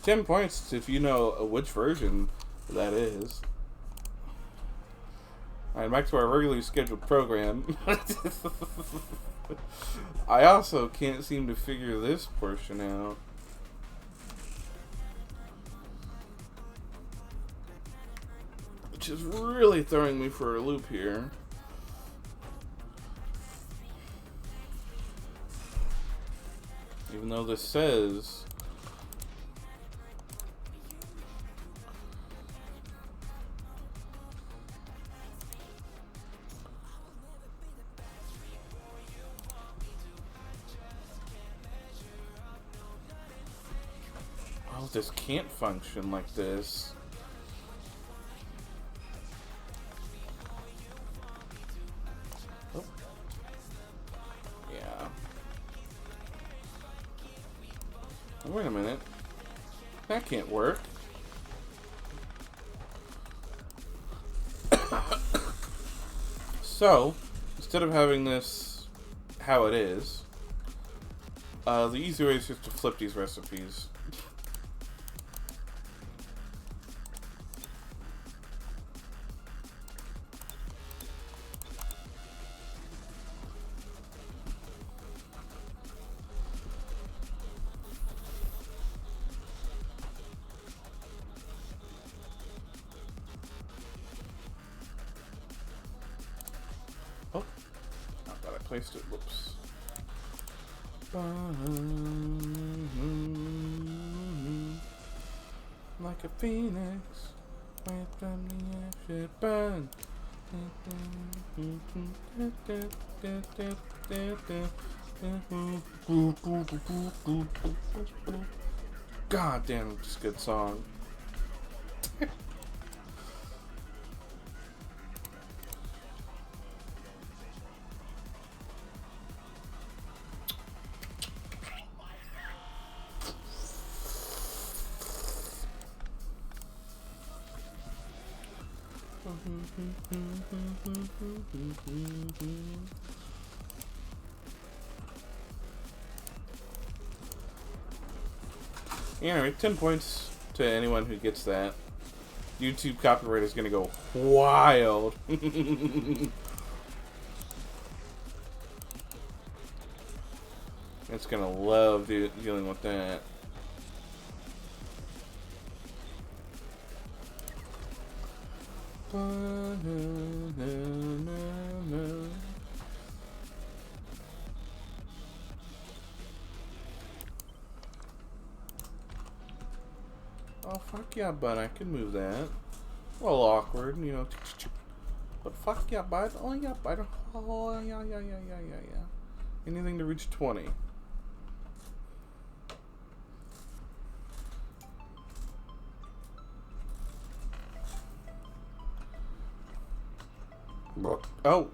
$10 points if you know which version that is. Alright, back to our regularly scheduled program. I also can't seem to figure this portion out. Which is really throwing me for a loop here. Even though this says... Oh, this can't function like this. Oh. Yeah. Oh, wait a minute. That can't work. So, instead of having this how it is, the easy way is just to flip these recipes. Oh, I thought I placed it. Whoops. Like a phoenix, right from the ashes burn. God damn, it's a good song. Anyway, 10 points to anyone who gets that. YouTube copyright is gonna go wild. It's gonna love dealing with that. Oh, fuck yeah, bud. I can move that. A little awkward, you know. But fuck yeah, bud. Oh, yeah, bud. Oh, yeah. Anything to reach 20. Oh.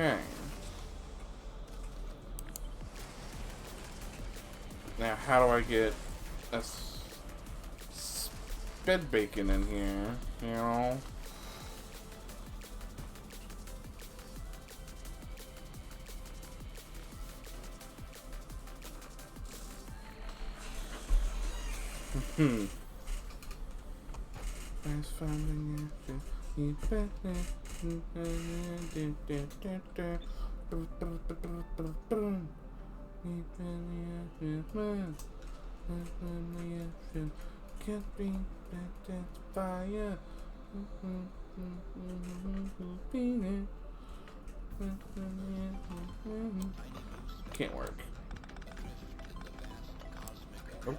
Okay. Now, how do I get a sped bacon in here? You know? Hmm. Can't be fire. Can't work. Oh.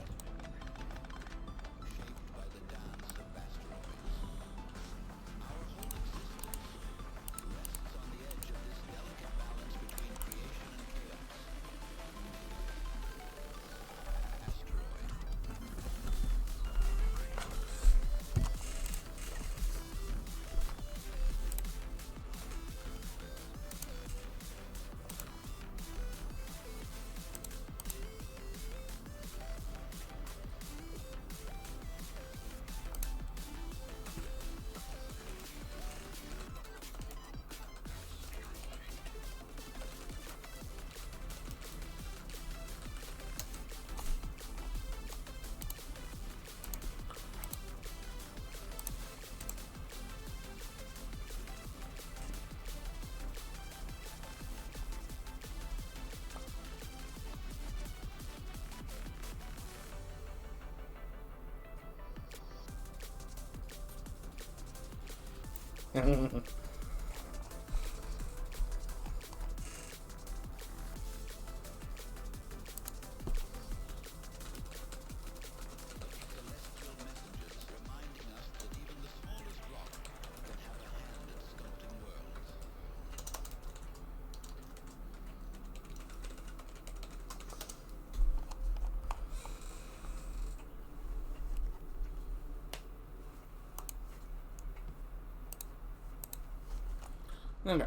Okay.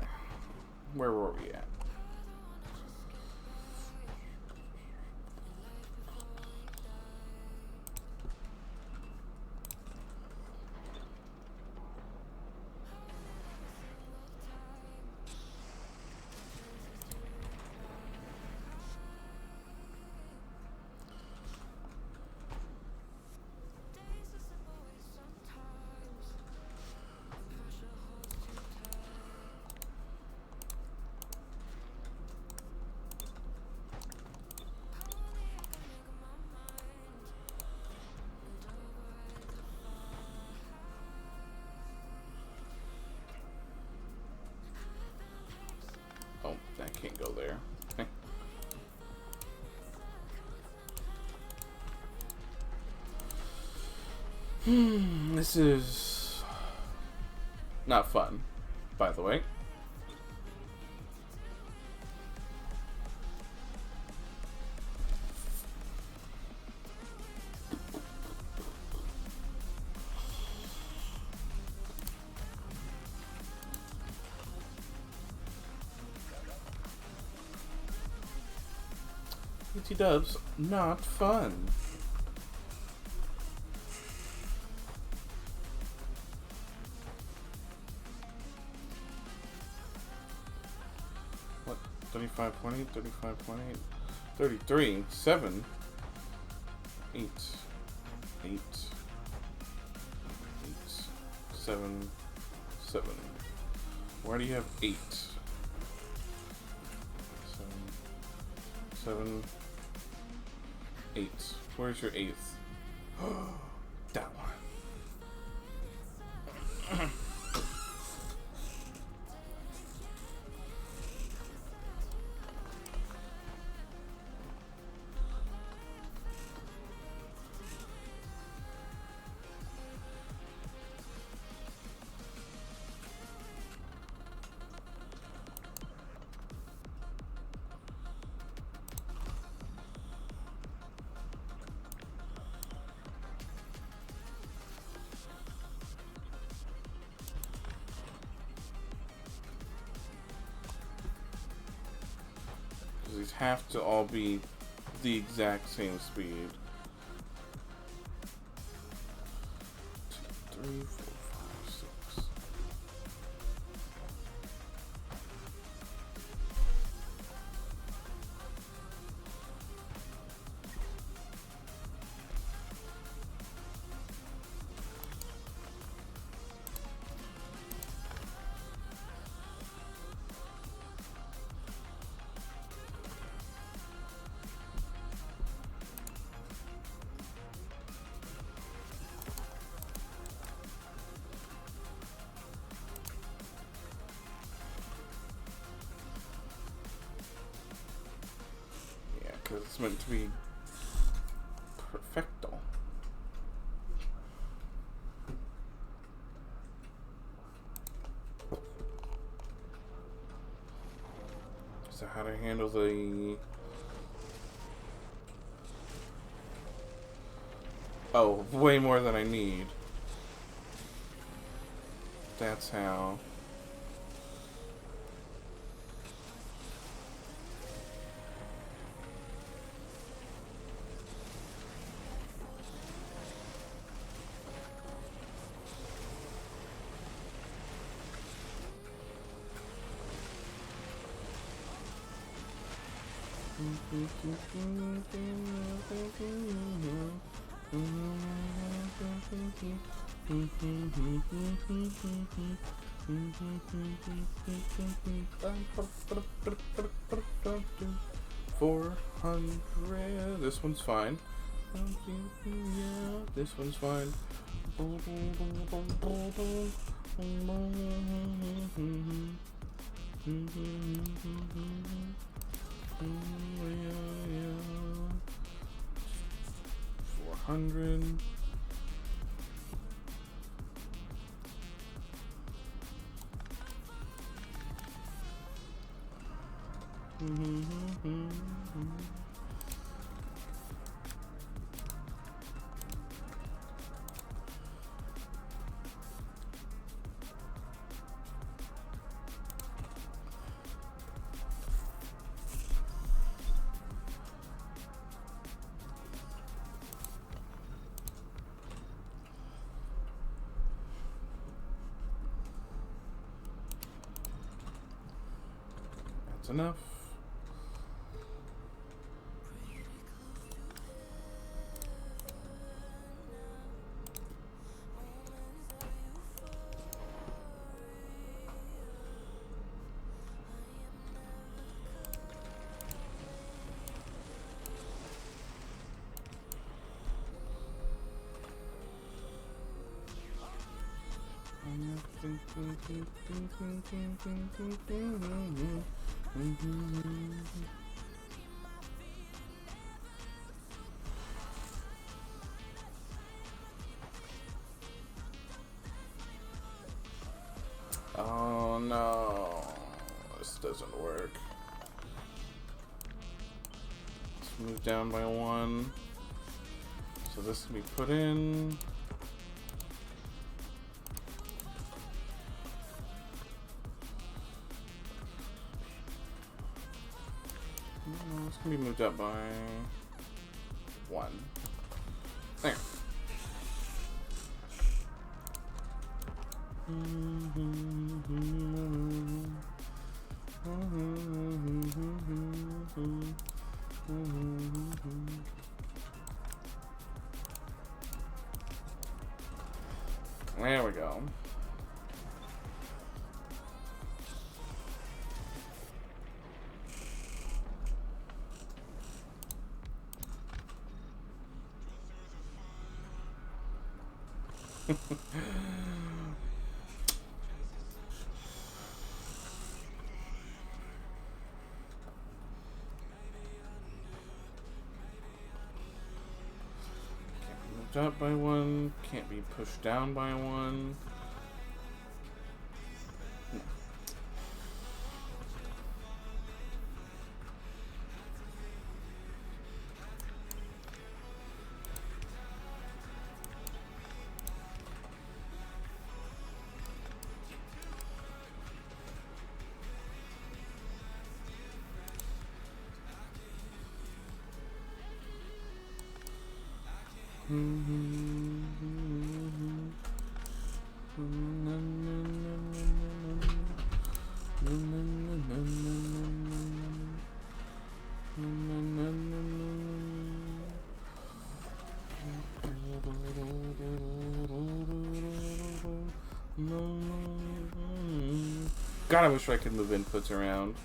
Where were we at? Oh, I can't go there. This is not fun, by the way. BT dubs, not fun. What? 35.8, 35.8, 33, 7, 8, 8, 7, 7. Why do you have 8? 7, 8. Where's your 8th? That one. These have to all be the exact same speed. 2, 3, 4, 5, 6. Because it's meant to be perfecto. So how to handle the... Oh, way more than I need. That's how... $400. This one's fine. Yeah, this one's fine. Yeah. 400. That's enough. Oh no, this doesn't work. Let's move down by 1. So this can be put in. This can be moved up by 1. There. There we go. Up by 1, can't be pushed down by 1. God, I wish I could move inputs around.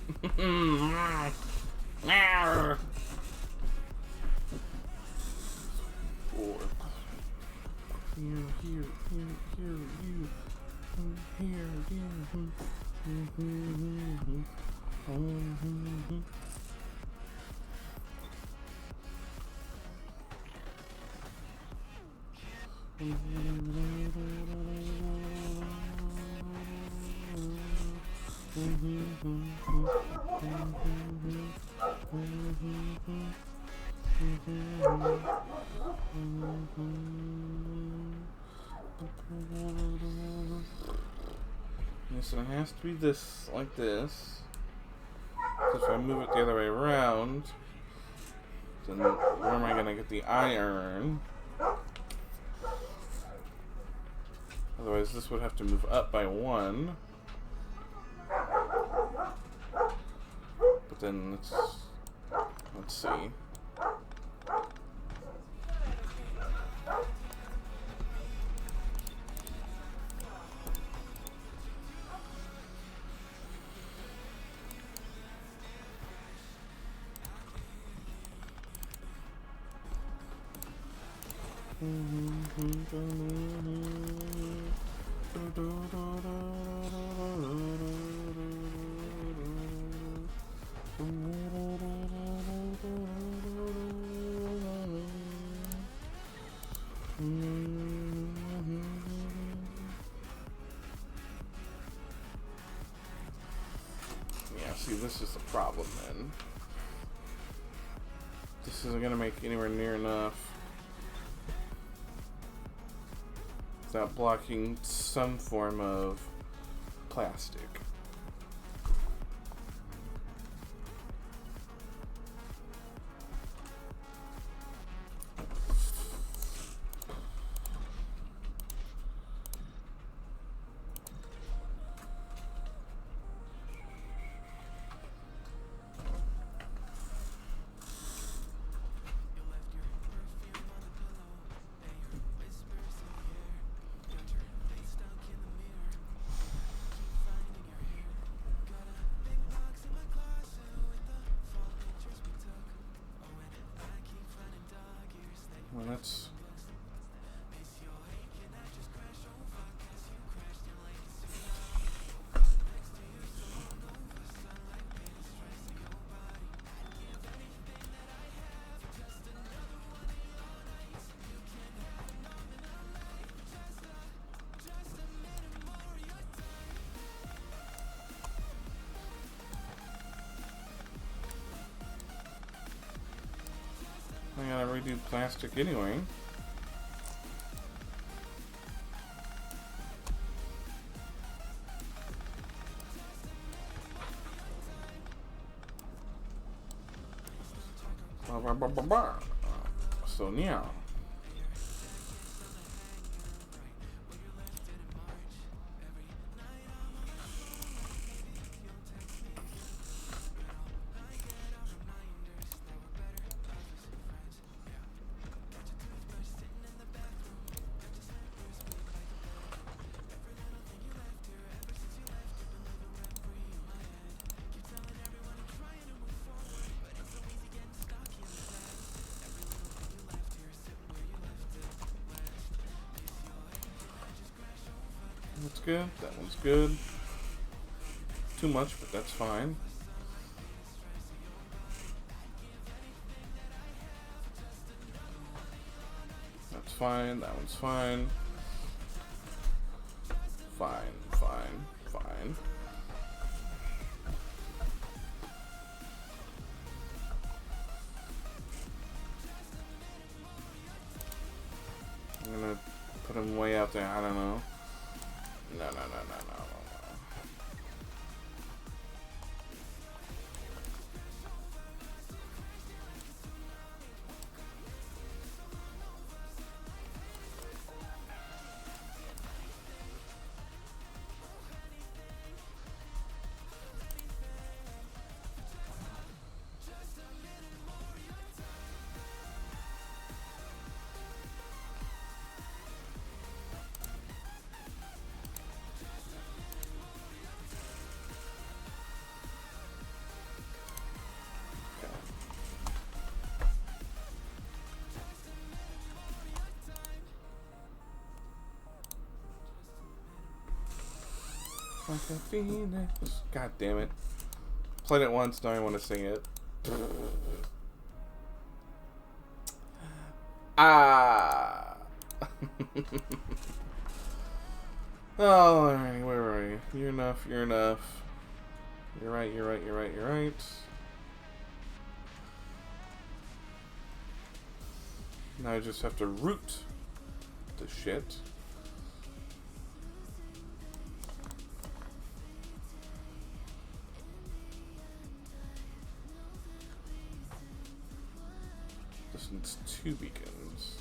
Four. Here, so it has to be this, like this. So if I move it the other way around, then where am I going to get the iron? Otherwise, this would have to move up by 1. But then let's see. Yeah, see, this is the problem then. This isn't going to make anywhere near enough without blocking some form of plastic. Well, that's... I gotta redo plastic anyway. So yeah. That's good. That one's good. Too much, but that's fine. That's fine. That one's fine. Fine, fine, fine. I'm gonna put him way out there. I don't know. No, no, no, no, no, no, Like a phoenix. God damn it. Played it once, now I want to sing it. Ah. Oh, alright, where are you? You're enough, you're enough. You're right, you're right, you're right, you're right. Now I just have to root the shit. This needs 2 beacons.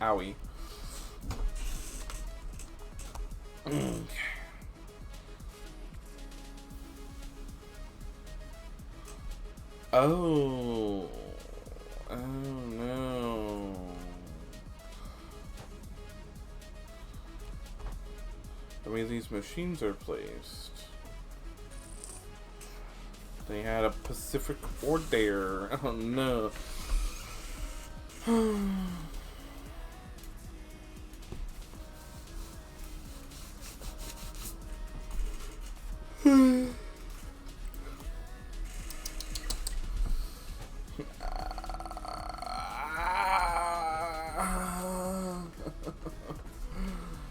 Owie. Oh. Oh no. The way these machines are placed. They had a Pacific Order. Oh no.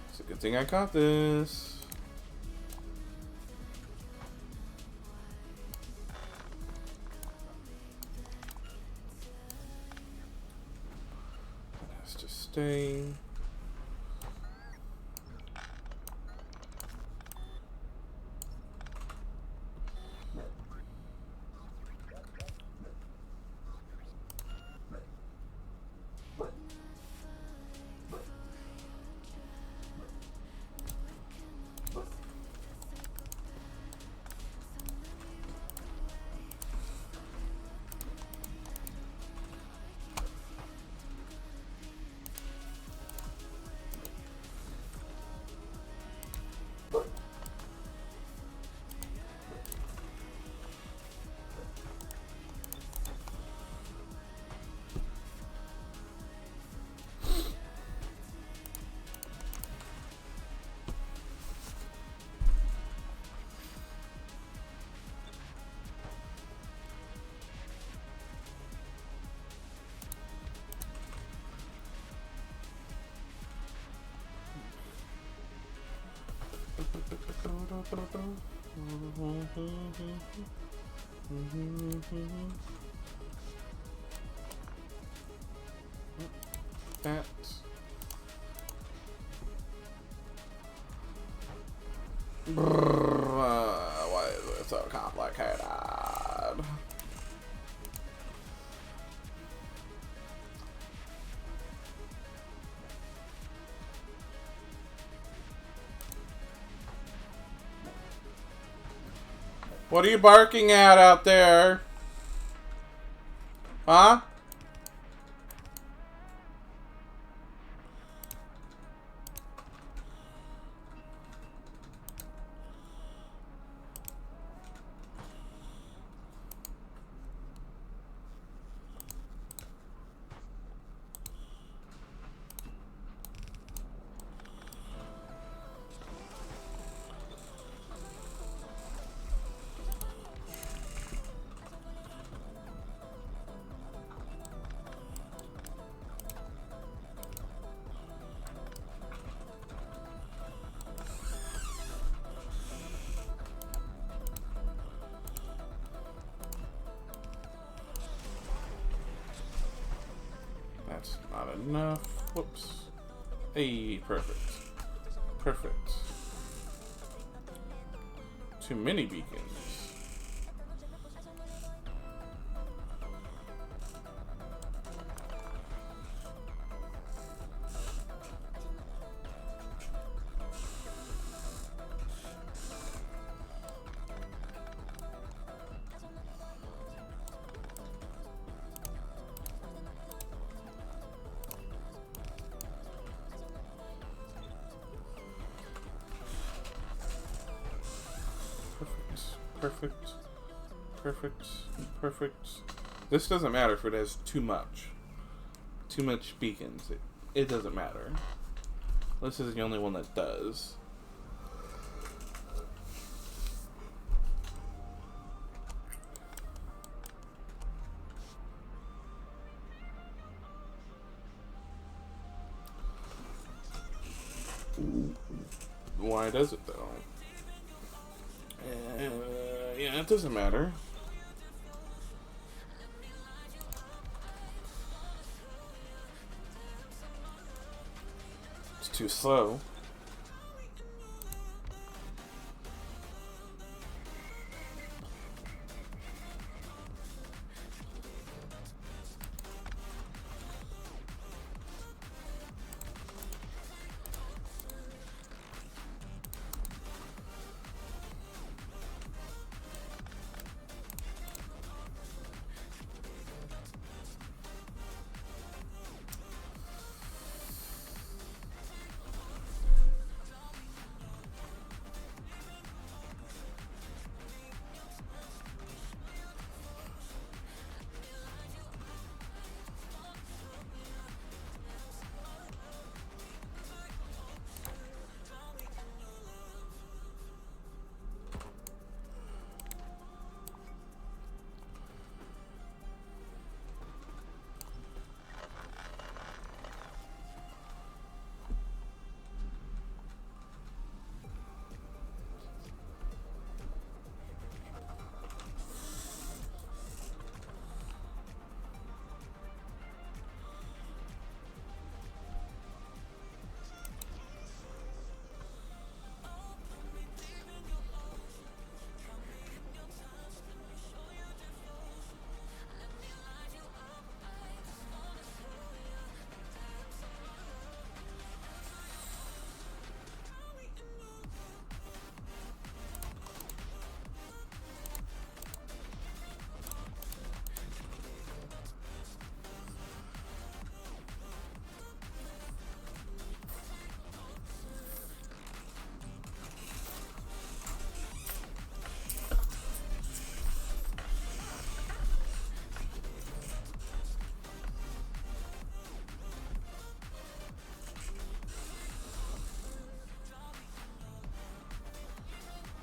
It's a good thing I caught this. That has to stay. That. Why is it so complicated? What are you barking at out there? Huh? That's not enough. Whoops. Hey, perfect. Perfect. Too many beacons. Perfect. Perfect. Perfect. This doesn't matter if it has too much. Too much beacons. It doesn't matter. This is the only one that does. Why does it though? Yeah, it doesn't matter. It's too slow.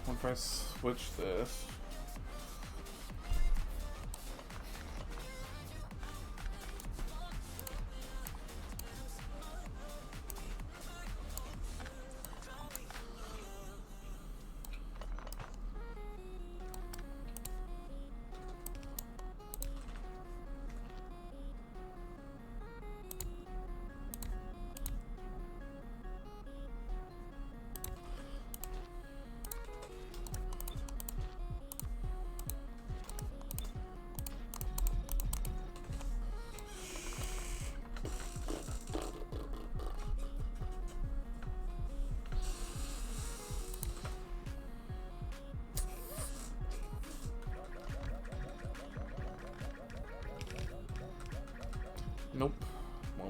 If I switch this.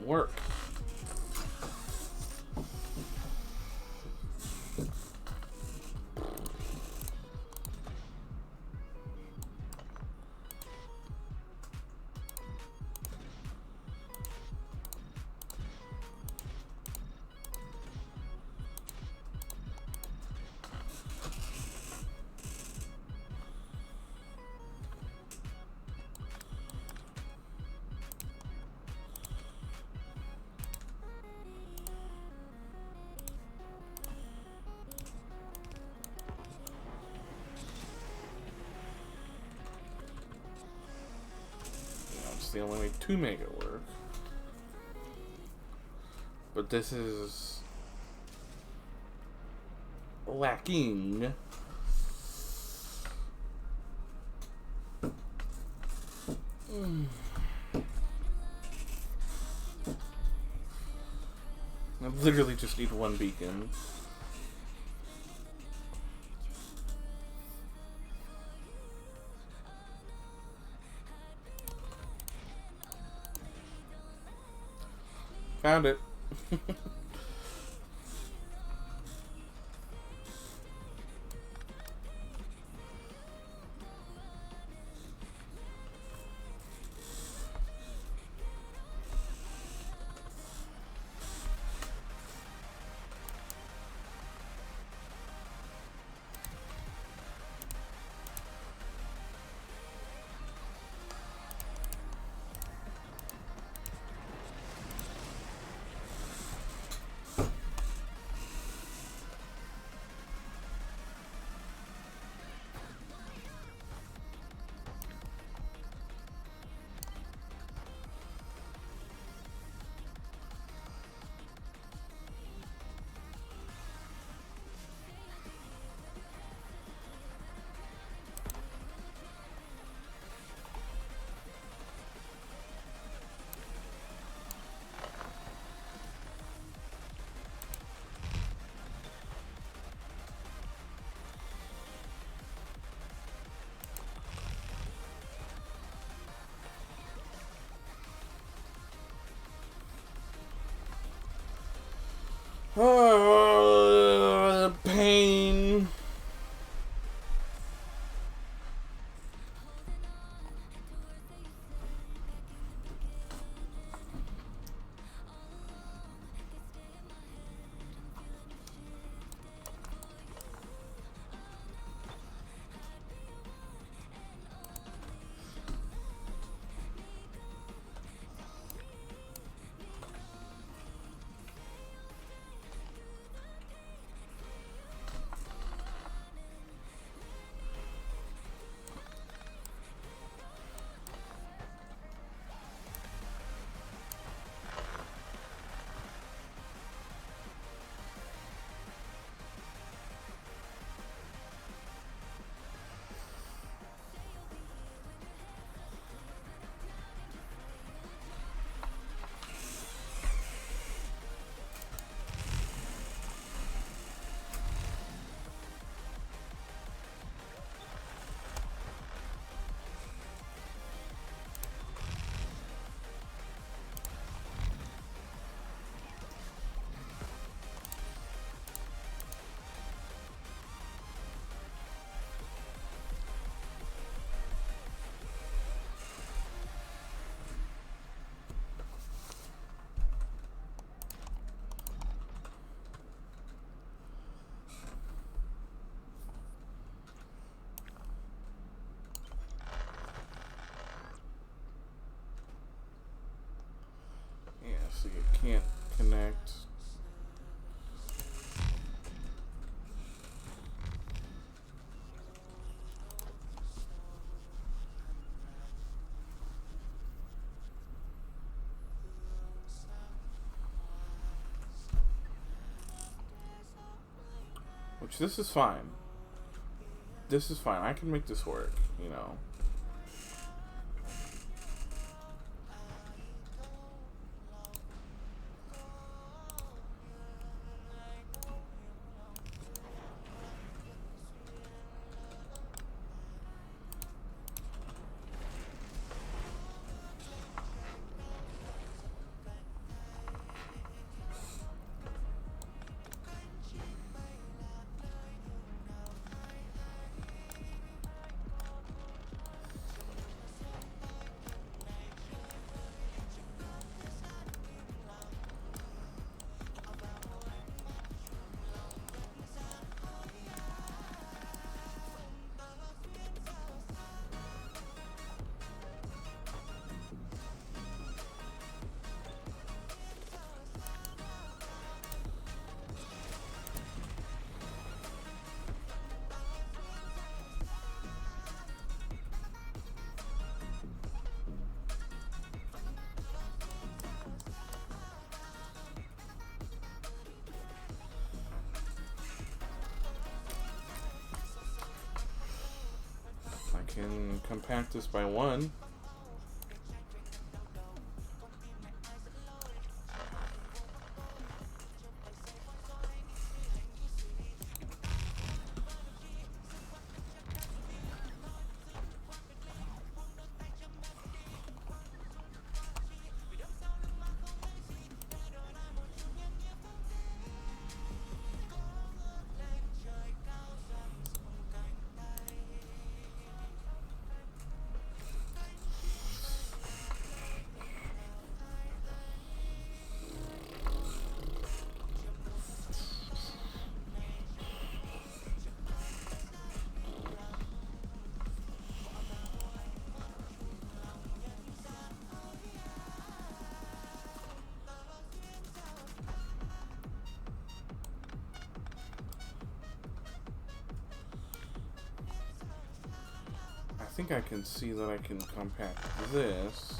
work. It's the only way to make it work. But this is lacking. I literally just need one beacon. Found it. Pain. So you can't connect. Which, this is fine. This is fine. I can make this work, you know. can compact this by 1. I think I can see that I can compact this.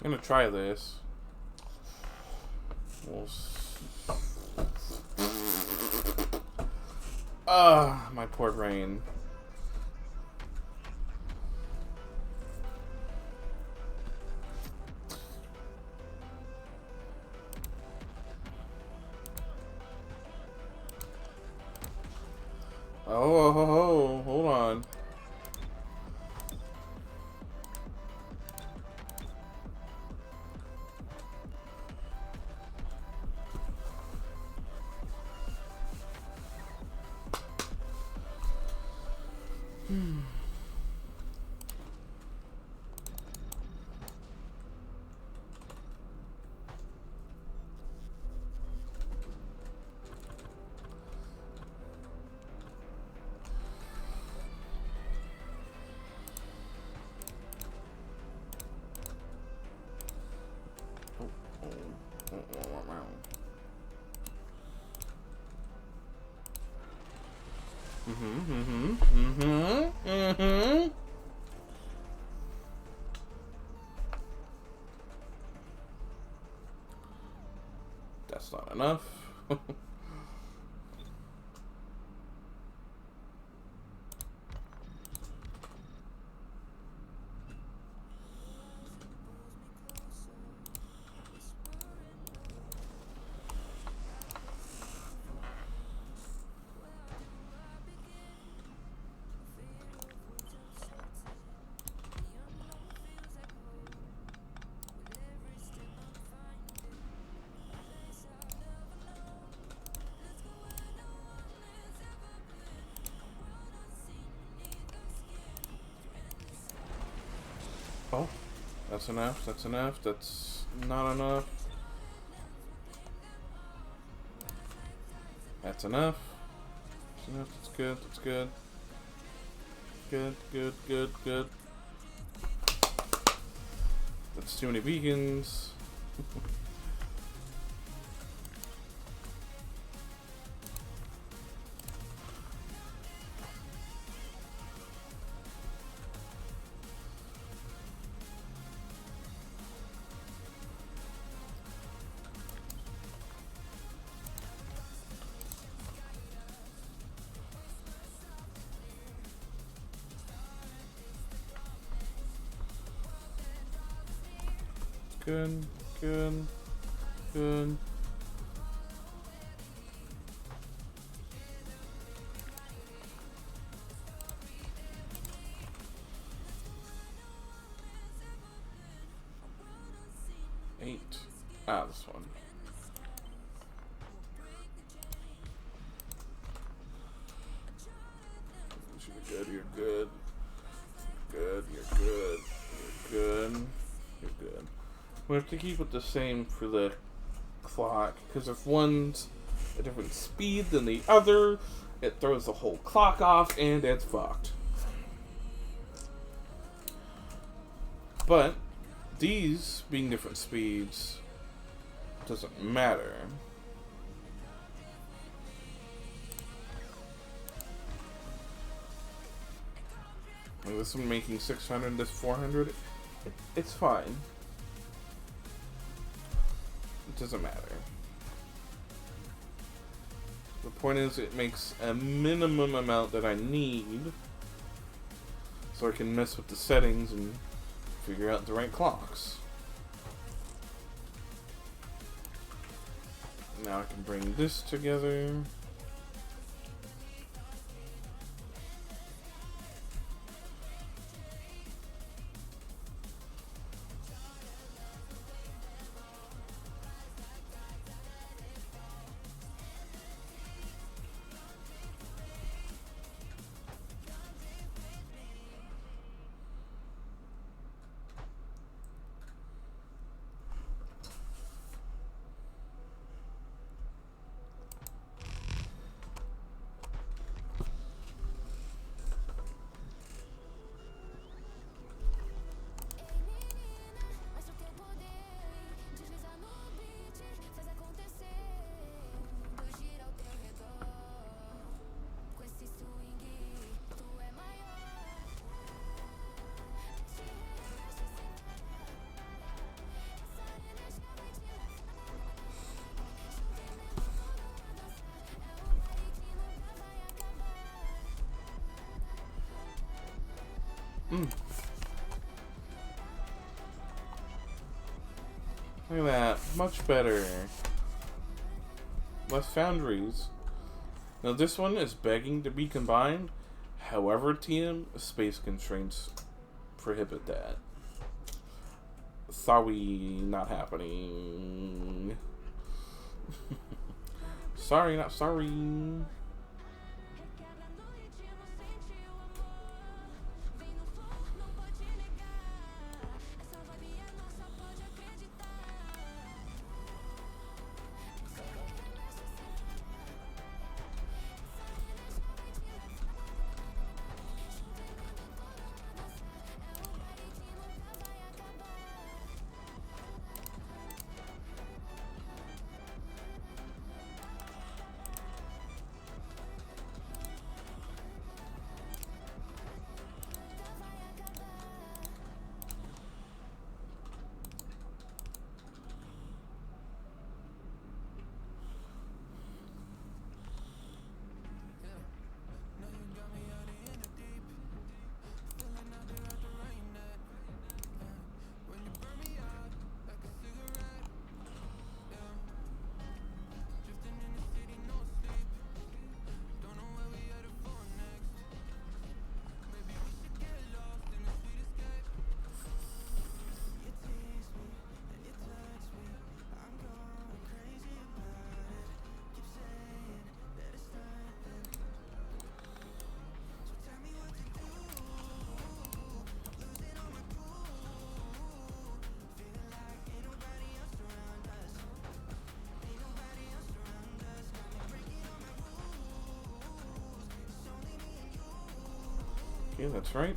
I'm gonna try this. My poor brain. Oh, hold on. That's not enough. Oh, that's enough, that's enough, that's not enough. That's enough. That's enough, that's good, that's good. Good, good, good, good. That's too many beacons. Good. Good. Good. Eight. Ah, this one. You're good, you're good. Good, you're good. You're good. You're good. We have to keep it the same for the clock, because if one's a different speed than the other, it throws the whole clock off and it's fucked. But these being different speeds doesn't matter. Like this one making 600, this 400, it's fine. It doesn't matter. The point is, it makes a minimum amount that I need so I can mess with the settings and figure out the right clocks. Now I can bring this together. Look at that. Much better. Less foundries. Now this one is begging to be combined. However, TM, space constraints prohibit that. Sorry, not happening. Sorry, not sorry. Okay, that's right.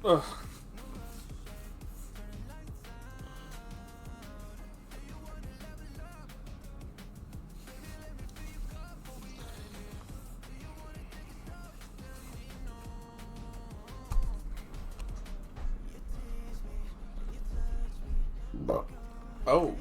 Ugh. Oh.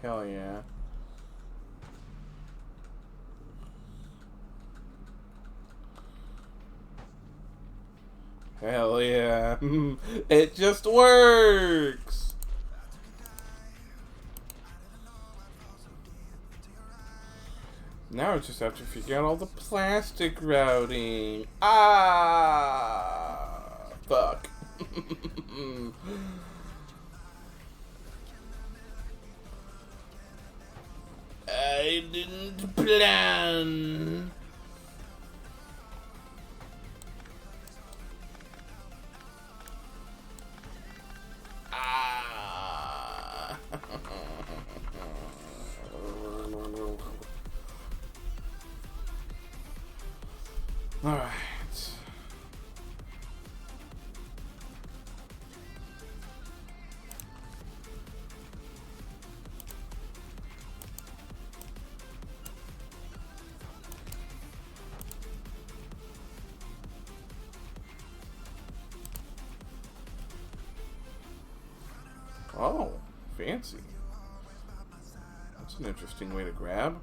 Hell yeah. Hell yeah. It just works! Now I just have to figure out all the plastic routing. Ah! Fuck. I didn't plan. Ah. All right. Oh, fancy. That's an interesting way to grab.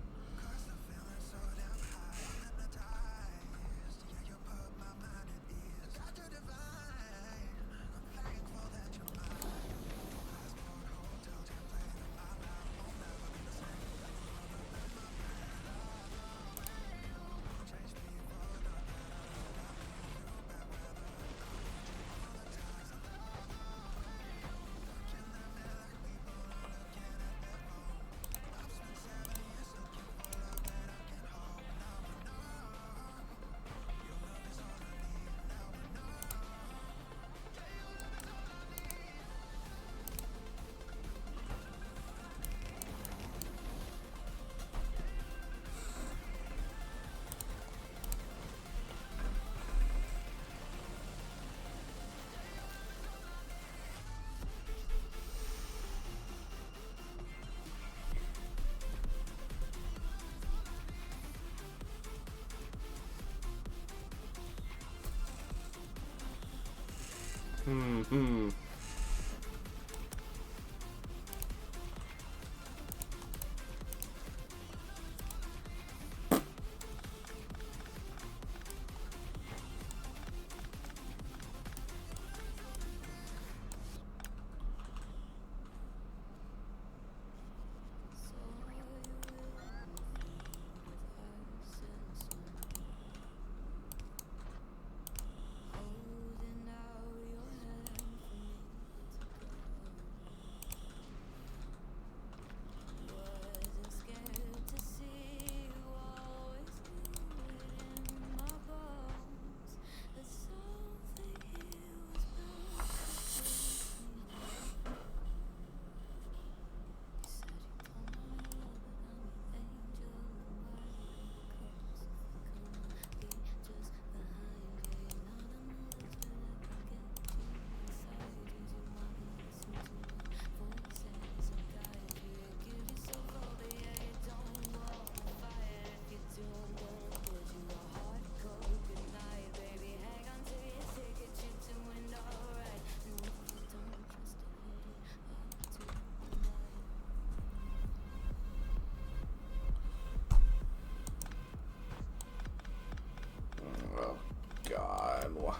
Hmm. Oh, God, why?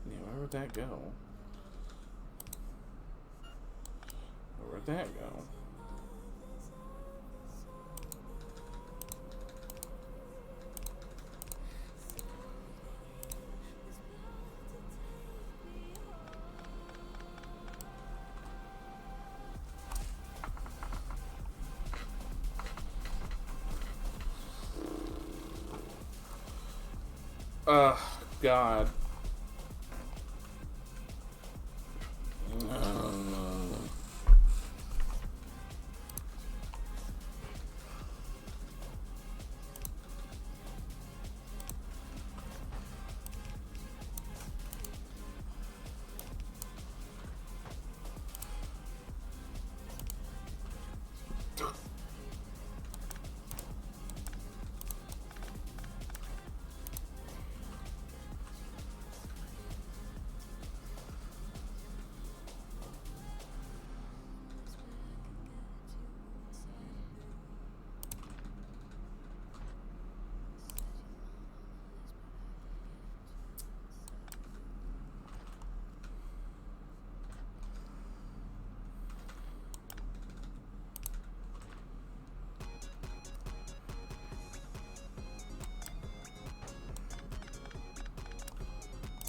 Yeah, where would that go? Where would that go? Ugh, God.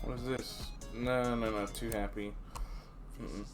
What is this? No, no, no. Too happy. Mm-mm.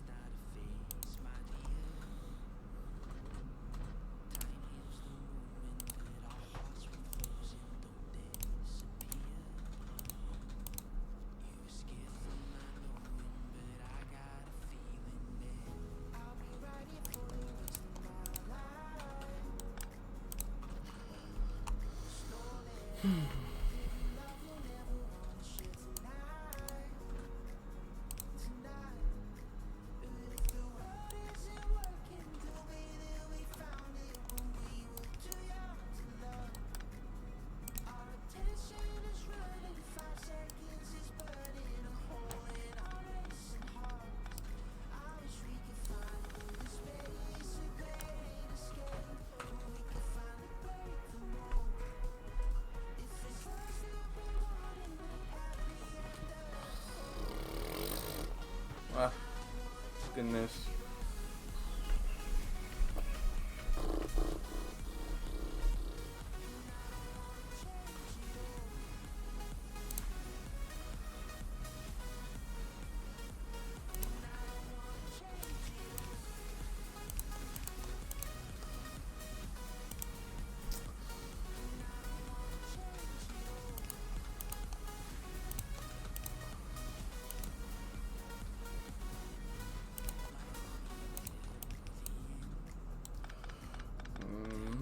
Ah, goodness.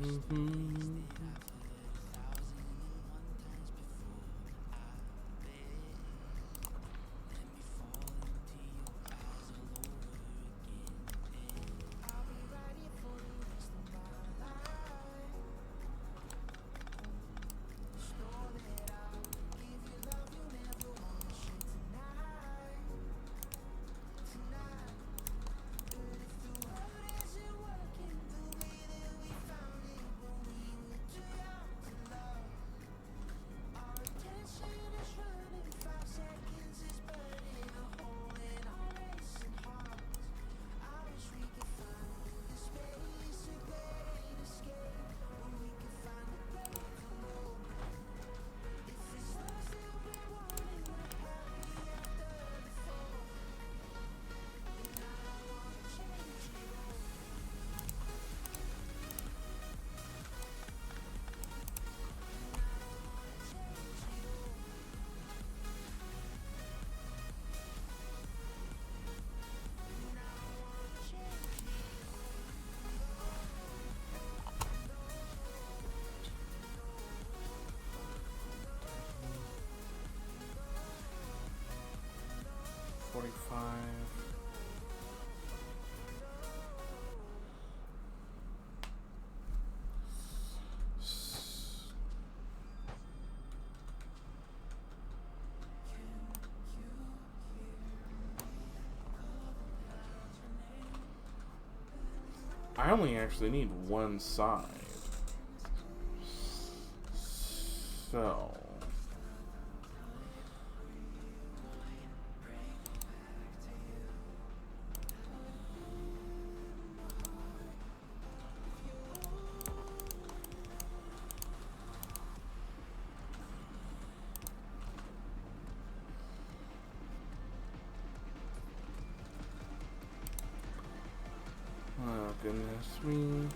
Mm-hmm. I only actually need one side. So... Oh, goodness me.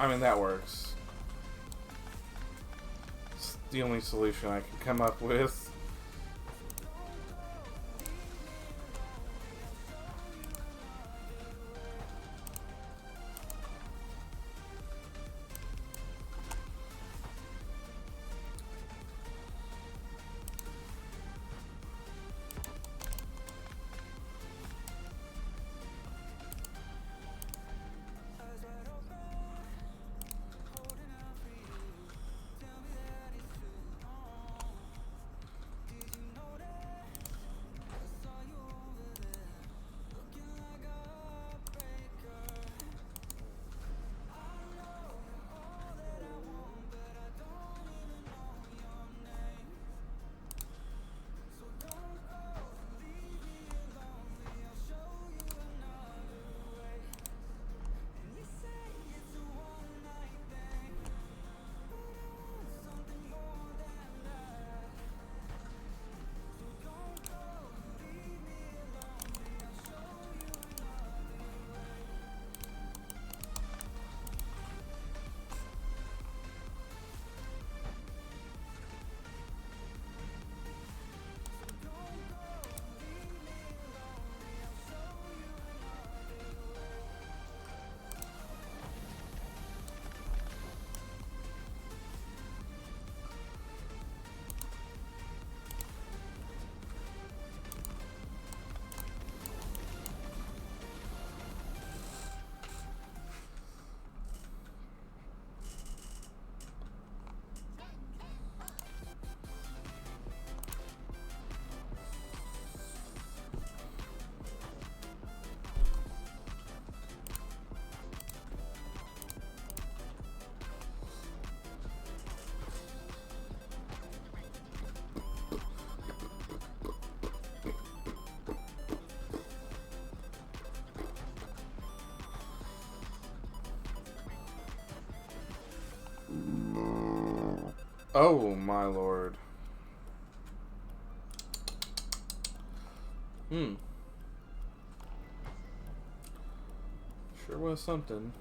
I mean, that works. It's the only solution I can come up with. Oh my lord. Sure was something.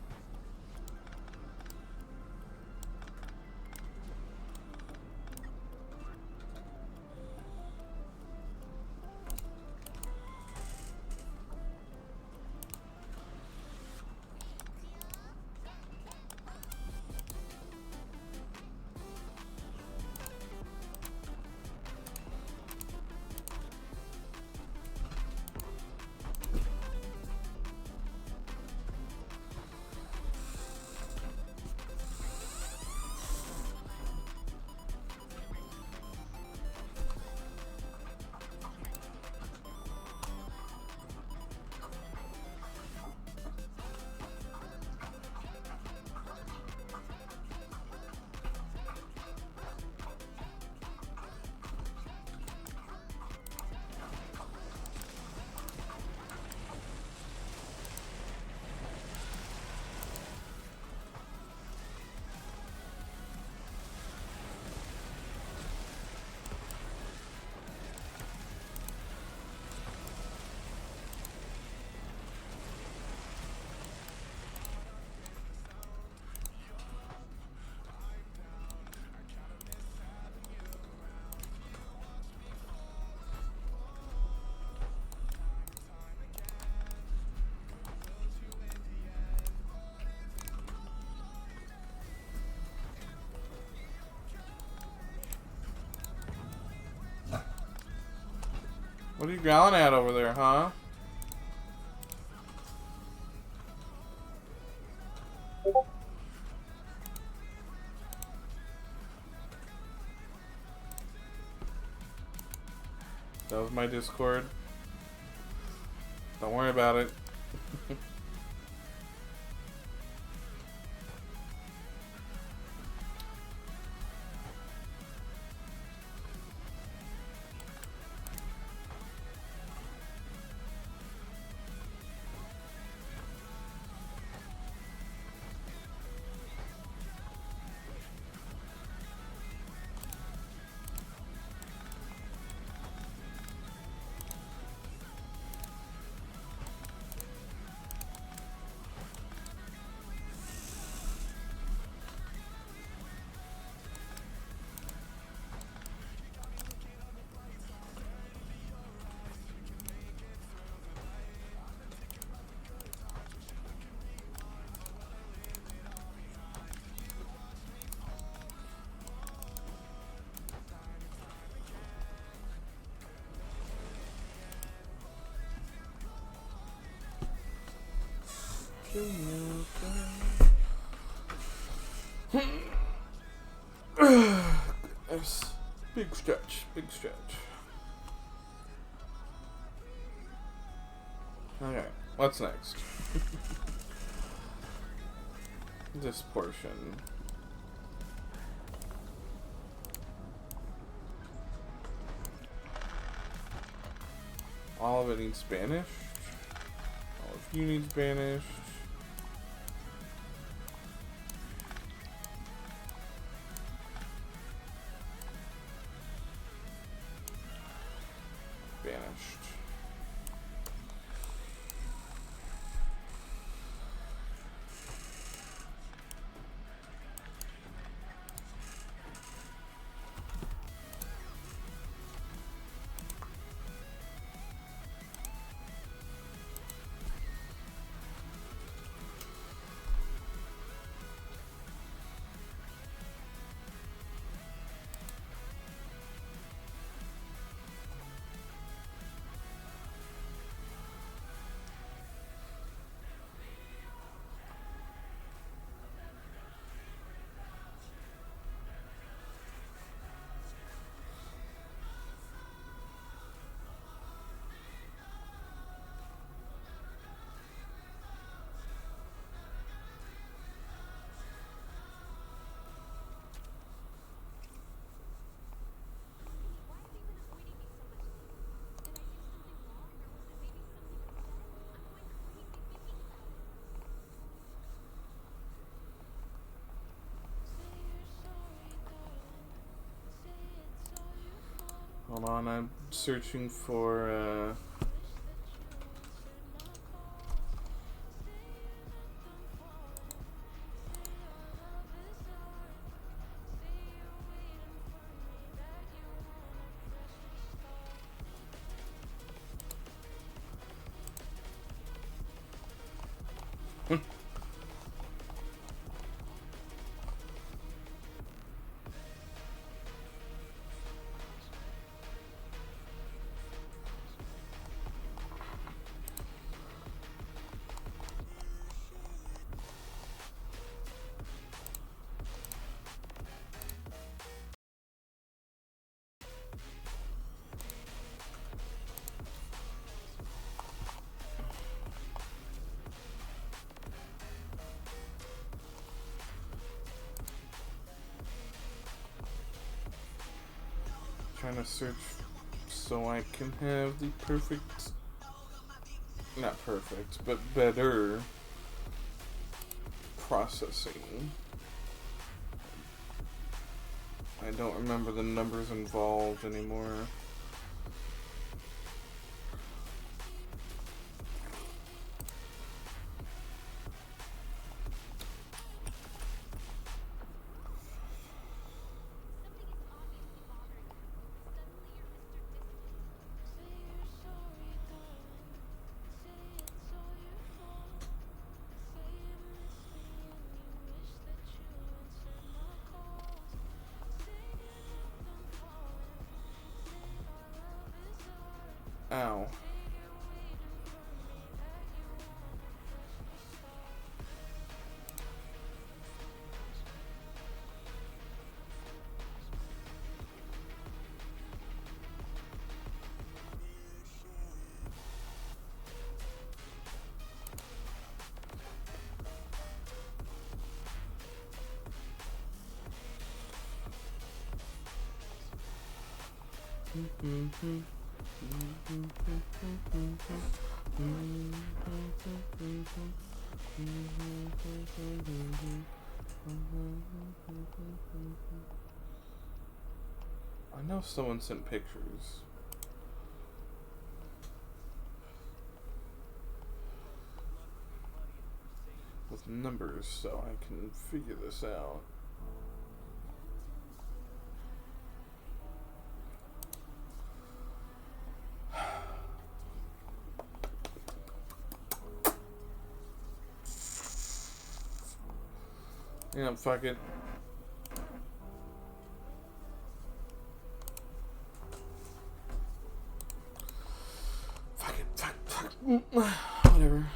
What are you growling at over there, huh? That was my Discord. Don't worry about it. Yes. Big stretch, big stretch. Okay, what's next? This portion. All of it needs banished. All of you needs banished. Banished. Hold on, I'm searching for, trying to search so I can have the perfect, not perfect, but better processing. I don't remember the numbers involved anymore. Ow. I know someone sent pictures. With numbers, so I can figure this out. Yeah, fuck it. Fuck it, fuck. Whatever.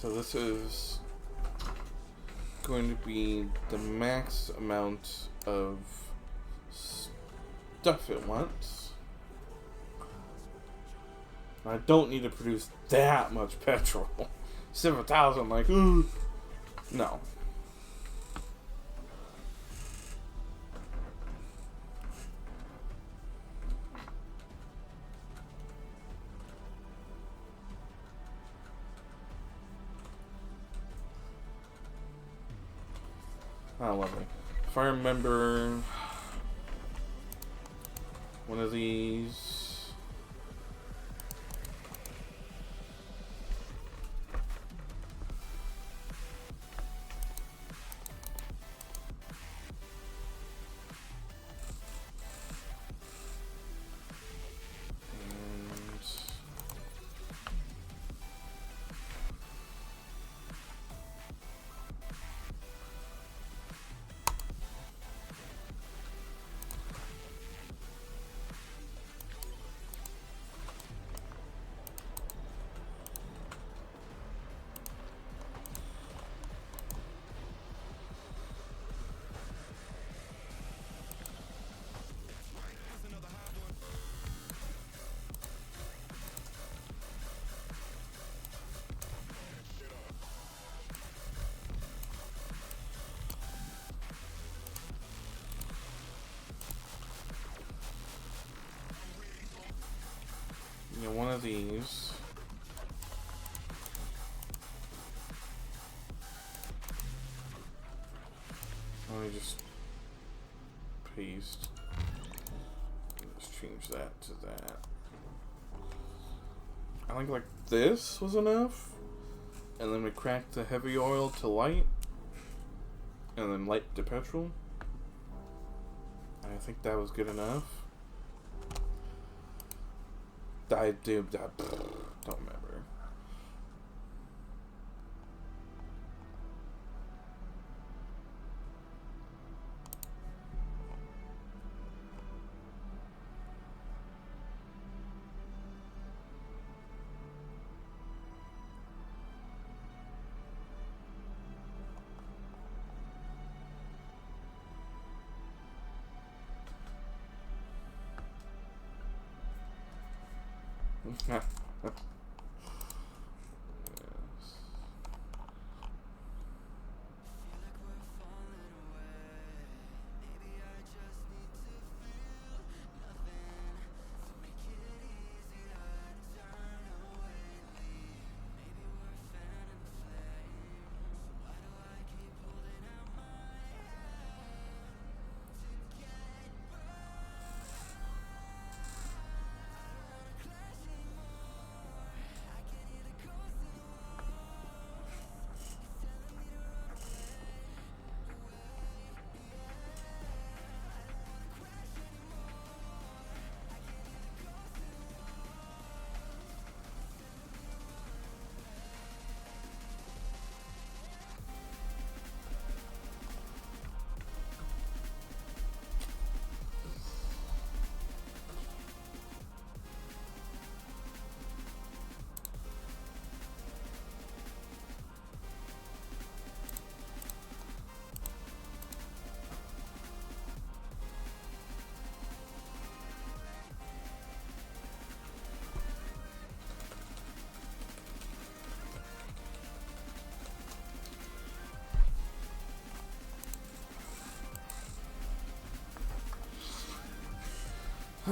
So this is going to be the max amount of stuff it wants. I don't need to produce that much petrol. 7,000, like, ooh. No. Oh, lovely. If I remember one of these. You know, one of these. Let me just paste. Let's change that to that. I think like this was enough. And then we crack the heavy oil to light. And then light to petrol. I think that was good enough. I do. Don't remember. Yes.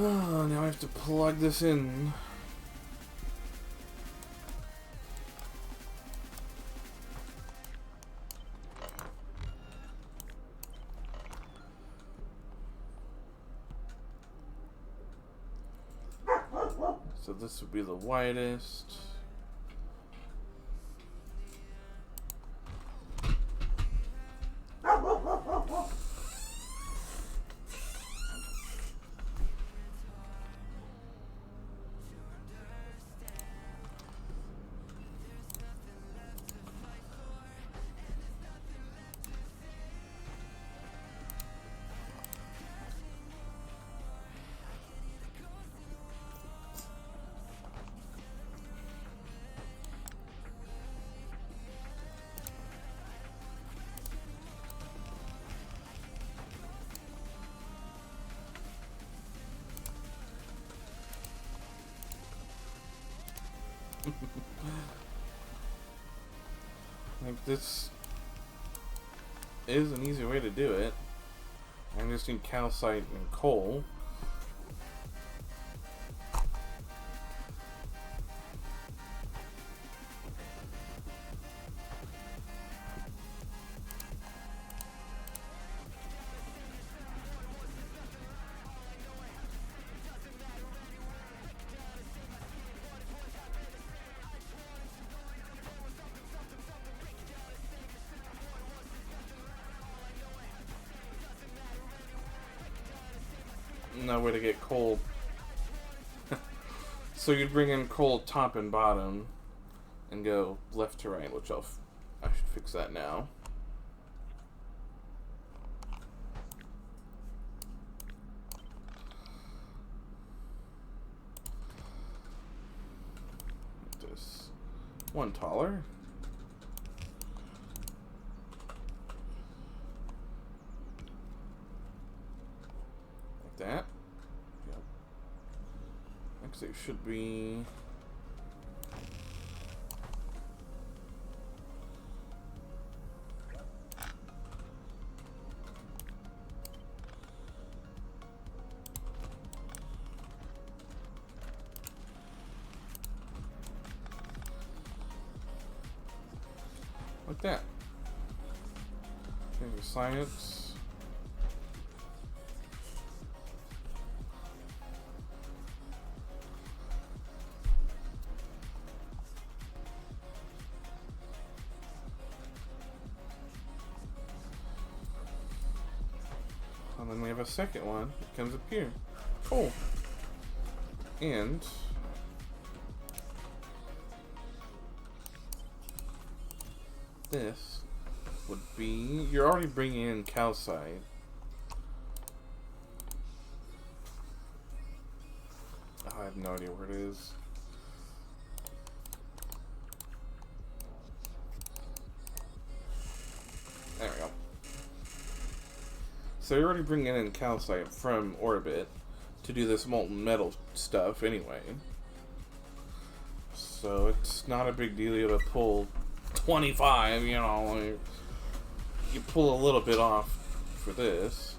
Oh, now I have to plug this in. So this would be the widest. Like, this is an easy way to do it. I just need calcite and coal. No way to get coal. So you'd bring in coal top and bottom and go left to right, which I should fix that now. This one taller. Like that. Yep. Next it should be like that. Change the science. And then we have a second one that comes up here. Cool. And this would be, you're already bringing in calcite. Oh, I have no idea where it is. There we go. So you're already bringing in calcite from orbit to do this molten metal stuff anyway. So it's not a big deal to pull 25, you know, like, you pull a little bit off for this.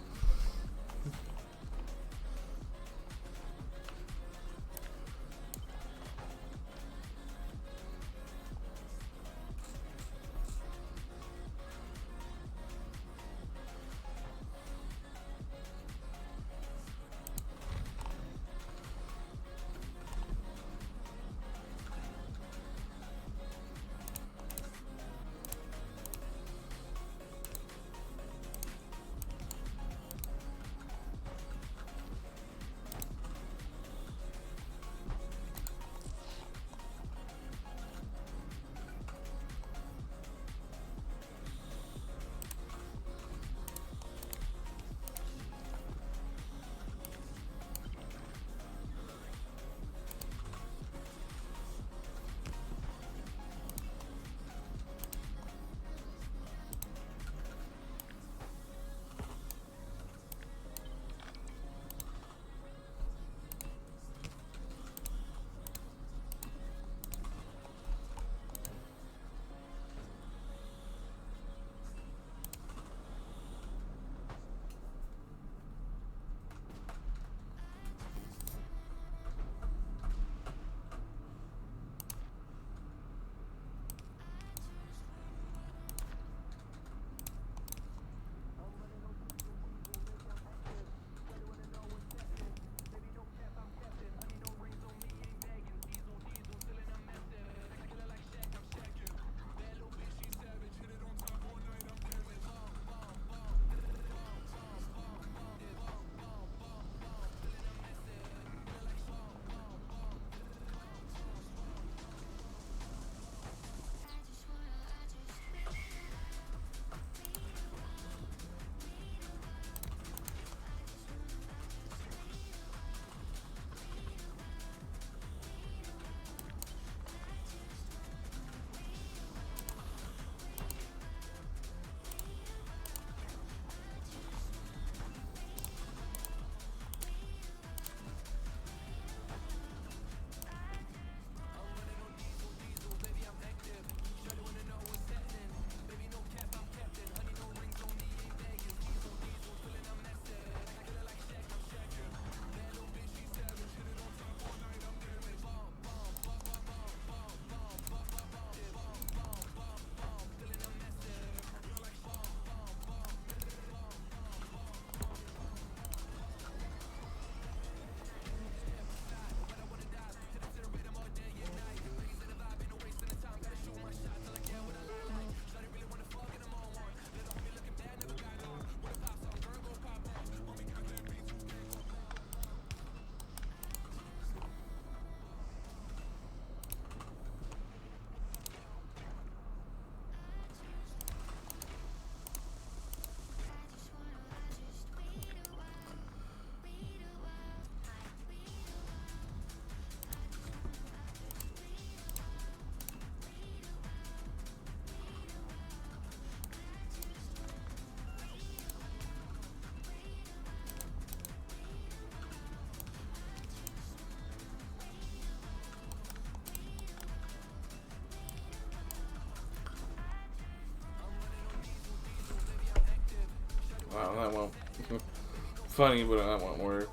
funny, but that won't work.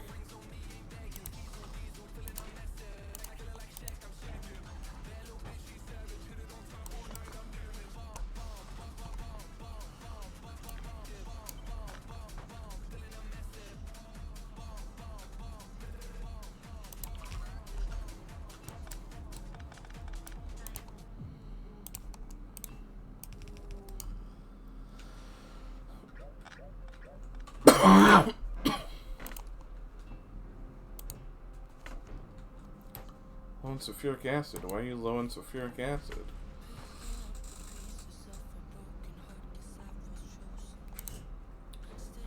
Low in sulfuric acid. Why are you low in sulfuric acid?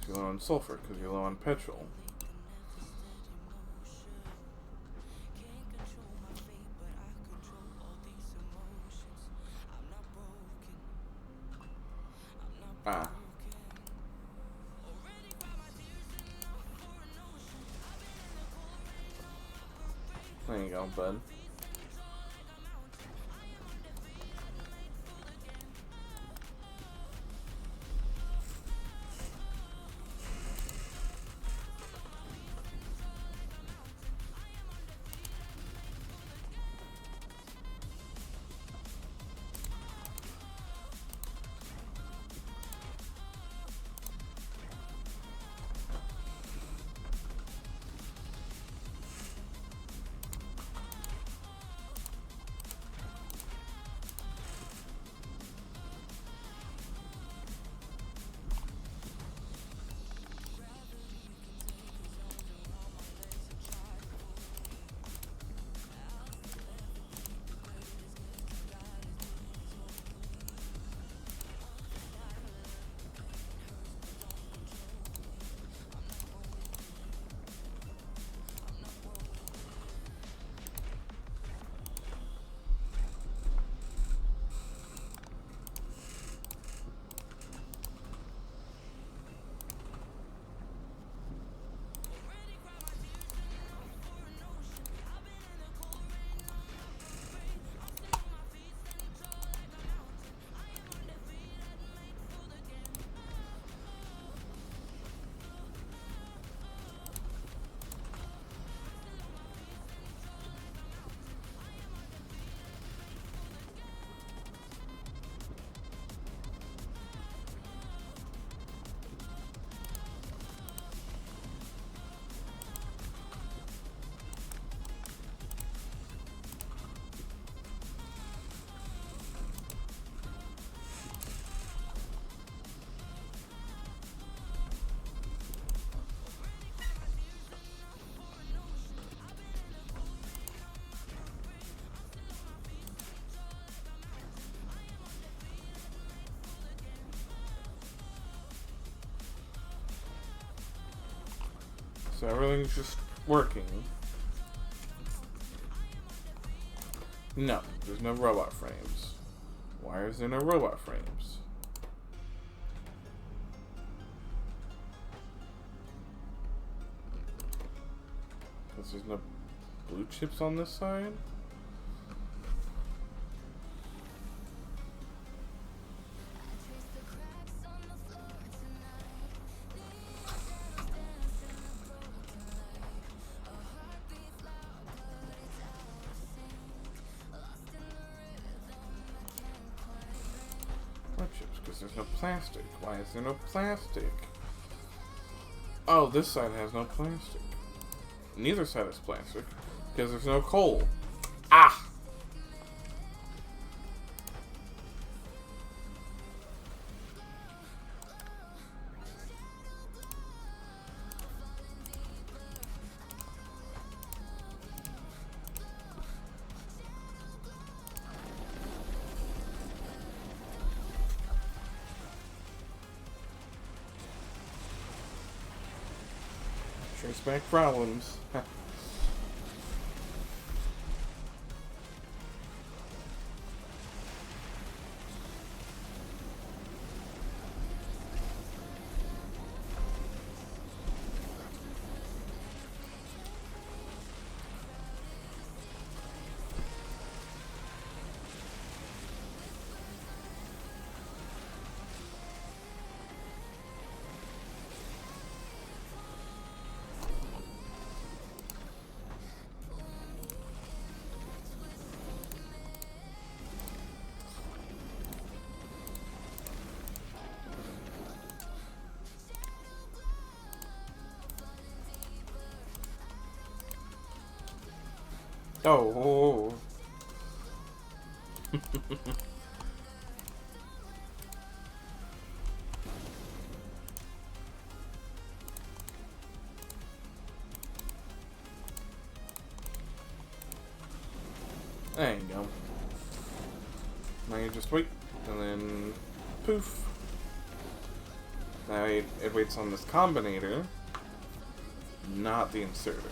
You're low on sulfur because you're low on petrol. Ah. There you go, bud. So everything's just working. No, there's no robot frames. Why is there no robot frames? Because there's no blue chips on this side? Because there's no plastic. Why is there no plastic? Oh, this side has no plastic. Neither side has plastic. Because there's no coal. Ah! Trace back problems. Oh. There you go. Now you just wait, and then poof. Now it waits on this combinator, not the inserter.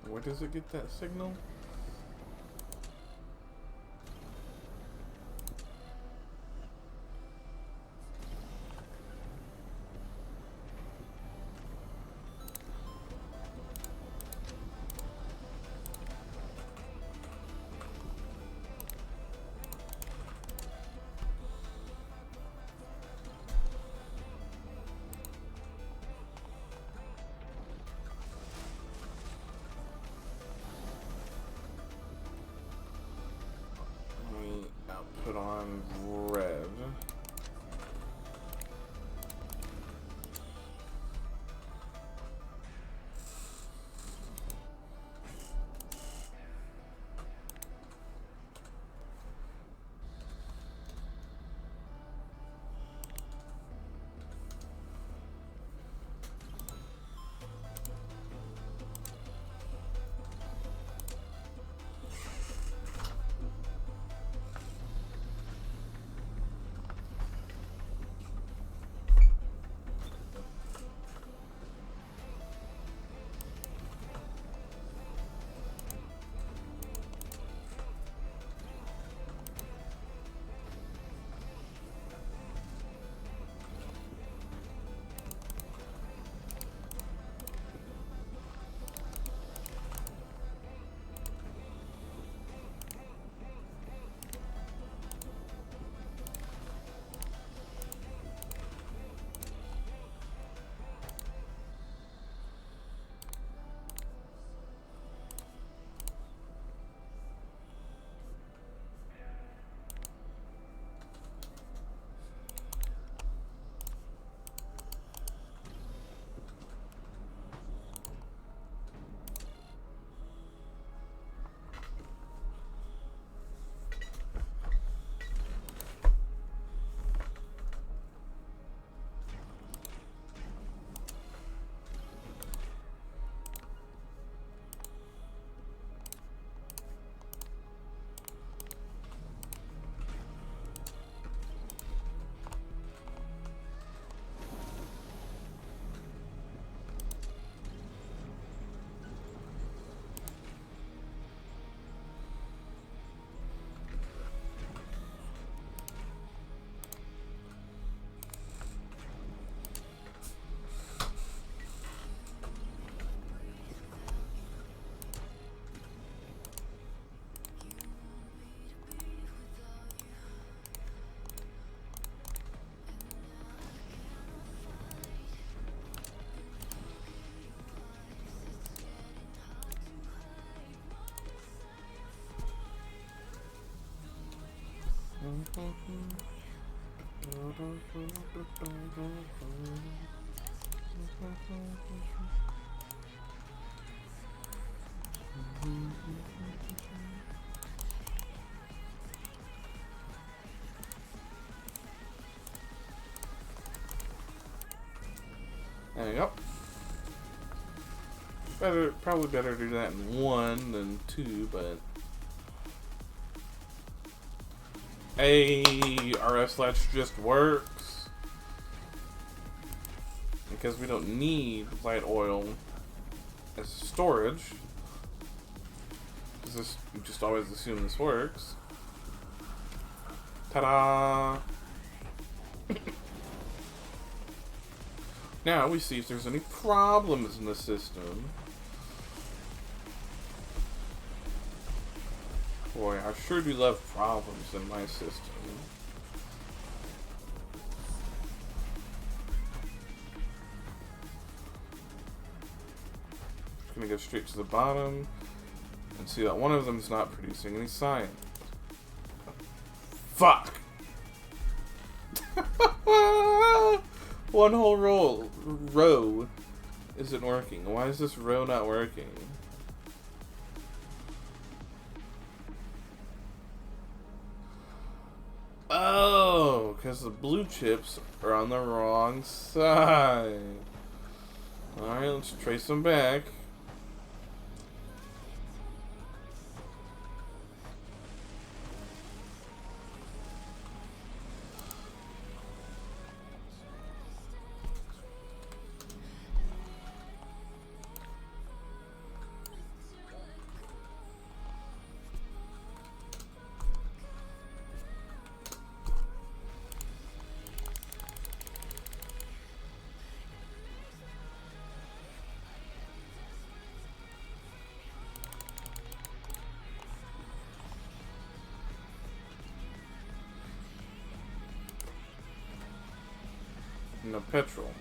Where does it get that signal? There you go. Probably better to do that in 1 than 2, but hey, our S-latch just works because we don't need light oil as storage. Because this, we just always assume this works. Ta-da! Now we see if there's any problems in the system. Boy, I sure do love problems in my system. Just gonna go straight to the bottom and see that one of them is not producing any cyan. Fuck! One whole row isn't working. Why is this row not working? Oh, because the blue chips are on the wrong side. Alright, let's trace them back. No petrol.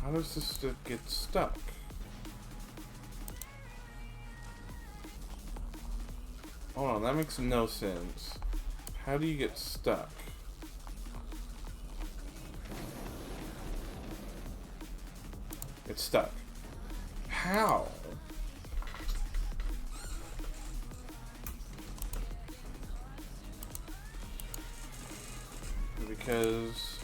How does this stick get stuck? Hold on, that makes no sense. How do you get stuck? It's stuck. How? Because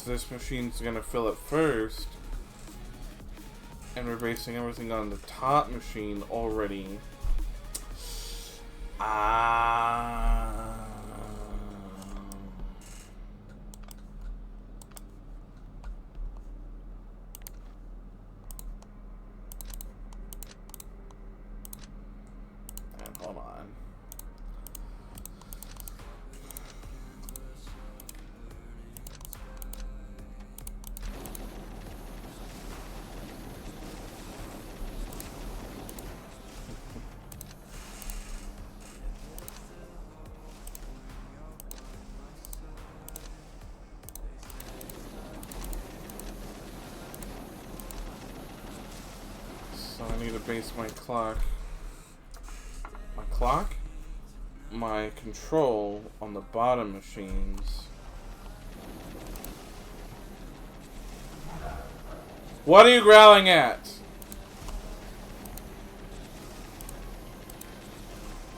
this machine's gonna fill it first, and we're basing everything on the top machine already. And hold on. So I need to base my clock. My clock? My control on the bottom machines. What are you growling at?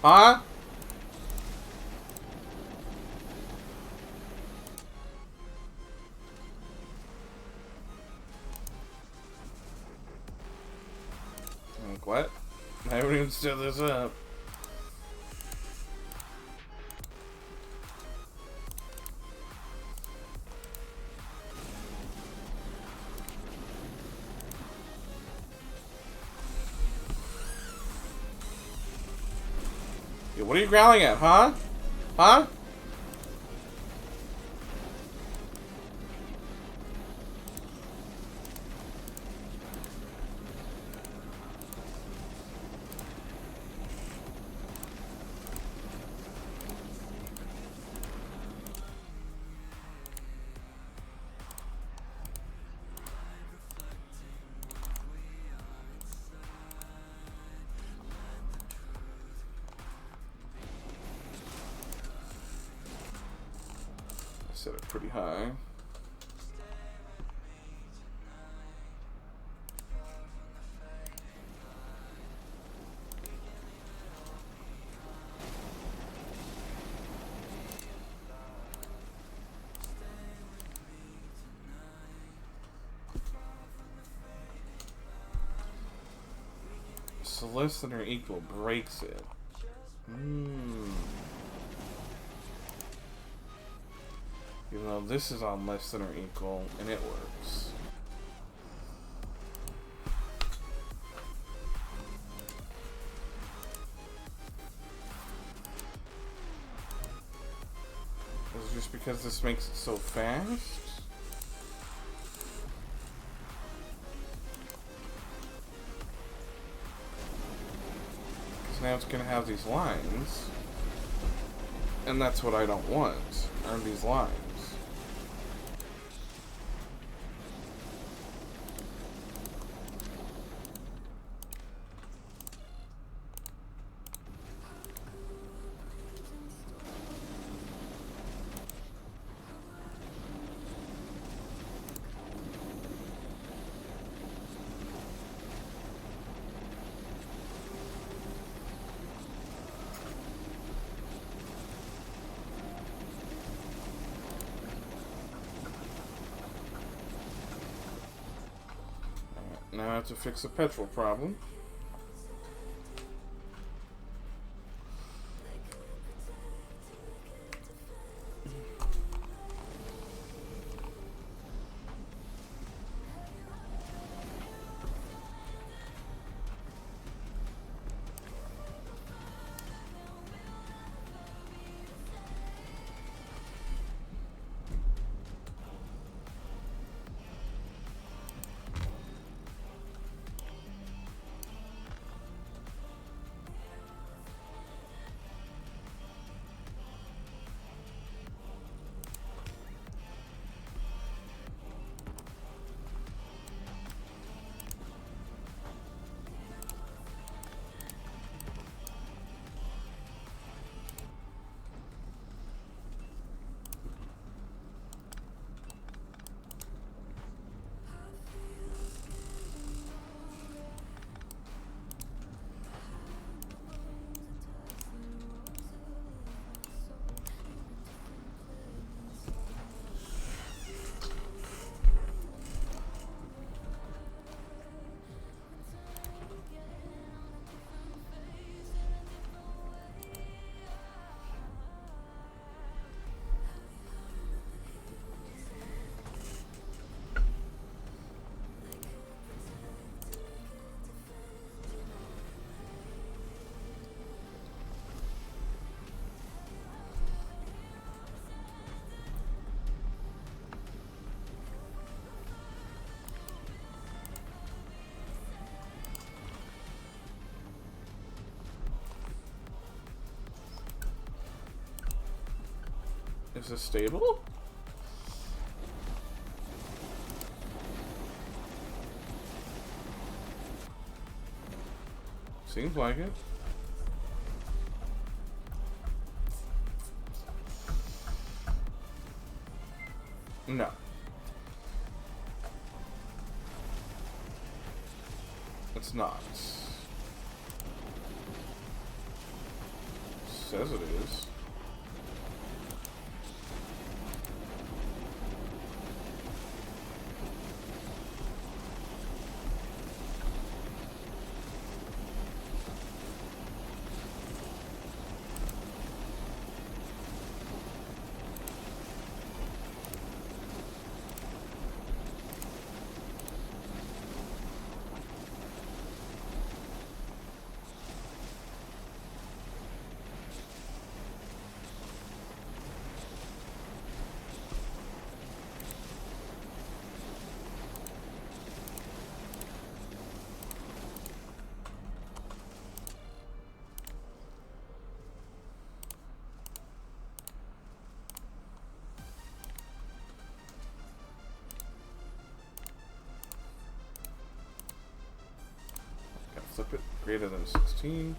Huh? Like, what? I haven't even set this up. What are you growling at, huh? Huh? Set it pretty high. So less than or equal breaks it. Even though this is on less than or equal, and it works. Is it just because this makes it so fast? Because now it's going to have these lines. And that's what I don't want, are these lines. Now I have to fix the petrol problem. Is this stable? Seems like it. No. It's not. Says it is. flip it. Greater than 16.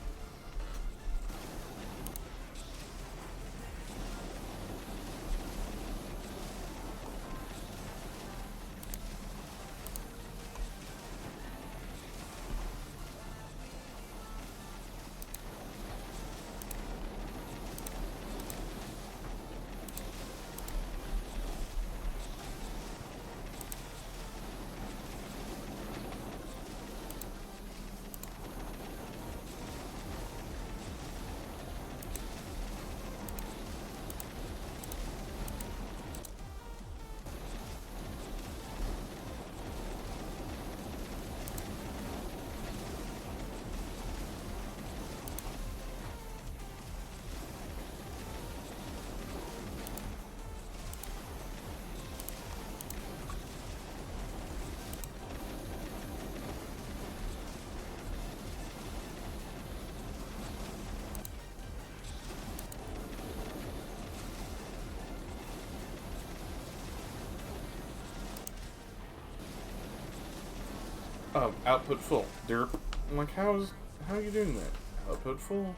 Output full. Derp. I'm like, how are you doing that? Output full?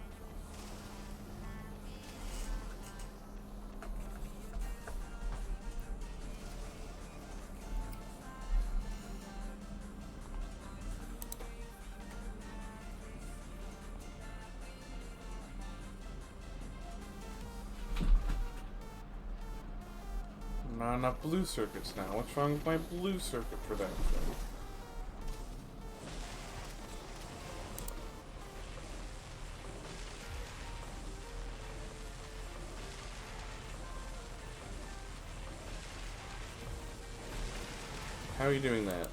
Not enough blue circuits now. What's wrong with my blue circuit for that thing? How are you doing that?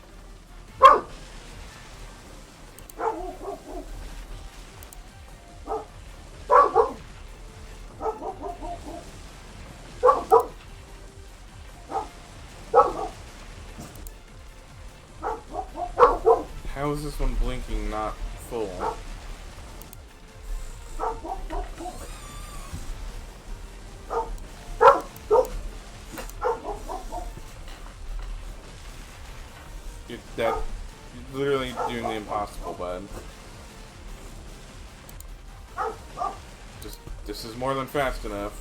How is this one blinking not full? You're literally doing the impossible, bud. This is more than fast enough.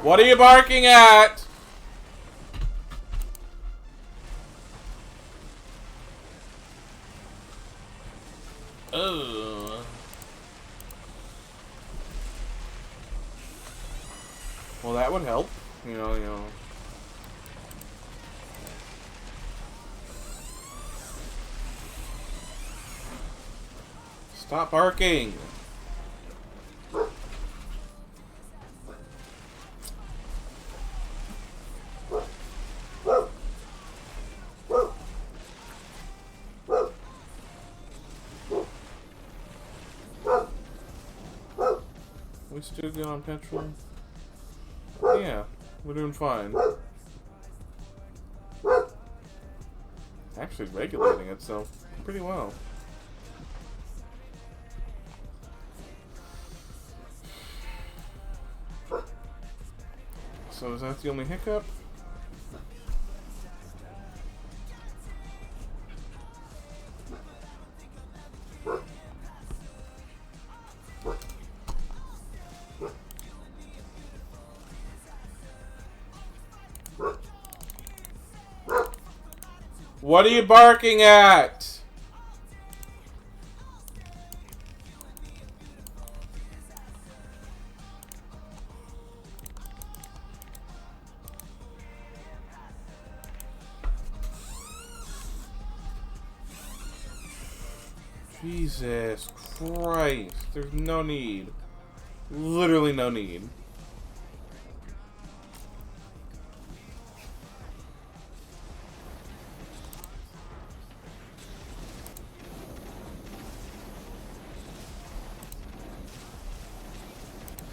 What are you barking at? Ugh. Well, that would help. You know. Stop barking! We still good on petrol? Yeah, we're doing fine. Actually regulating itself pretty well. So is that the only hiccup? What are you barking at? Jesus Christ. There's no need. Literally no need.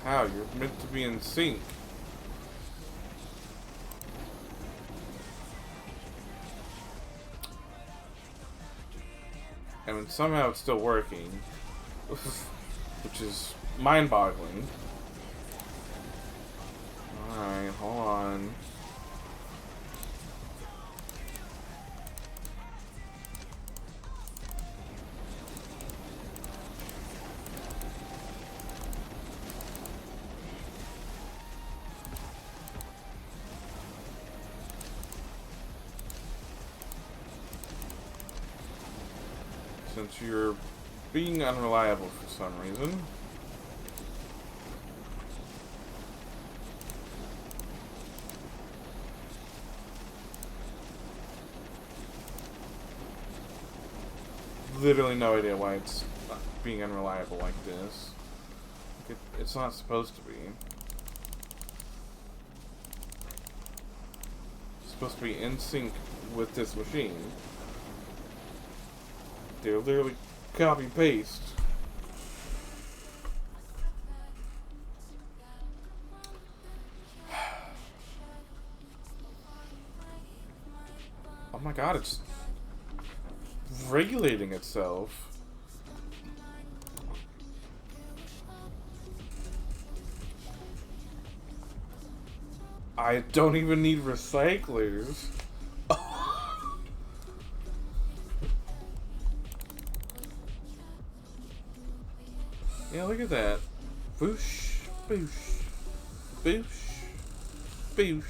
How? You're meant to be in sync. I mean, somehow it's still working. Which is mind-boggling. Alright, hold on. since you're being unreliable for some reason. Literally no idea why it's being unreliable like this. It's not supposed to be. It's supposed to be in sync with this machine. They're literally copy paste. Oh my god, it's regulating itself. I don't even need recyclers. Yeah, look at that. Boosh, boosh, boosh, boosh.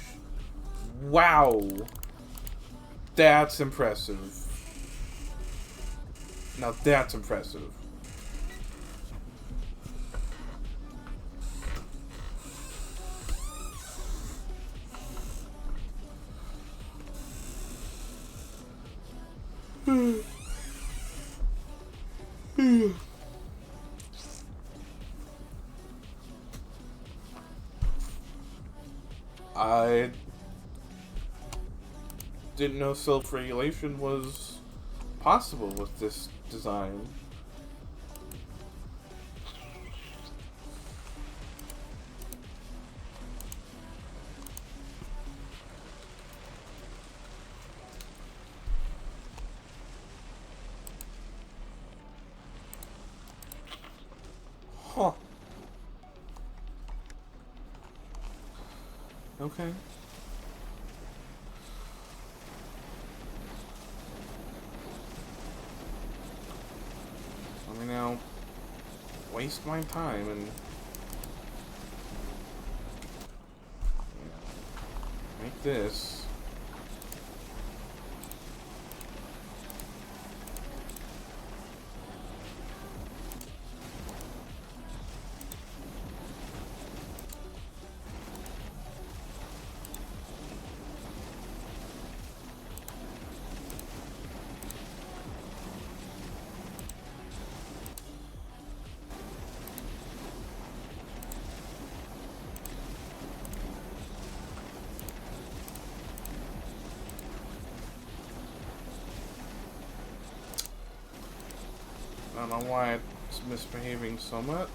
Wow. That's impressive. Now that's impressive. I didn't know self-regulation was possible with this design. Huh. Okay. Let me now waste my time and make this. I don't know why it's misbehaving so much.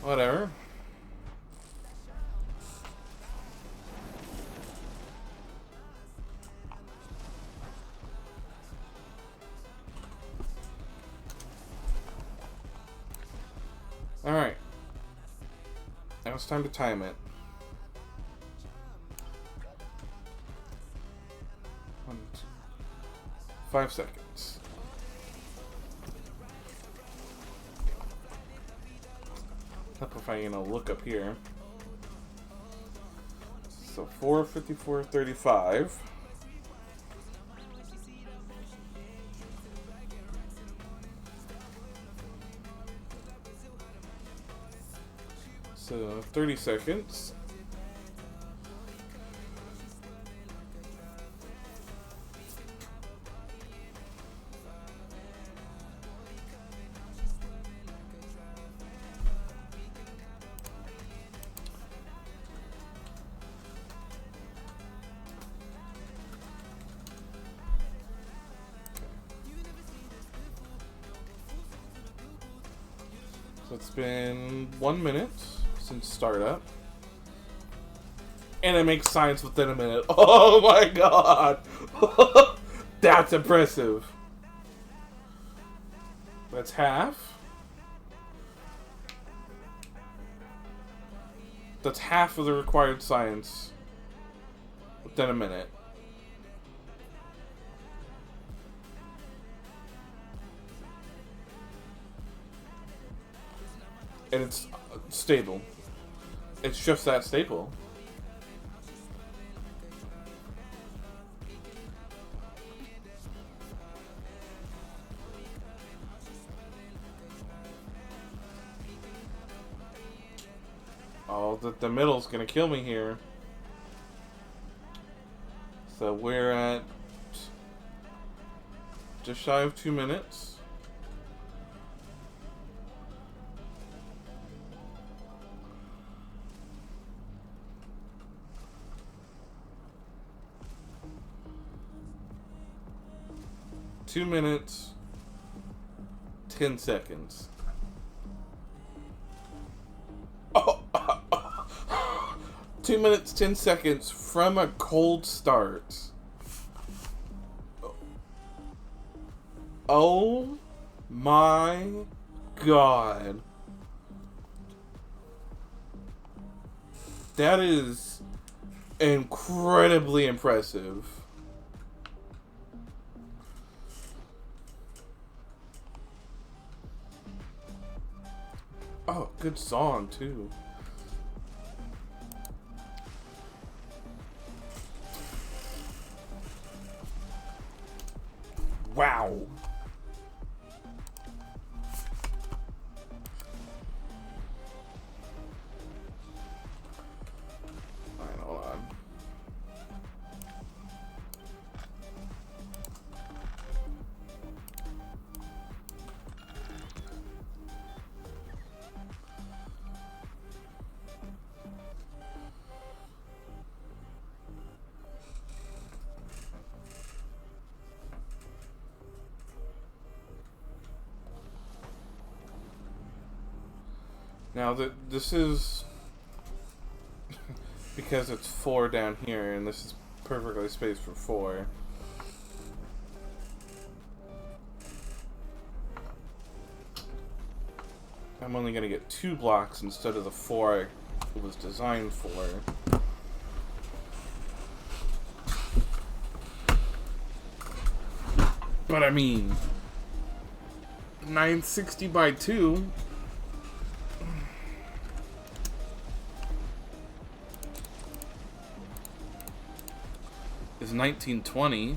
Whatever. Alright. Now it's time to time it. 1, 2, 5 seconds. Help if I, look up here. So 4:54:35. So 30 seconds. So it's been 1 minute since startup. And it makes science within a minute. Oh my god! That's impressive. That's half. That's half of the required science within a minute. And it's stable. It's just that stable. Oh, the middle's gonna kill me here. So we're at just shy of 2 minutes. Two minutes, 10 seconds. Oh, 2 minutes, 10 seconds from a cold start. Oh my god. That is incredibly impressive. Oh, good song too. Wow. Alright, hold on. Now this is because it's 4 down here, and this is perfectly spaced for 4. I'm only gonna get 2 blocks instead of the 4 it was designed for. But I mean, 960 by 2. Is 1920.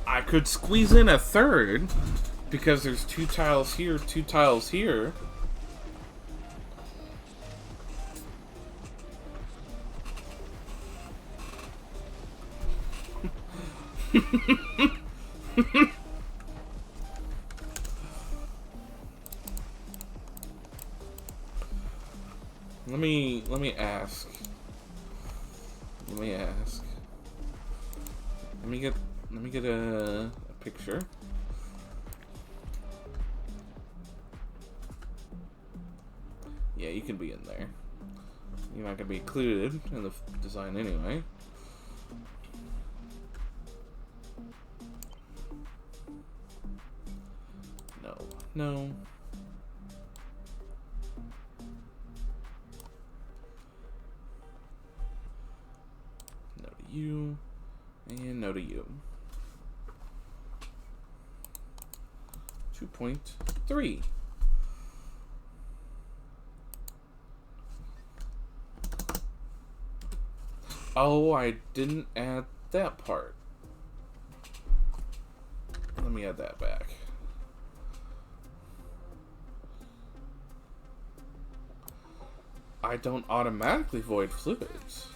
I could squeeze in a third because there's 2 tiles here, 2 tiles here. Let me ask. Let me get a picture. Yeah, you can be in there. You're not gonna be included in the design anyway. No. No to you, and no to you. 2.3. Oh, I didn't add that part. Let me add that back. I don't automatically void fluids.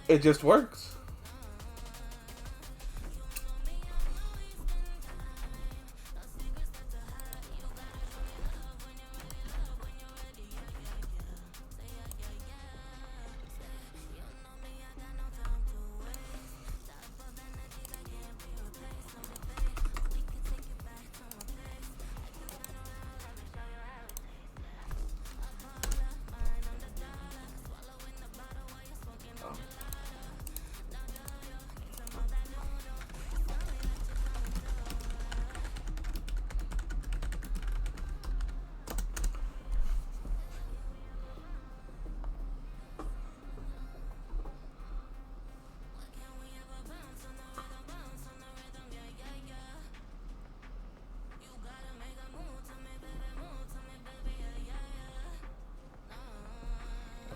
It just works.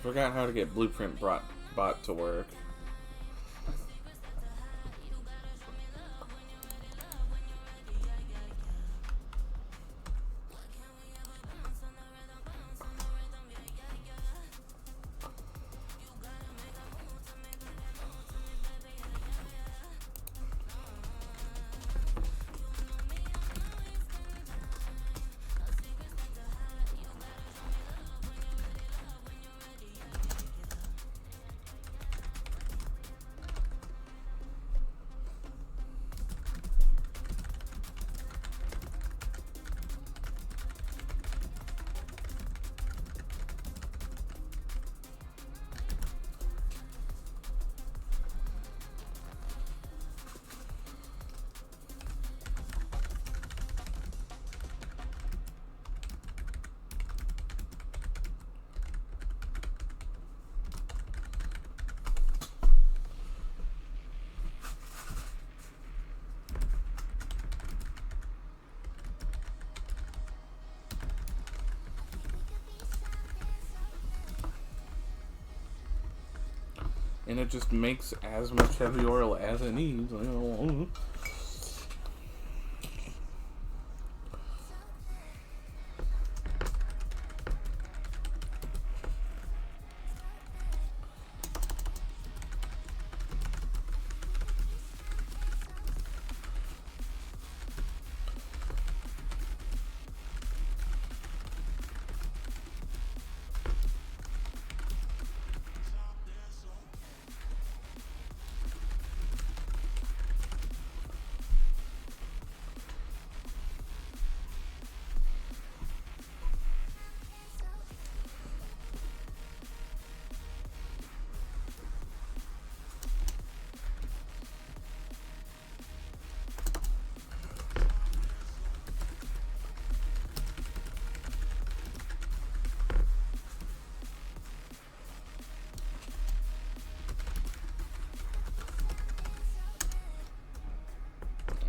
forgot how to get Blueprint bot to work. And it just makes as much heavy oil as it needs.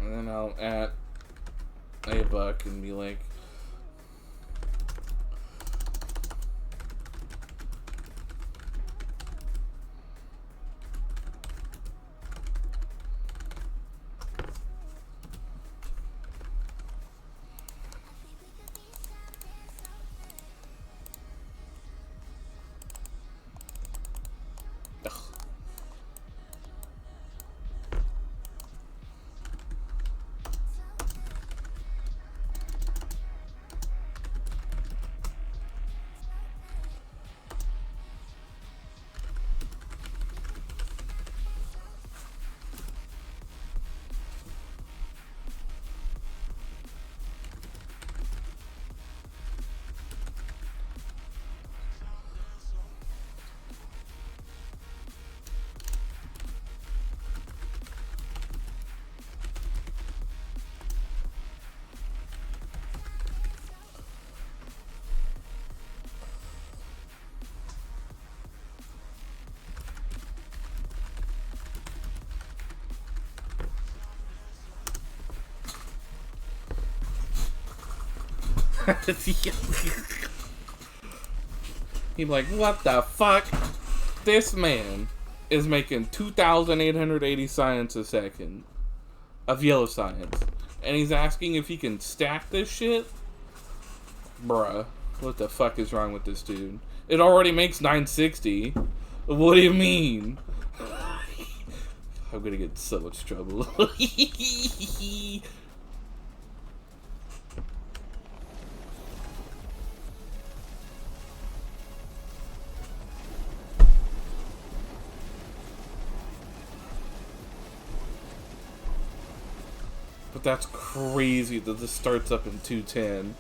And then I'll add a buck and be like, he'd be like, what the fuck? This man is making 2,880 science a second of yellow science. And he's asking if he can stack this shit? Bruh, what the fuck is wrong with this dude? It already makes 960. What do you mean? I'm gonna get in so much trouble. But that's crazy that this starts up in 210.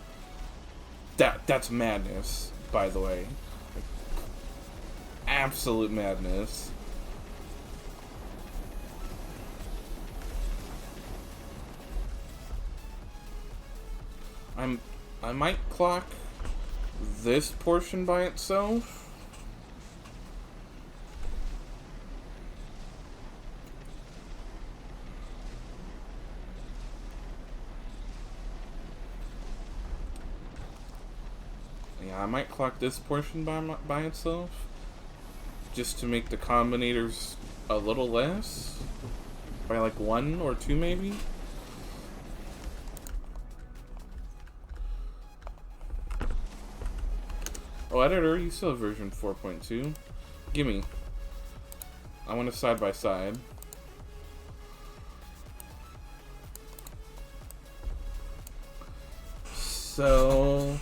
That's madness, by the way. Like, absolute madness. I might clock this portion by itself. Yeah, I might clock this portion by itself. just to make the combinators a little less. By like 1 or 2 maybe? Oh, editor, you still have version 4.2. Gimme. I want a side by side. So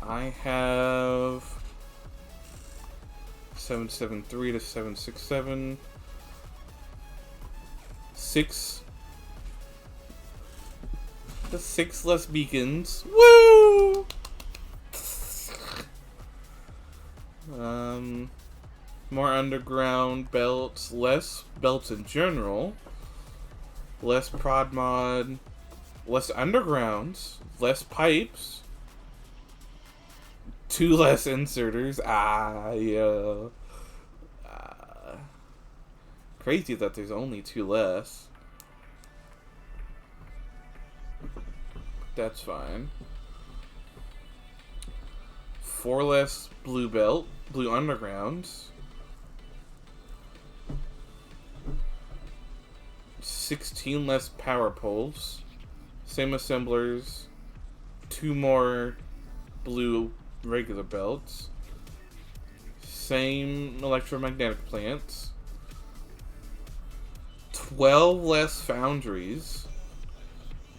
I have 773 to 767. 6 less beacons. Woo! More underground belts, less belts in general, less prod mod, less undergrounds, less pipes, 2 less inserters. Yeah. Crazy that there's only 2 less. That's fine. 4 less blue undergrounds. 16 less power poles. Same assemblers. 2 more blue regular belts. Same electromagnetic plants. 12 less foundries.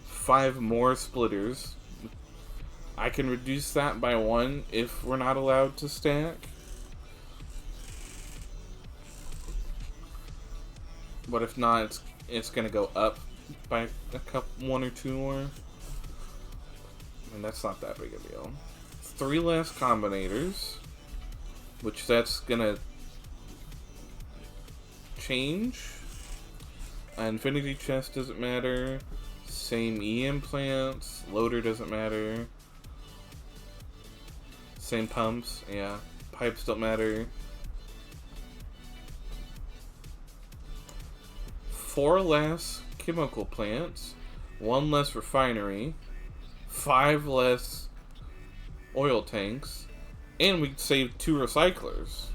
5 more splitters. I can reduce that by 1 if we're not allowed to stack. But if not, it's gonna go up by a couple, 1 or 2 more. And that's not that big a deal. 3 less combinators, which that's gonna change. Infinity chest doesn't matter. Same EM plants. Loader doesn't matter. Same pumps. Yeah. Pipes don't matter. 4 less chemical plants. 1 less refinery. 5 less oil tanks. And we saved 2 recyclers.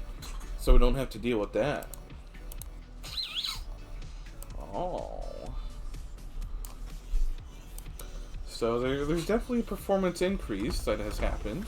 So we don't have to deal with that. Oh. So there's definitely a performance increase that has happened.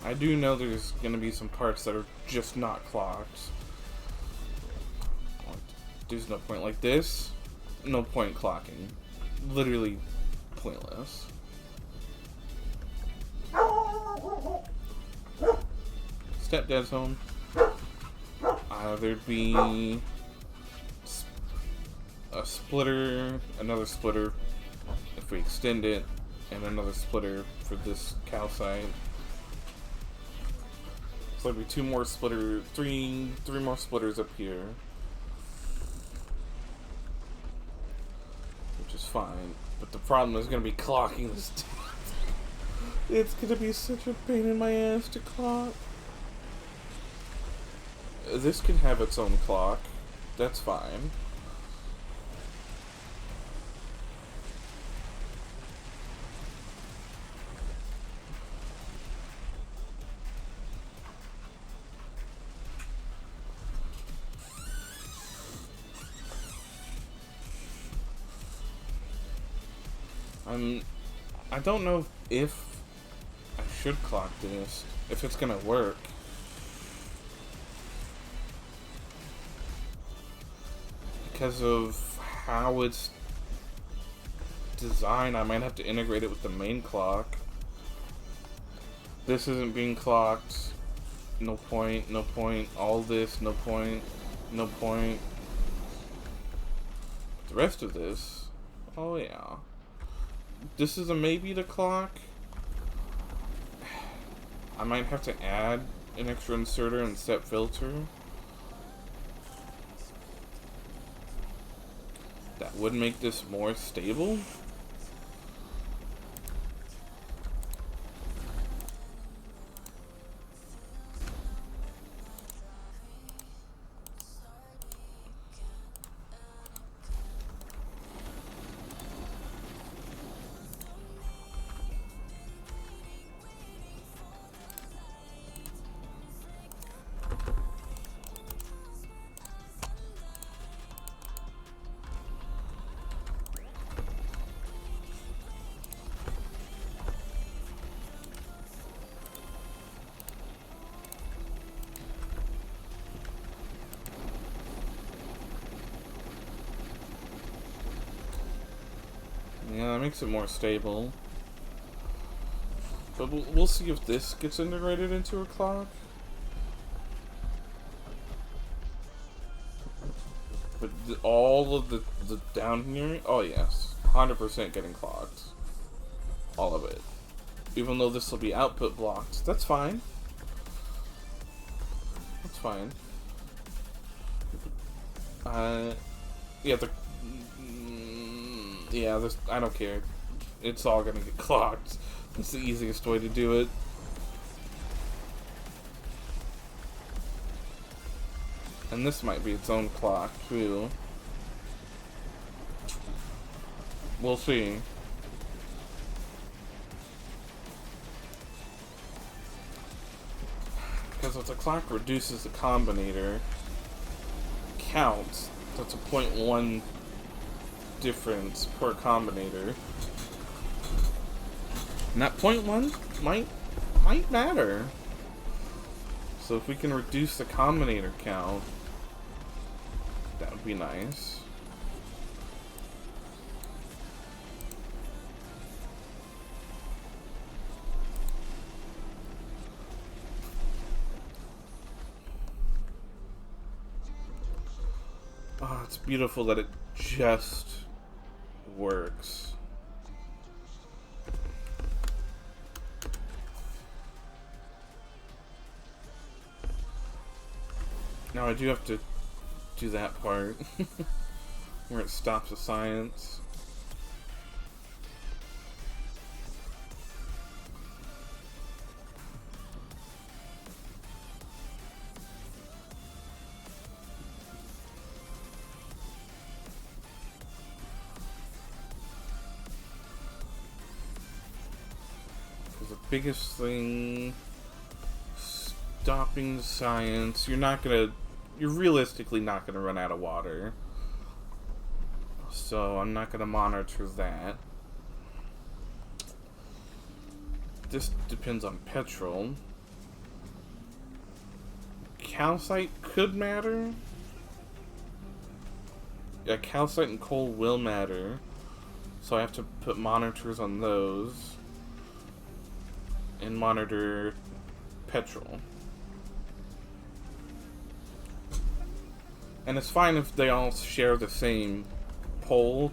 I do know there's going to be some parts that are just not clocked. There's no point like this. No point clocking. Literally pointless. Stepdad's home. There'd be a splitter, another splitter if we extend it, and another splitter for this calcite. So there'll be 2 more splitters, 3 more splitters up here. Which is fine. But the problem is going to be clocking this. It's going to be such a pain in my ass to clock. This can have its own clock. That's fine. I don't know if I should clock this, if it's gonna work. Because of how it's designed, I might have to integrate it with the main clock. This isn't being clocked. No point, no point. All this, no point, no point. The rest of this, oh yeah. This is a maybe to clock. I might have to add an extra inserter and step filter. That would make this more stable. Yeah, that makes it more stable. But we'll see if this gets integrated into a clock. But all of the down here, oh yes, 100% getting clocked. All of it. Even though this will be output blocked, that's fine. That's fine. Yeah, I don't care. It's all gonna get clocked. It's the easiest way to do it. And this might be its own clock, too. We'll see. Because if the clock reduces the combinator count, that's a 0.1 difference per combinator. And that 0.1 might matter. So if we can reduce the combinator count, that would be nice. Oh, it's beautiful that it just works. Now I do have to do that part where it stops the science. Because the biggest thing stopping the science, you're realistically not gonna run out of water. So I'm not gonna monitor that. This depends on petrol. Calcite could matter. Yeah, calcite and coal will matter. So I have to put monitors on those. And monitor petrol. And it's fine if they all share the same pole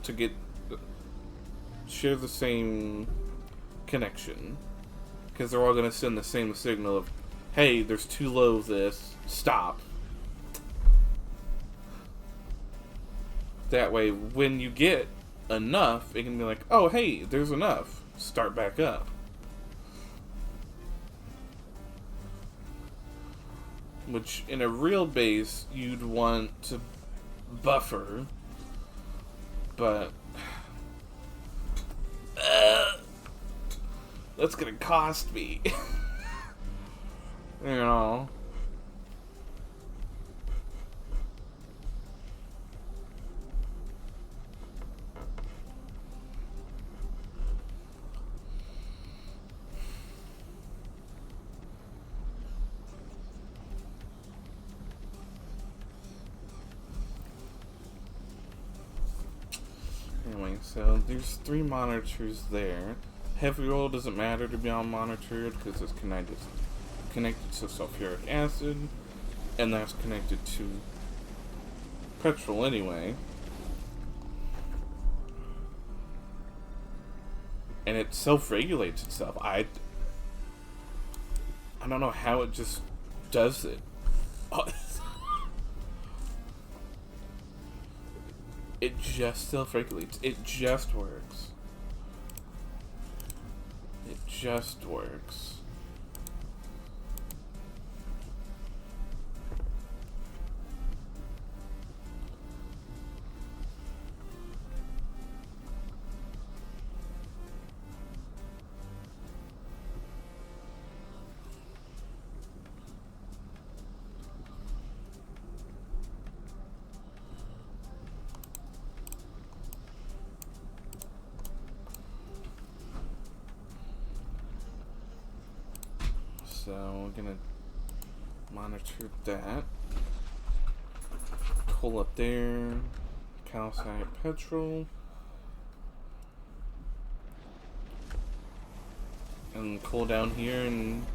share the same connection. Because they're all going to send the same signal of, hey, there's too low of this, stop. That way, when you get enough, it can be like, oh, hey, there's enough, start back up. Which, in a real base, you'd want to buffer, but that's gonna cost me. You know. Anyway, so there's 3 monitors there. Heavy oil doesn't matter to be on monitored because it's connected to sulfuric acid, and that's connected to petrol anyway. And it self-regulates itself. I don't know how it just does it. It just self-regulates. It just works. It just works. So we're gonna monitor that. Coal up there. Calcite petrol. And coal down here and...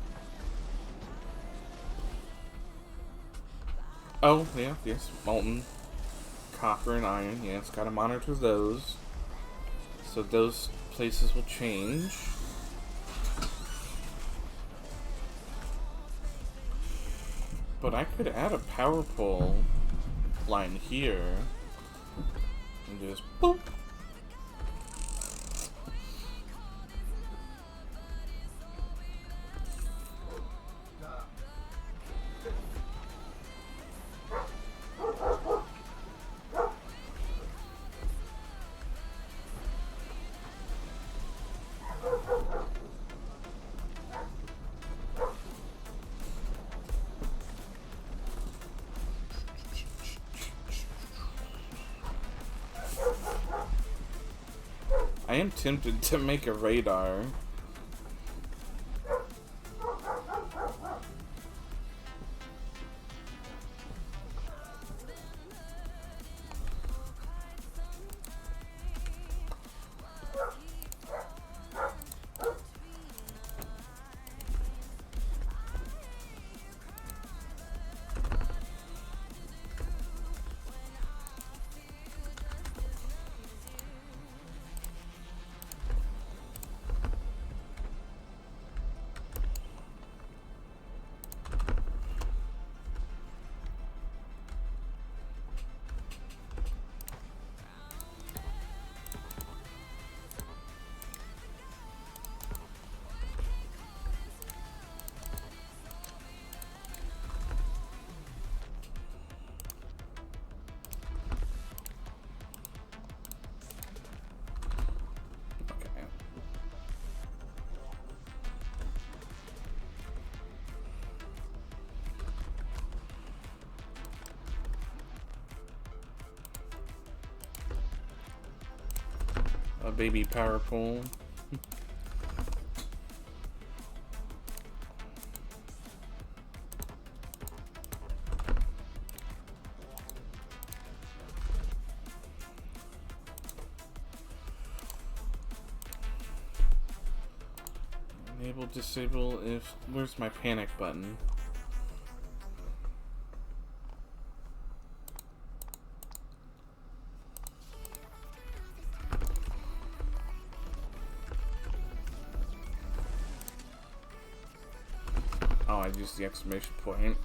Oh, yeah, yes, molten copper and iron. Yes, gotta monitor those. So those places will change. But I could add a power pole line here and just boop. I am tempted to make a radar. A baby power pole. Enable, disable if... Where's my panic button? Oh, I used the exclamation point.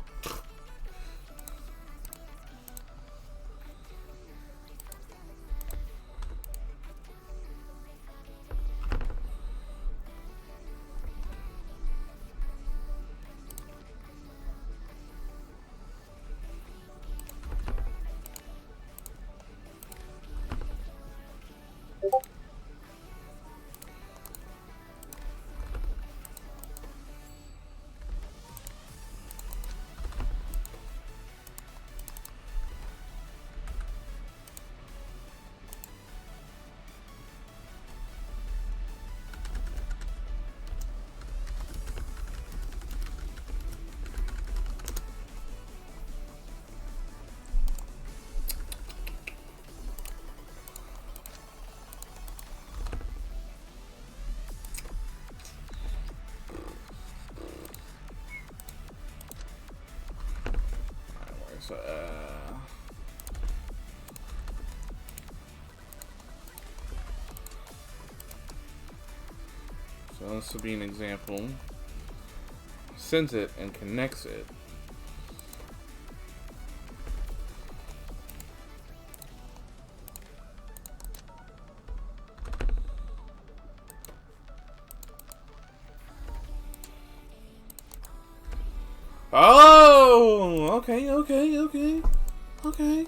So, so this will be an example. Sends it and connects it. Oh, okay, okay, okay, okay.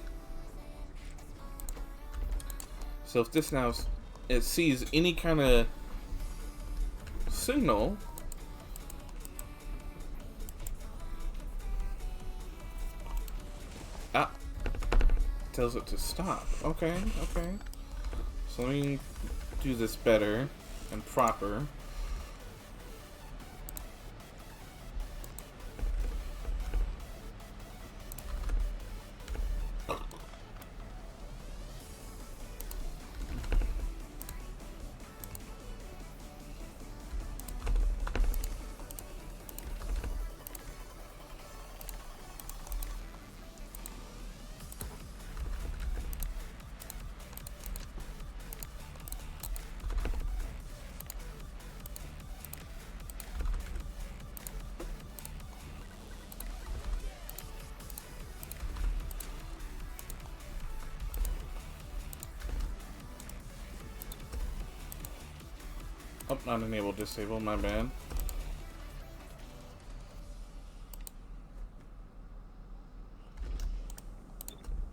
So if this now it sees any kind of signal, tells it to stop. Okay, okay. So let me do this better and proper. Oh, not enable, disable, my bad.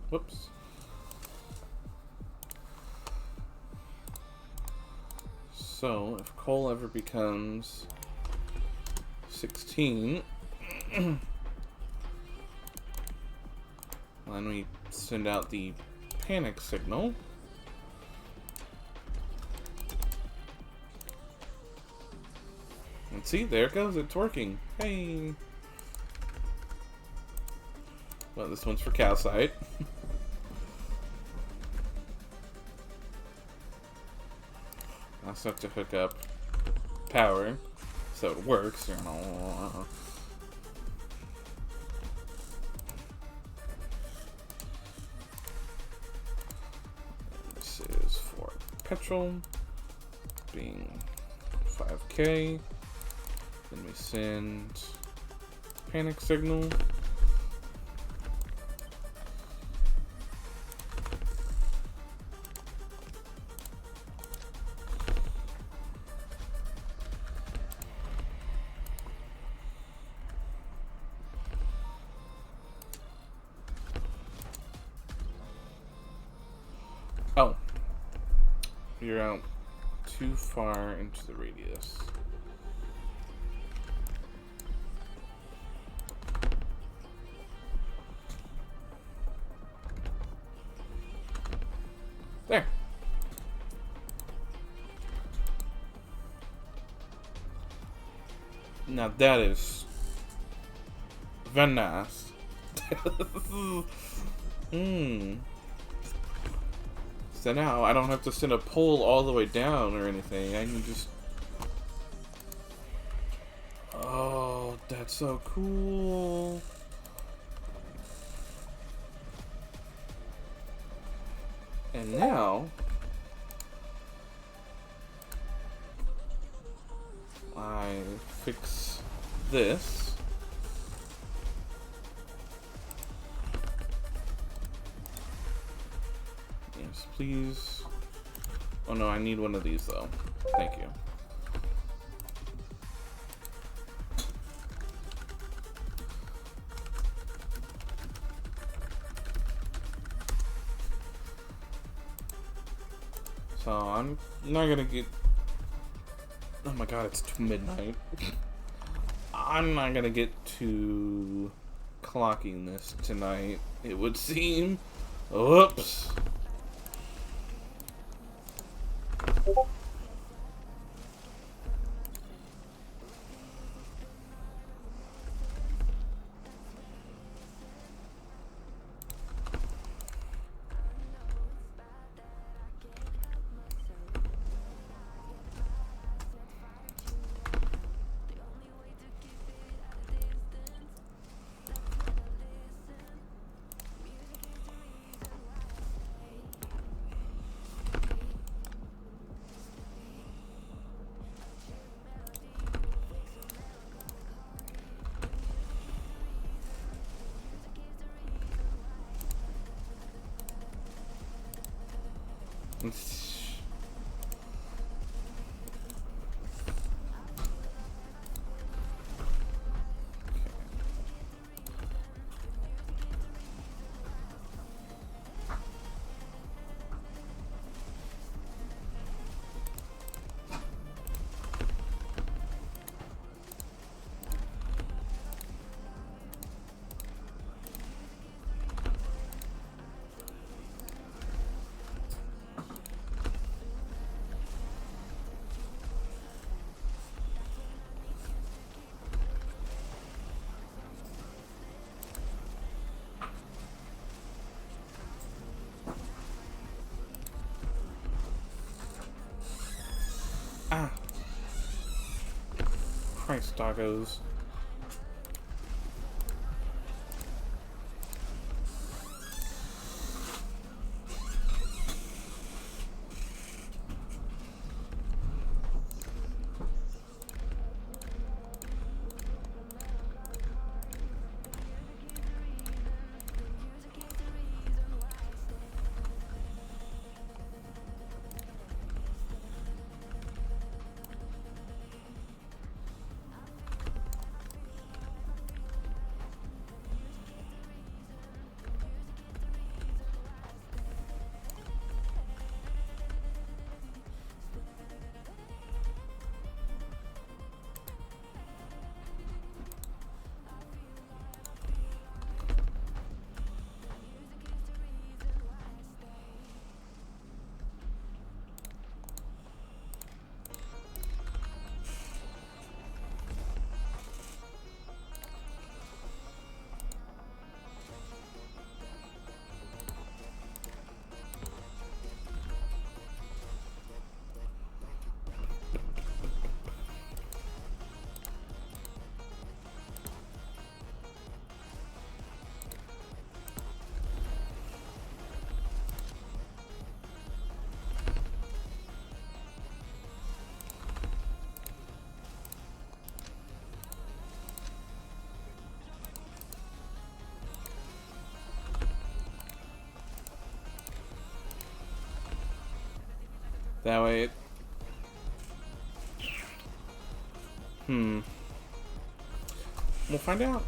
Whoops. So, if Cole ever becomes 16, then we send out the panic signal. And see, there it goes, it's working. Hey! Well, this one's for calcite. I just have to hook up power so it works, you know. This is for petrol being 5K. Then we send panic signal. Oh, you're out too far into the radius. There. Now that is very nice. So now I don't have to send a pole all the way down or anything. I can just... Oh, that's so cool. And now I fix this. Yes, please. Oh no, I need one of these though. Thank you. So I'm not gonna get... Oh my god, it's midnight. I'm not gonna get to clocking this tonight, it would seem. Whoops. Thanks, tacos. That way it... We'll find out.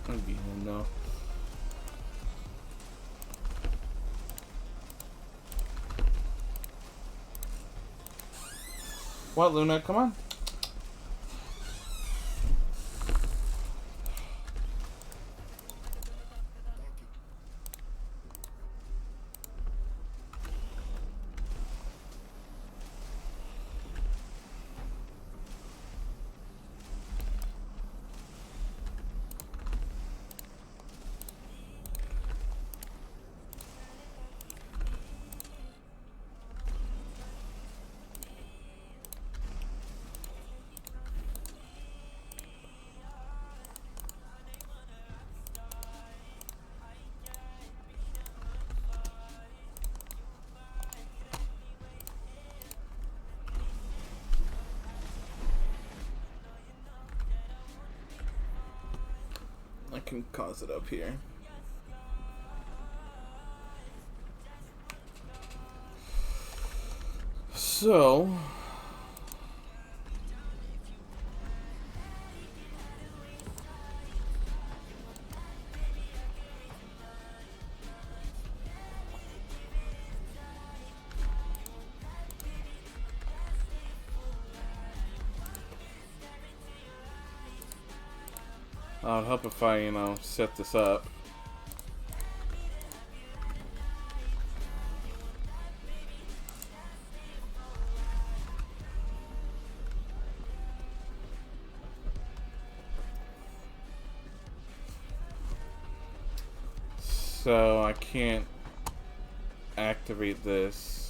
I'd be home though. What, Luna? Come on. I can cause it up here. So... I'd help if I, set this up. So I can't activate this.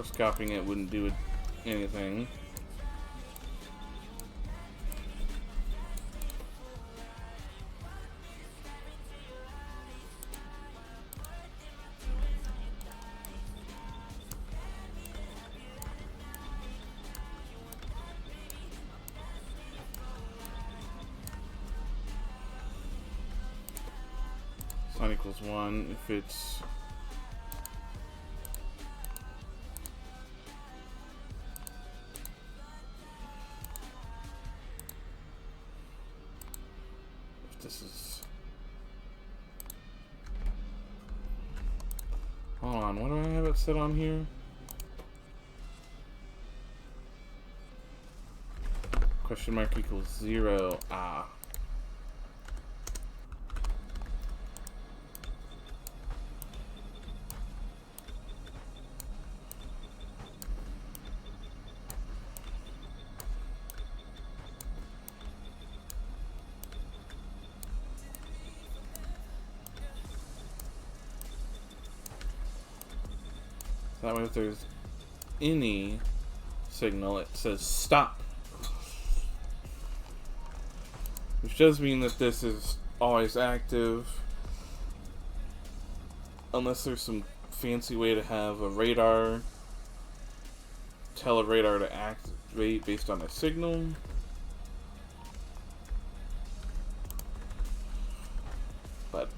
course, copying it wouldn't do anything. Sign equals 1 if it's this is... Hold on, what do I have it set on here? Question mark equals 0. Ah. That way if there's any signal, it says stop. Which does mean that this is always active. Unless there's some fancy way to have a radar tell a radar to activate based on a signal. But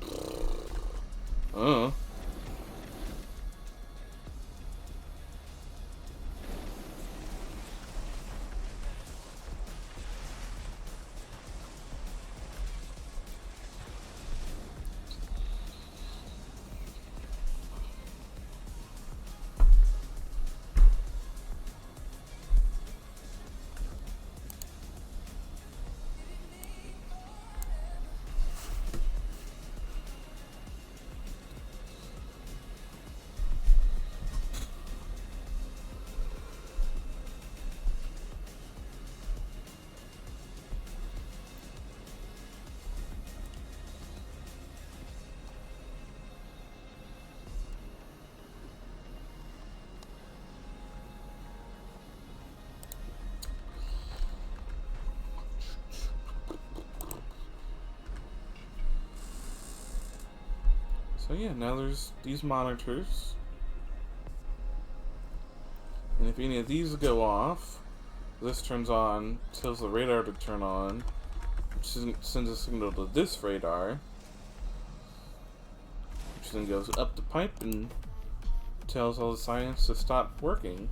so yeah, now there's these monitors. And if any of these go off, this turns on, tells the radar to turn on, which sends a signal to this radar, which then goes up the pipe and tells all the science to stop working.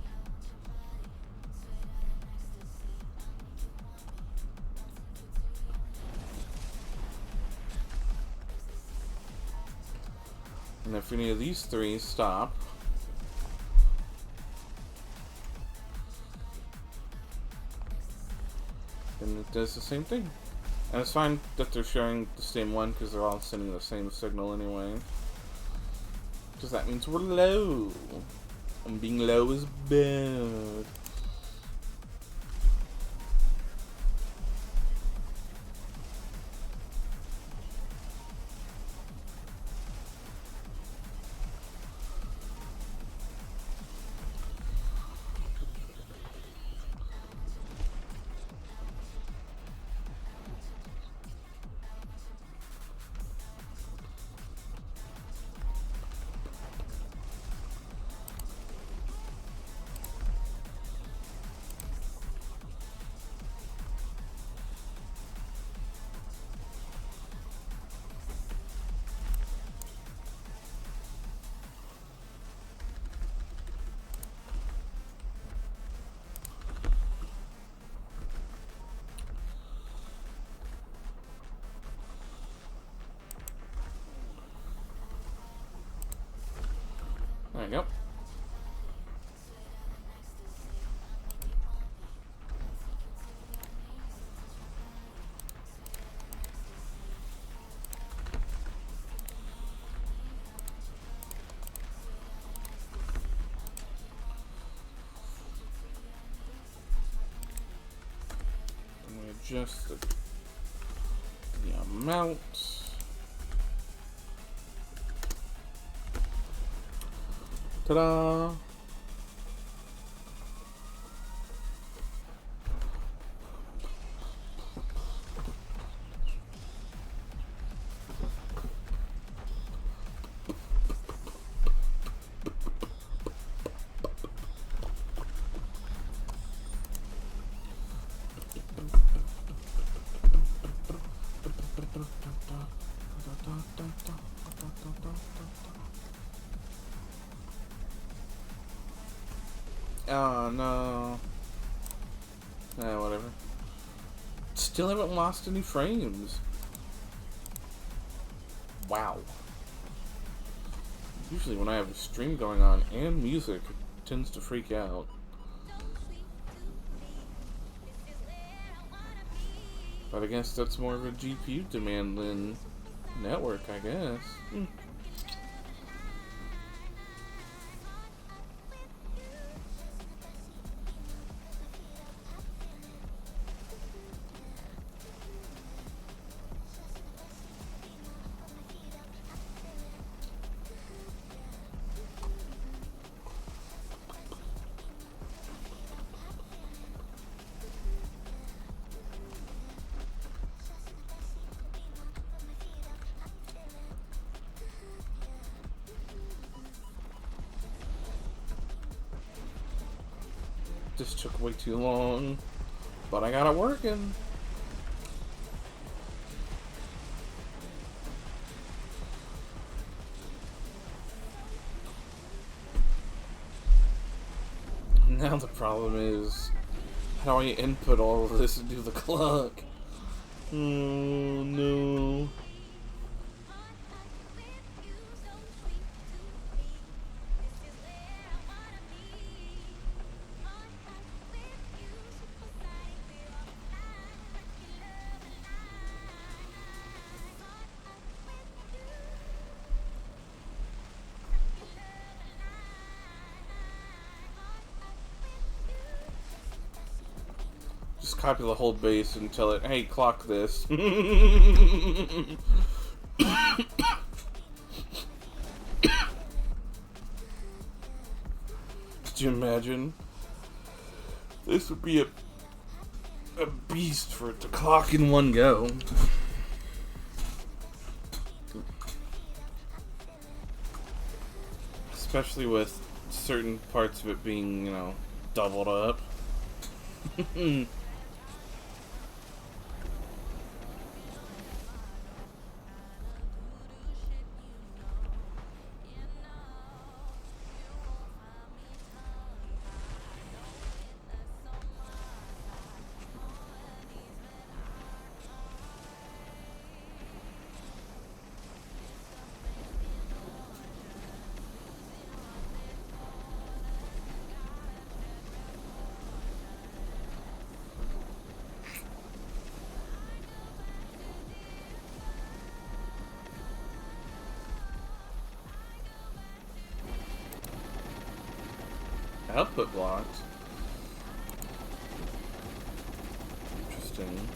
And if any of these three stop, then it does the same thing. And it's fine that they're sharing the same one because they're all sending the same signal anyway. Because that means we're low. And being low is bad. There you go. And we adjust the amount. Ta-da! Oh no. Whatever. Still haven't lost any frames. Wow. Usually when I have a stream going on and music, it tends to freak out. But I guess that's more of a GPU demand than network, I guess. This took way too long, but I got it working. Now the problem is, how do I input all of this into the clock? Oh no. Just copy the whole base and tell it, hey, clock this. Could you imagine? This would be a beast for it to clock in one go. Especially with certain parts of it being, you know, doubled up. Output blocked. Interesting.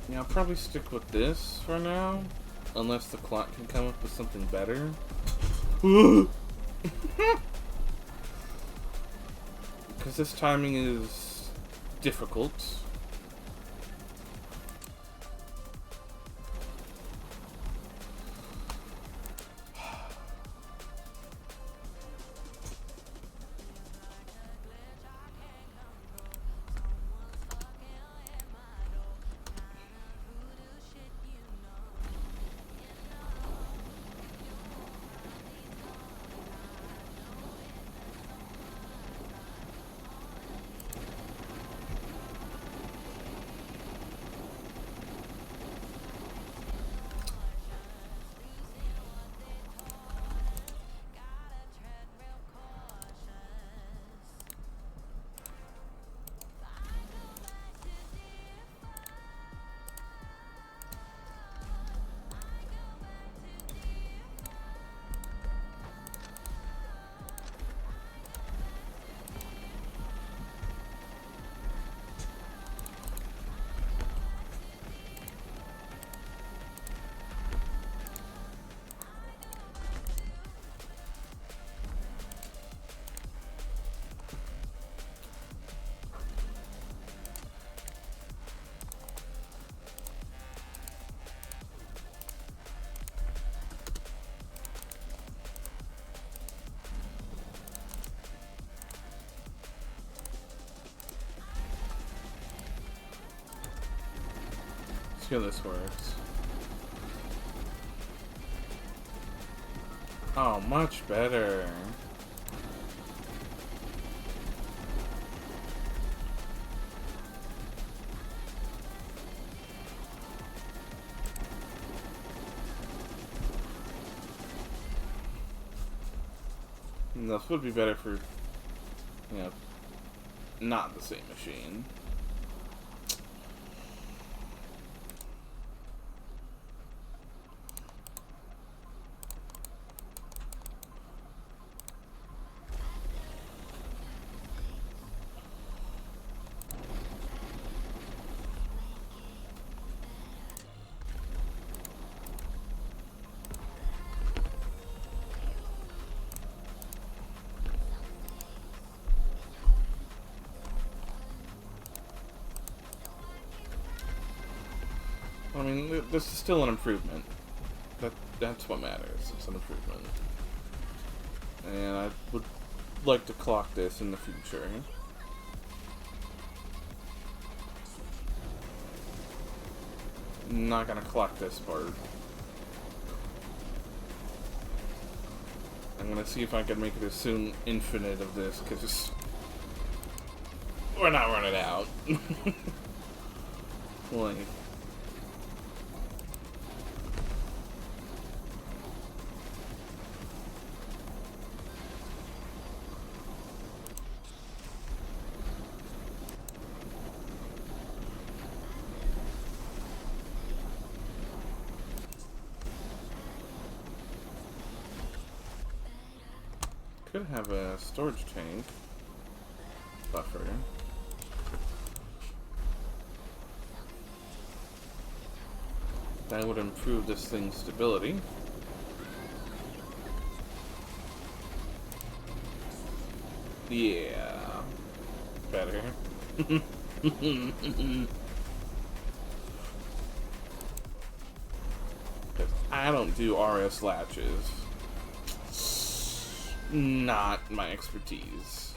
Yeah, I'll probably stick with this for now, unless the clock can come up with something better. Because this timing is difficult. see how this works. Oh, much better. And this would be better for, you know, not the same machine. I mean, this is still an improvement. That's what matters. It's an improvement. And I would like to clock this in the future. Not gonna clock this part. I'm gonna see if I can make it as soon infinite of this, because we're not running out. Like, could have a storage tank buffer. That would improve this thing's stability. Yeah. Better. Because I don't do RS latches. Not my expertise.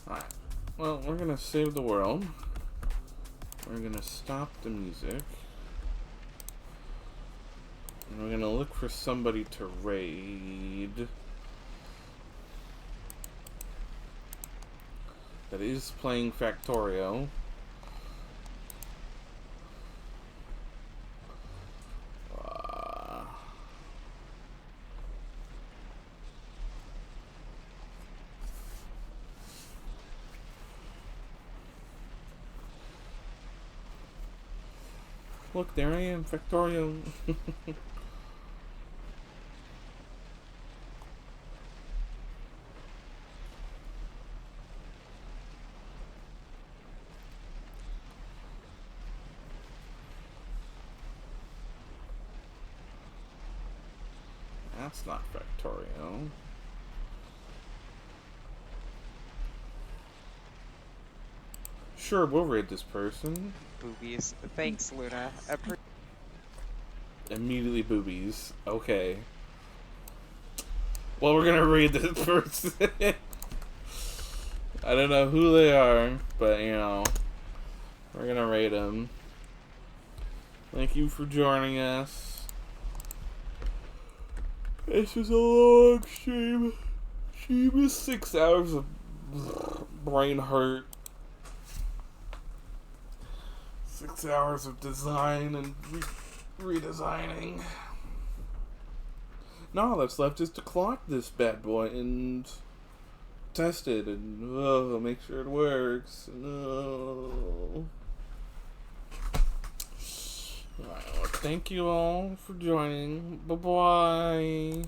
Alright. Well, we're gonna save the world. We're gonna stop the music. And we're gonna look for somebody to raid that is playing Factorio. Look, there I am, Factorio. That's not Factorio. Sure, we'll raid this person. Boobies. Thanks, Luna. Immediately boobies. Okay. Well, we're gonna raid this person. I don't know who they are, but you know, we're gonna raid them. Thank you for joining us. This is a long stream. Stream is 6 hours of brain hurt. 6 hours of design and redesigning. Now all that's left is to clock this bad boy and test it and make sure it works. No. Alright, well, thank you all for joining. Bye-bye.